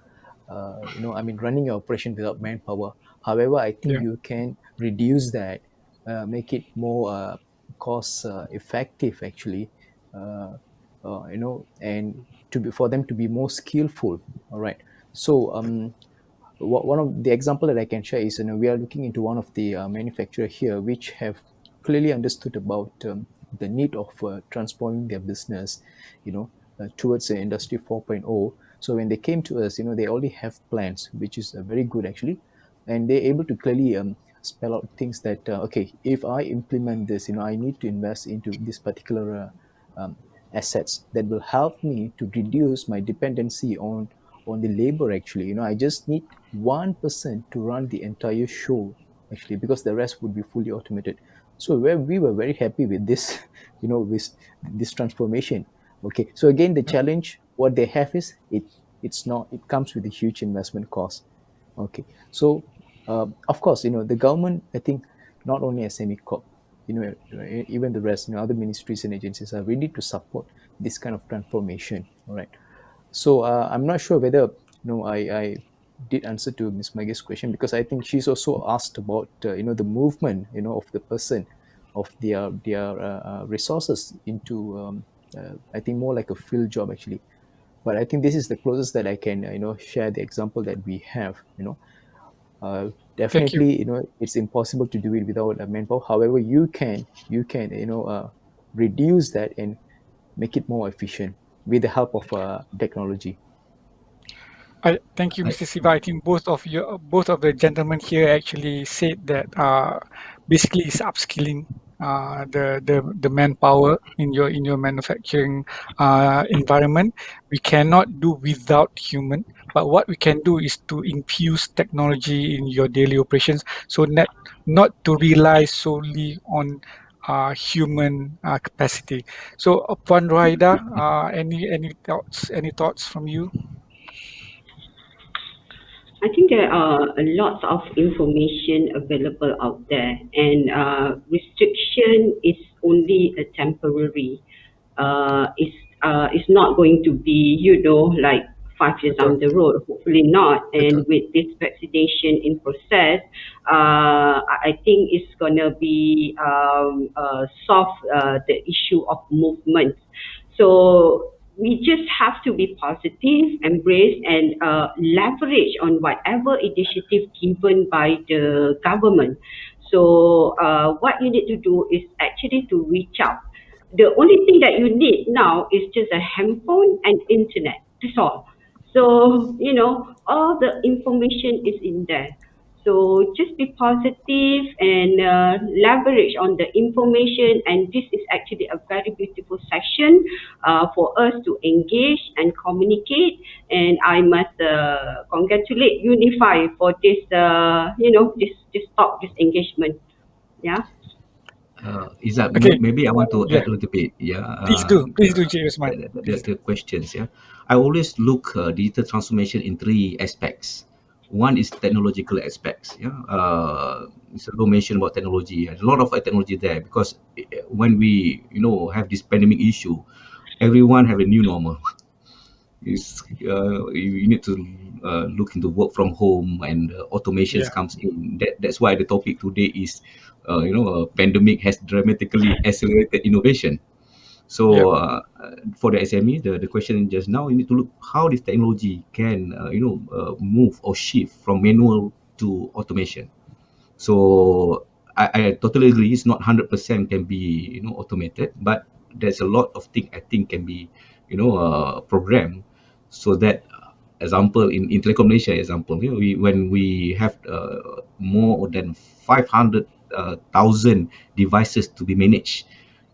I mean, running your operation without manpower. However, I think Yeah. you can reduce that, make it more cost effective actually. And for them to be more skillful. All right. So one of the example that I can share is, we are looking into one of the manufacturer here, which have clearly understood about the need of transforming their business, towards the industry 4.0. So when they came to us, they already have plans, which is very good actually, and they're able to clearly spell out things that okay, if I implement this, I need to invest into this particular assets that will help me to reduce my dependency on the labor actually. I just need one person to run the entire show actually, because the rest would be fully automated. So where we were very happy with this with this transformation. Okay, so again, the challenge what they have is it comes with a huge investment cost. Okay, so of course, the government, I think, not only SME Corp, even the rest, other ministries and agencies are ready to support this kind of transformation. All right. So I'm not sure whether I did answer to Ms. Maga's question, because I think she's also asked about the movement of the person of their resources into I think more like a field job actually. But I think this is the closest that I can share the example that we have. Thank you. Definitely, it's impossible to do it without a manpower. However, you can reduce that and make it more efficient with the help of technology. Thank you, Mr. Siva. I think both of the gentlemen here actually said that basically it's upskilling the manpower in your manufacturing environment. We cannot do without human, but what we can do is to infuse technology in your daily operations, so not to rely solely on human capacity. So, Puan Rohaida, any thoughts from you? I think there are a lot of information available out there, and restriction is only a temporary. It's not going to be, like 5 years down the road. Hopefully not. And with this vaccination in process, I think it's gonna be solve the issue of movement. So we just have to be positive, embrace, and leverage on whatever initiative given by the government. So what you need to do is actually to reach out. The only thing that you need now is just a handphone and internet. That's all. So, all the information is in there. So just be positive and leverage on the information. And this is actually a very beautiful session for us to engage and communicate. And I must congratulate Unifi for this, this talk, this engagement. Yeah. Izzat, Okay. maybe I want to Yeah. add a little bit. Yeah. Please do, Cik Usman. The questions. Yeah. I always look digital transformation in three aspects. One is technological aspects. Yeah. Mr. Low mentioned about technology. A lot of technology there, because when we have this pandemic issue, everyone have a new normal. Is you need to look into work from home, and automations Yeah. comes in. That's why the topic today is pandemic has dramatically accelerated innovation. Yep. So for the SME, the question just now, you need to look how this technology can move or shift from manual to automation. So I totally agree. It's not 100% can be automated, but there's a lot of things I think can be programmed so that example in Telekom Malaysia example, when we have more than 500,000 devices to be managed,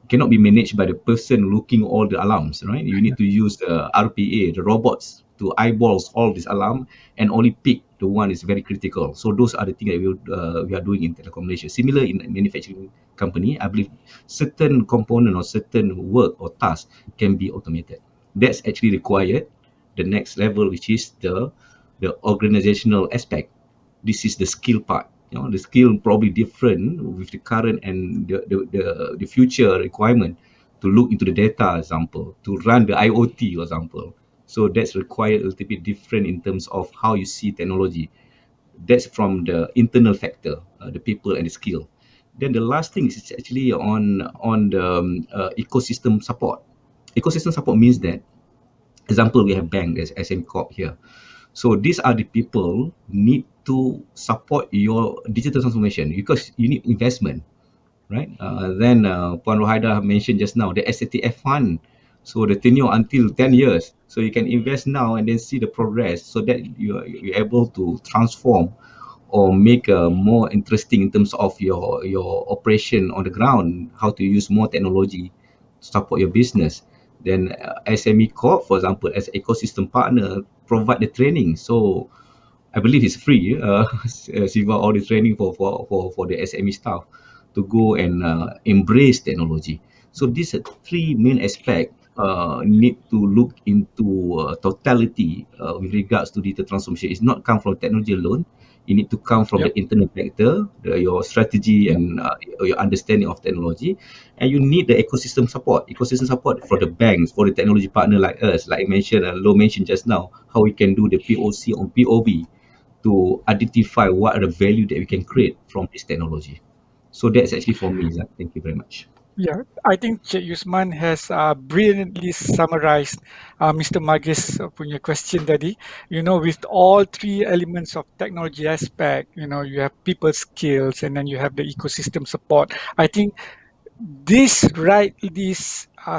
cannot be managed by the person looking all the alarms, right? You need to use the RPA, the robots, to eyeballs all this alarm and only pick the one is very critical. So those are the things that we are doing in Telekom Malaysia. Similar in manufacturing company, I believe certain component or certain work or task can be automated. That's actually required. The next level, which is the organizational aspect. This is the skill part. The skill probably different with the current and the future requirement to look into the data example, to run the IoT example. So that's required a little bit different in terms of how you see technology. That's from the internal factor, the people and the skill. Then the last thing is actually on the ecosystem support. Ecosystem support means that, example, we have bank, there's SM Corp here. So these are the people need to support your digital transformation because you need investment, right? Then Puan Rohaida mentioned just now the SATF fund. So the tenure until 10 years. So you can invest now and then see the progress so that you're able to transform or make more interesting in terms of your operation on the ground, how to use more technology to support your business. Then SME Corp, for example, as ecosystem partner, provide the training. So I believe it's free. Siva all the training for the SME staff to go and embrace technology. So these are three main aspects need to look into totality with regards to digital transformation. It's not come from technology alone. You need to come from the internal factor, your strategy and your understanding of technology, and you need the ecosystem support. Ecosystem support for the banks, for the technology partner like us, like I mentioned, Lo mentioned just now, how we can do the POC on POV to identify what are the value that we can create from this technology. So that's actually for me, Zak. Thank you very much. Yeah, I think Cik Yusman has brilliantly summarized Mr. Magis punya question tadi. With all three elements of technology aspect, you have people skills and then you have the ecosystem support. I think this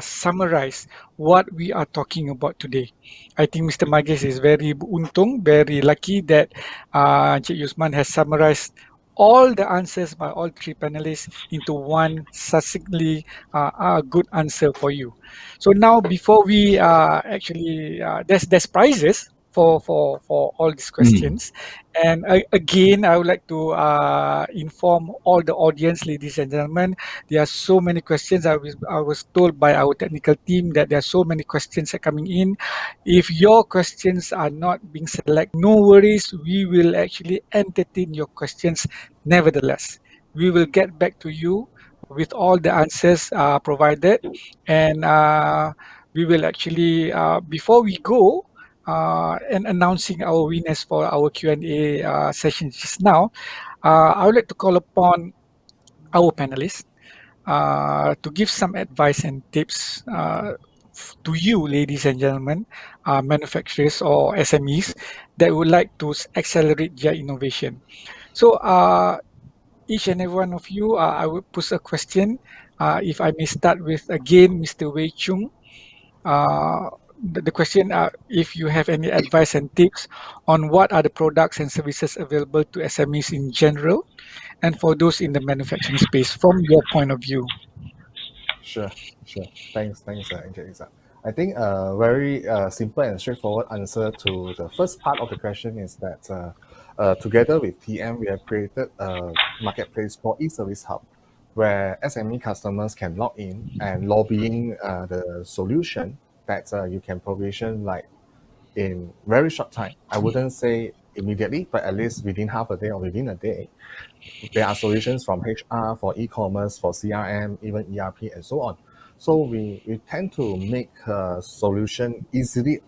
summarize what we are talking about today. I think Mr. Magis is very beruntung, very lucky that Cik Yusman has summarized all the answers by all three panelists into one succinctly good answer for you. So now, before we actually, there's prizes for all these questions, and again, I would like to inform all the audience, ladies and gentlemen, there are so many questions. I was told by our technical team that there are so many questions are coming in. If your questions are not being selected, no worries. We will actually entertain your questions nevertheless. We will get back to you with all the answers provided, and we will actually, before we go, and announcing our winners for our Q&A session just now, I would like to call upon our panelists to give some advice and tips to you, ladies and gentlemen, manufacturers or SMEs that would like to accelerate their innovation. So, each and every one of you, I will pose a question. If I may start with again, Mr. Wei Chung. The question, if you have any advice and tips on what are the products and services available to SMEs in general, and for those in the manufacturing space, from your point of view. Sure, sure. Thanks, Encik Izzat. I think a very simple and straightforward answer to the first part of the question is that together with TM, we have created a marketplace called eService Hub, where SME customers can log in and lobbying the solution that you can provision like in very short time. I wouldn't say immediately, but at least within half a day or within a day. There are solutions from HR, for e-commerce, for CRM, even ERP, and so on. So we tend to make a solution easily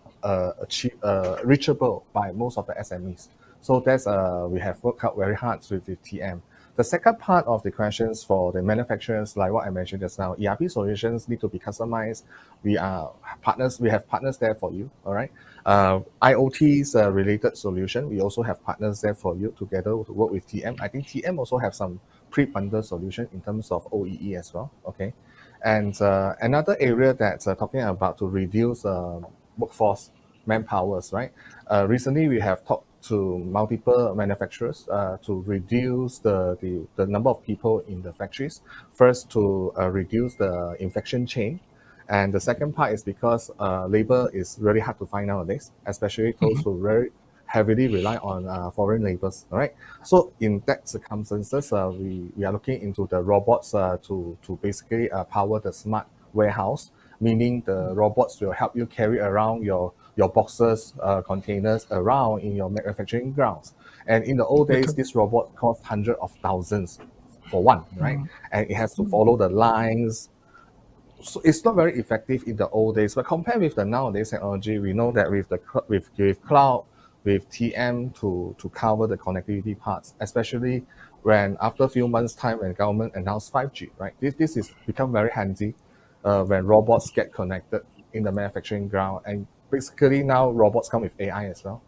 reachable by most of the SMEs. So that's we have worked out very hard with TM The second part of the questions for the manufacturers, like what I mentioned just now, ERP solutions need to be customized. We are partners. We have partners there for you. All right. IoT's related solution, we also have partners there for you together to work with TM. I think TM also have some pre-bundled solution in terms of OEE as well. Okay. And another area that's talking about to reduce workforce manpowers, right? Recently, we have talked to multiple manufacturers to reduce the number of people in the factories. First, to reduce the infection chain. And the second part is because labor is really hard to find nowadays, especially those who very heavily rely on foreign labors. All right. So in that circumstances, we are looking into the robots to basically power the smart warehouse, meaning the robots will help you carry around your boxes, containers around in your manufacturing grounds. And in the old days, this robot cost hundreds of thousands for one, right? And it has to follow the lines. So it's not very effective in the old days, but compared with the nowadays technology, we know that with with cloud, with TM to cover the connectivity parts, especially when after a few months time when government announced 5G, right? This is become very handy when robots get connected in the manufacturing ground, and basically now robots come with AI as well,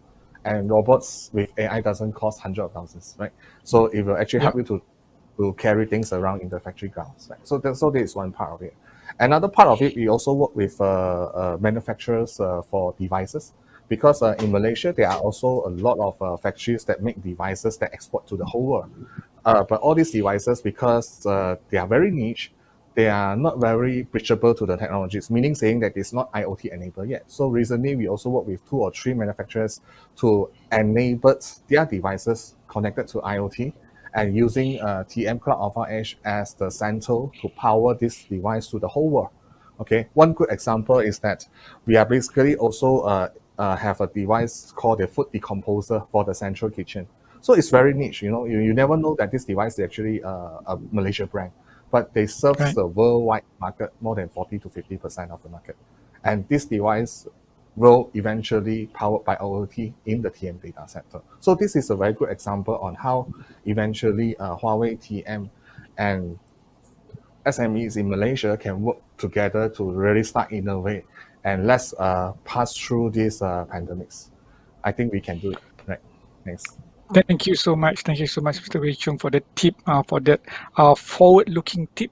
and robots with AI doesn't cost hundreds of thousands, right? So it will actually help you to carry things around in the factory grounds. Right? So this is one part of it. Another part of it, we also work with manufacturers for devices, because in Malaysia there are also a lot of factories that make devices that export to the whole world. But all these devices, because they are very niche, they are not very bridgeable to the technologies, meaning saying that it's not IoT enabled yet. So recently, we also work with 2 or 3 manufacturers to enable their devices connected to IoT and using TM Cloud Alpha Edge as the central to power this device to the whole world. Okay, one good example is that we are basically also have a device called the food decomposer for the central kitchen. So it's very niche, you know, you never know that this device is actually a Malaysia brand, but they serve the worldwide market, more than 40 to 50% of the market. And this device will eventually powered by IoT in the TM data center. So this is a very good example on how eventually Huawei, TM, and SMEs in Malaysia can work together to really start innovate, and let's pass through these pandemics. I think we can do it. Right. Thanks. Thank you so much. Thank you so much, Mr. Wei Chung, for the tip, for that forward-looking tip,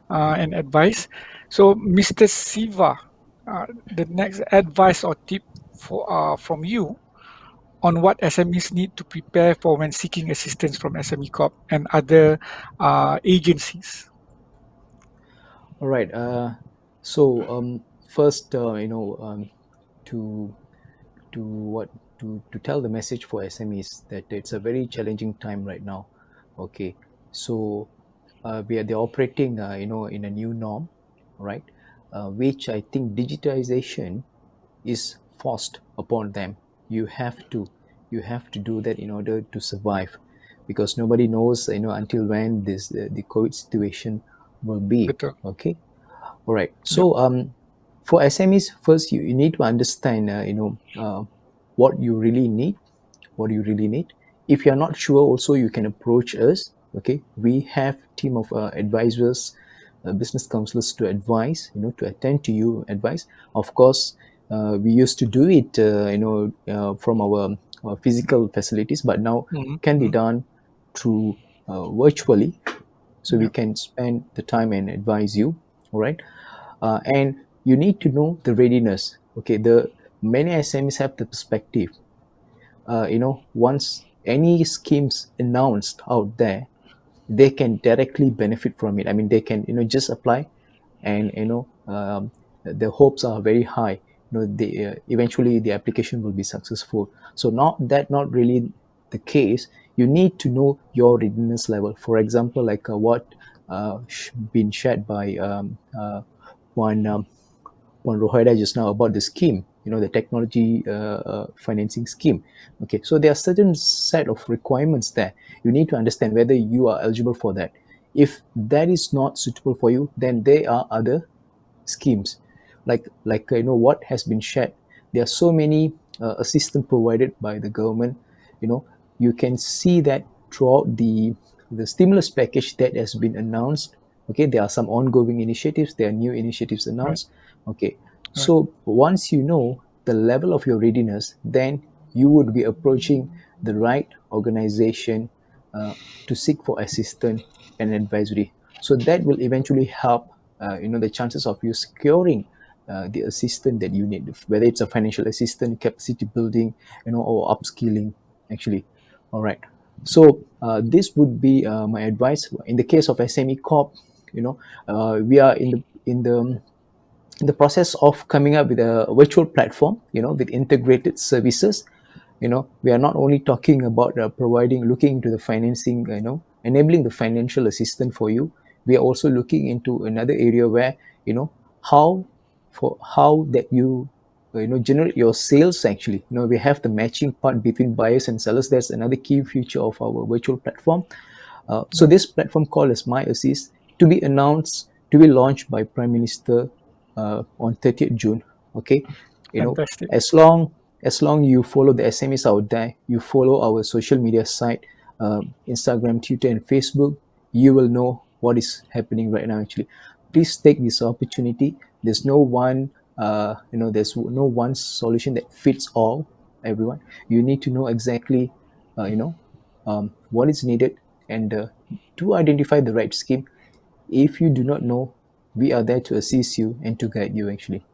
and advice. So, Mr. Siva, the next advice or tip for from you on what SMEs need to prepare for when seeking assistance from SME Corp and other agencies. All right. First, to what to tell the message for SMEs that it's a very challenging time right now. Okay, so they're operating, in a new norm, right? Which I think digitization is forced upon them. You have to do that in order to survive, because nobody knows, until when this the COVID situation will be. Betul. Okay, all right. So for SMEs, first you need to understand, what you really need. If you're not sure, also you can approach us. Okay, we have team of advisors, business counselors to advise, to attend to you advice. Of course, we used to do it, from our physical facilities, but now can be done through virtually, so we can spend the time and advise you. All right. And you need to know the readiness. Okay, the many SMEs have the perspective, once any schemes announced out there, they can directly benefit from it. I mean, they can, just apply, and the hopes are very high. Eventually the application will be successful. So not really the case. You need to know your readiness level. For example, like what been shared by one Rohida just now about the scheme, the technology financing scheme. Okay, so there are certain set of requirements there. You need to understand whether you are eligible for that. If that is not suitable for you, then there are other schemes, like what has been shared. There are so many assistance provided by the government. You can see that throughout the the stimulus package that has been announced. Okay, there are some ongoing initiatives, there are new initiatives announced. Okay, so once you know the level of your readiness, then you would be approaching the right organization to seek for assistance and advisory. So that will eventually help the chances of you securing the assistance that you need, whether it's a financial assistance, capacity building, or upskilling actually. All right, so this would be my advice in the case of SME Corp. We are in the process of coming up with a virtual platform, with integrated services. We are not only talking about looking into the financing, enabling the financial assistance for you. We are also looking into another area where, how how that you generate your sales. Actually, we have the matching part between buyers and sellers. That's another key feature of our virtual platform. So this platform called as My Assist, to be announced, to be launched by Prime Minister on 30th June. Okay, Fantastic. as long you follow the SMEs out there, you follow our social media site, Instagram, Twitter, and Facebook, you will know what is happening right now. Actually, please take this opportunity. There's no one, there's no one solution that fits all everyone. You need to know exactly, what is needed, and to identify the right scheme. If you do not know, we are there to assist you and to guide you actually.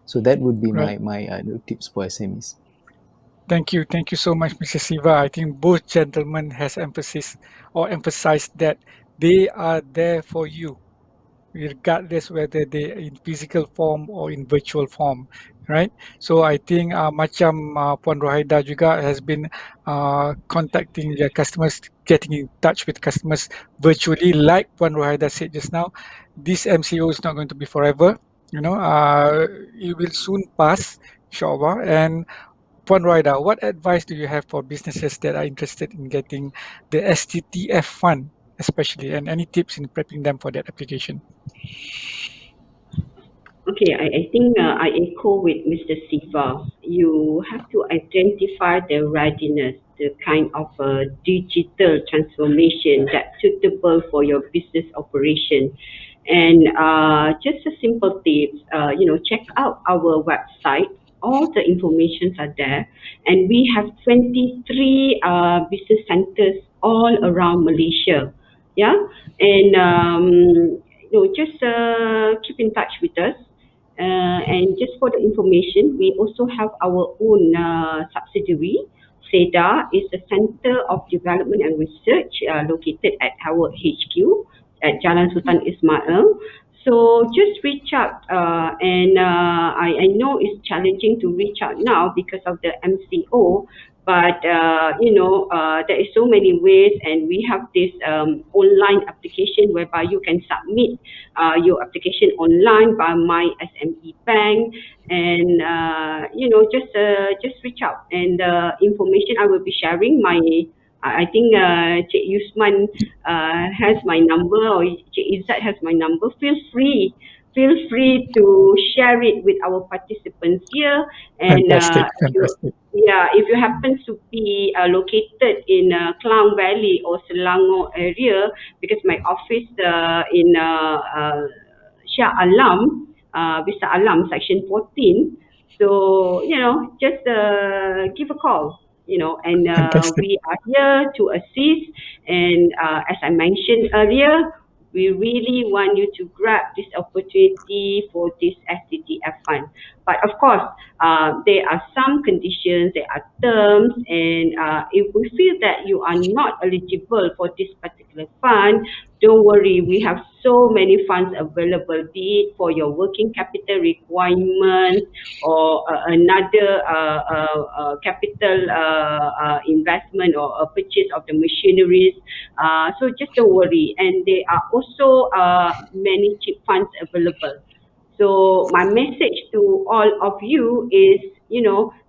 So that would be Right. my tips for SMEs. Thank you so much, Mr. Siva. I think both gentlemen has emphasized that they are there for you, regardless whether they in physical form or in virtual form, right? So I think macam Puan Rohaida juga has been contacting their customers, getting in touch with customers virtually. Like Puan Rohaida said just now, this MCO is not going to be forever. It will soon pass, inshallah. And Puan Rohaida, what advice do you have for businesses that are interested in getting the STTF fund, especially, and any tips in prepping them for that application? Okay, I think I echo with Mr. Siva. You have to identify the readiness, the kind of digital transformation that's suitable for your business operation. And just a simple tips, check out our website. All the informations are there, and we have 23 business centers all around Malaysia. Yeah, and just keep in touch with us. And just for the information, we also have our own subsidiary. SEDA is the Center of Development and Research located at our HQ at Jalan Sultan Ismail. So just reach out, and I know it's challenging to reach out now because of the MCO, but there is so many ways, and we have this online application whereby you can submit your application online by My SME Bank, and just reach out. And information I will be sharing I think Cik Yusman has my number, or Cik Izzat has my number. Feel free to share it with our participants here. And Fantastic. if you happen to be located in Klang Valley or Selangor area, because my office in Shah Alam, Vista Alam, Section 14. So, just give a call, and Fantastic. we are here to assist. And as I mentioned earlier, we really want you to grab this opportunity for this STTF fund. But of course, there are some conditions, there are terms, and if we feel that you are not eligible for this particular fund, don't worry, we have so many funds available, be it for your working capital requirements or another capital investment or a purchase of the machineries. So just don't worry. And there are also many cheap funds available. So my message to all of you is,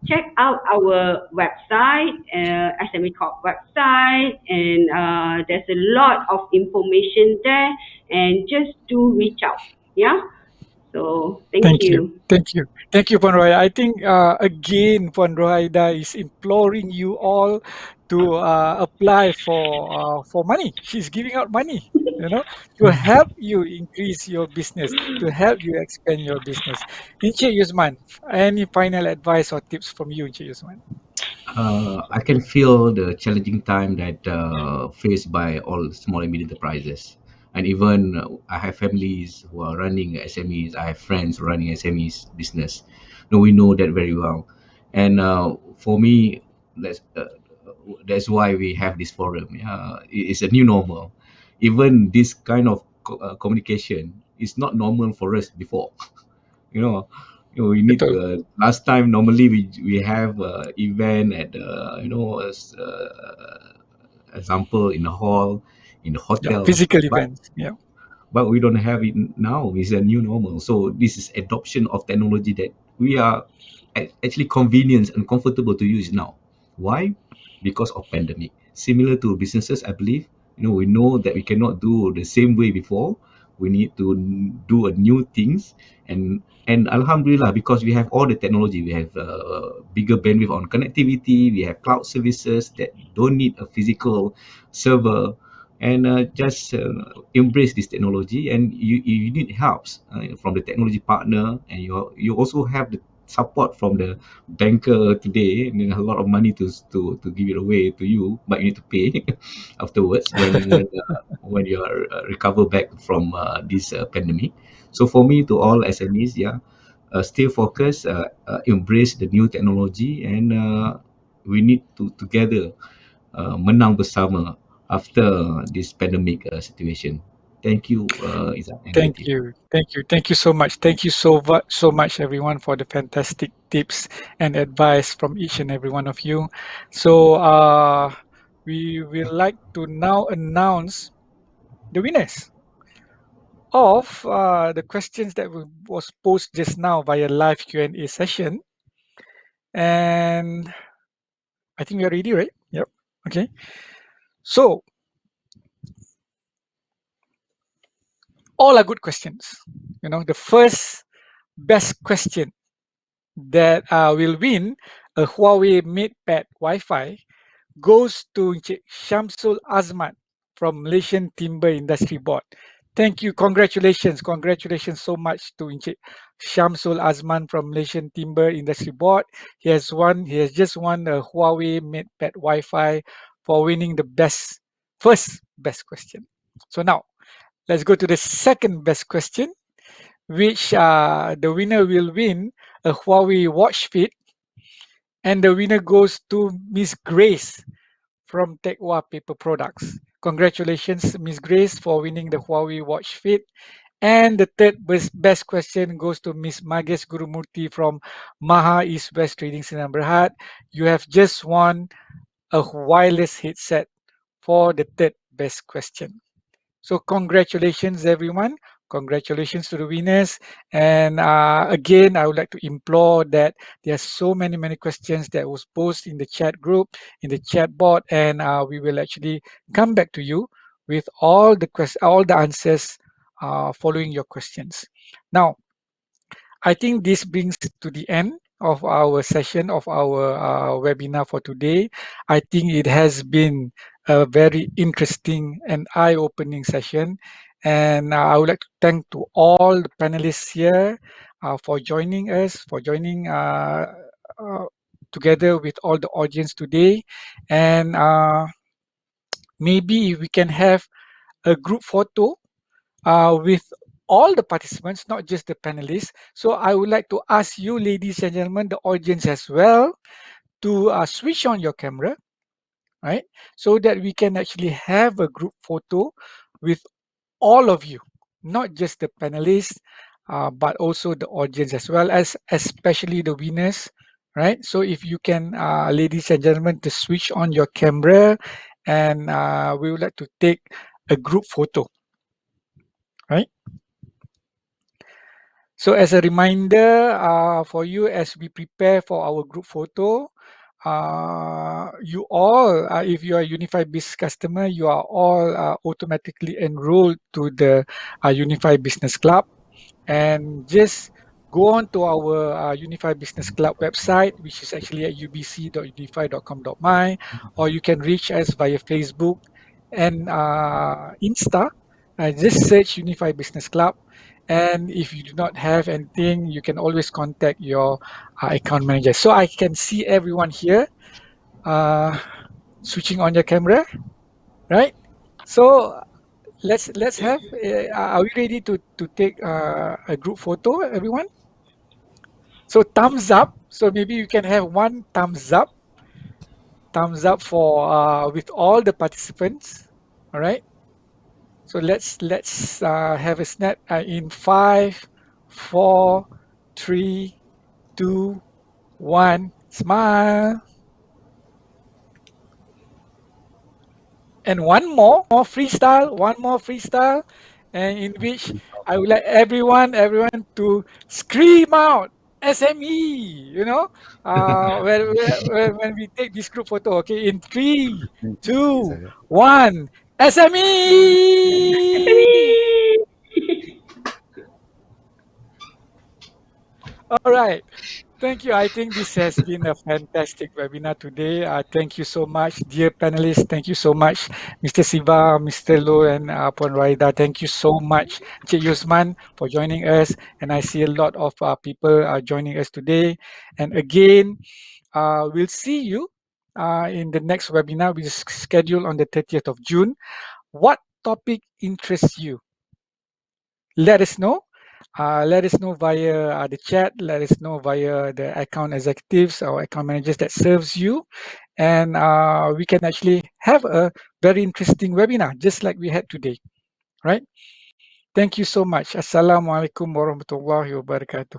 check out our website, SME Corp website, and there's a lot of information there, and just do reach out. Yeah. So thank you. Thank you. Thank you, Puan Rohaida. I think again, Puan Rohaida is imploring you all to apply for money. She's giving out money, to help you increase your business, to help you expand your business. Encik Yusman, any final advice or tips from you, Encik Yusman? I can feel the challenging time that faced by all small and medium enterprises. And even I have families who are running SMEs. I have friends running SMEs business. No, we know that very well. And for me, that's why we have this forum. It's a new normal. Even this kind of communication is not normal for us before. you know we need to last time normally we have event at example in the hall, in the Yeah, hotel, physical but events. Yeah. we don't have it now. It's a new normal. So this is adoption of technology that we are actually convenient and comfortable to use now. Why? Because of pandemic. Similar to businesses, I believe. We know that we cannot do the same way before. We need to do a new things, and Alhamdulillah, because we have all the technology, we have bigger bandwidth on connectivity, we have cloud services that don't need a physical server, and just embrace this technology. And you need helps from the technology partner, and you also have the support from the banker today. A lot of money to give it away to you, but you need to pay afterwards when you are recover back from this pandemic. So for me, to all SMEs, stay focused, embrace the new technology, and we need to together menang bersama after this pandemic situation. Thank you, Izzat and Thank Betty. you. Thank you. Thank you so much. Thank you so much, everyone, for the fantastic tips and advice from each and every one of you. So we will like to now announce the winners of the questions that was posed just now via live Q&A session. And I think we are ready, right? Yep. Okay. So all are good questions. The first best question that will win a Huawei MatePad Wi-Fi goes to Encik Shamsul Azman from Malaysian Timber Industry Board. Thank you. Congratulations. Congratulations so much to Encik Shamsul Azman from Malaysian Timber Industry Board. He has just won a Huawei MatePad Wi-Fi for winning the first best question. So now let's go to the second best question, which the winner will win a Huawei Watch Fit, and the winner goes to Miss Grace from Tekwa Paper Products. Congratulations, Miss Grace, for winning the Huawei Watch Fit. And the third best question goes to Miss Mages Gurumurti from Maha East West Trading Sinar Berhad. You have just won a wireless headset for the third best question. So congratulations, everyone. Congratulations to the winners. And again, I would like to implore that there are so many questions that was posted in the chat group, in the chat board, and we will actually come back to you with all the answers following your questions. Now, I think this brings to the end of our session, of our webinar for today. I think it has been a very interesting and eye-opening session. And I would like to thank to all the panelists here for joining us, for joining together with all the audience today. And maybe we can have a group photo with all the participants, not just the panelists. So I would like to ask you, ladies and gentlemen, the audience as well, to switch on your camera, right? So that we can actually have a group photo with all of you, not just the panelists, but also the audience as well, as especially the winners, right? So if you can, ladies and gentlemen, to switch on your camera, and we would like to take a group photo, right? So as a reminder for you, as we prepare for our group photo, you all, if you are Unifi Biz customer, you are all automatically enrolled to the Unifi Business Club. and just go on to our Unifi Business Club website, which is actually at ubc.unifi.com.my, or you can reach us via Facebook and Insta. Just search Unifi Business Club. And if you do not have anything, you can always contact your account manager. So I can see everyone here switching on your camera, right? So let's have. Are we ready to take a group photo, everyone? So thumbs up. So maybe you can have one thumbs up for with all the participants. All right. So let's have a snap in 5, 4, 3, 2, 1. Smile. And one more freestyle, and in which I would like everyone to scream out SME, when we take this group photo, okay, in 3, 2, 1, SME. All right. Thank you. I think this has been a fantastic webinar today. Thank you so much, dear panelists. Thank you so much, Mr. Siva, Mr. Loh, and Puan Raida. Thank you so much, Cik Yusman, for joining us. And I see a lot of people joining us today. And again, we'll see you in the next webinar, which is scheduled on the 30th of June. What topic interests you? Let us know. Let us know via the chat. Let us know via the account executives or account managers that serves you. And we can actually have a very interesting webinar, just like we had today, right? Thank you so much. Assalamualaikum warahmatullahi wabarakatuh.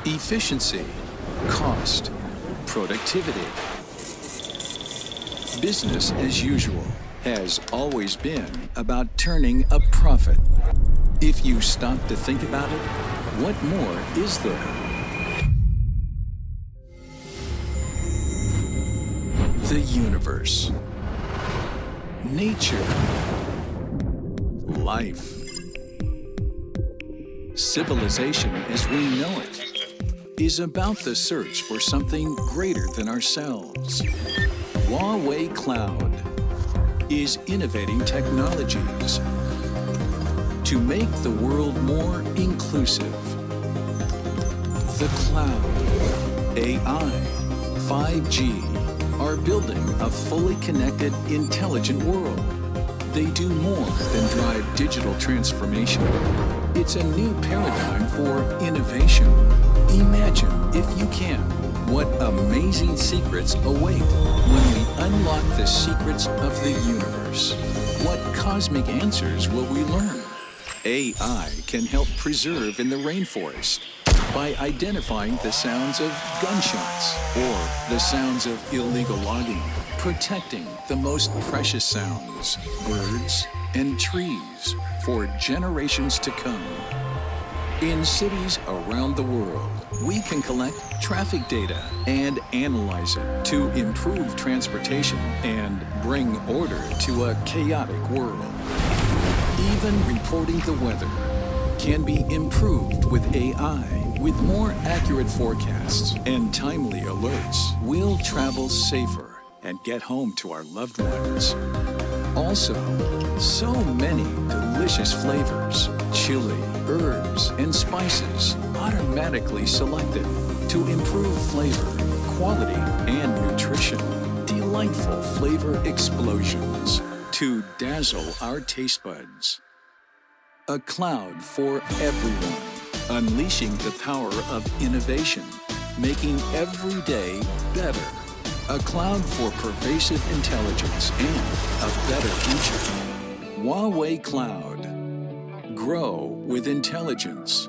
Efficiency, cost, productivity. Business as usual has always been about turning a profit. If you stop to think about it, what more is there? The universe, nature, life, civilization as we know it is about the search for something greater than ourselves. Huawei Cloud is innovating technologies to make the world more inclusive. The cloud, AI, 5G are building a fully connected, intelligent world. They do more than drive digital transformation. It's a new paradigm for innovation. Imagine, if you can, what amazing secrets await when we unlock the secrets of the universe. What cosmic answers will we learn? AI can help preserve in the rainforest by identifying the sounds of gunshots or the sounds of illegal logging, protecting the most precious sounds, birds and trees for generations to come. In cities around the world, we can collect traffic data and analyze it to improve transportation and bring order to a chaotic world. Even reporting the weather can be improved with AI. With more accurate forecasts and timely alerts, we'll travel safer and get home to our loved ones. Also, so many delicious flavors, chili, herbs, and spices automatically selected to improve flavor, quality, and nutrition. Delightful flavor explosions to dazzle our taste buds. A cloud for everyone, unleashing the power of innovation, making every day better. A cloud for pervasive intelligence and a better future. Huawei Cloud. Grow with intelligence.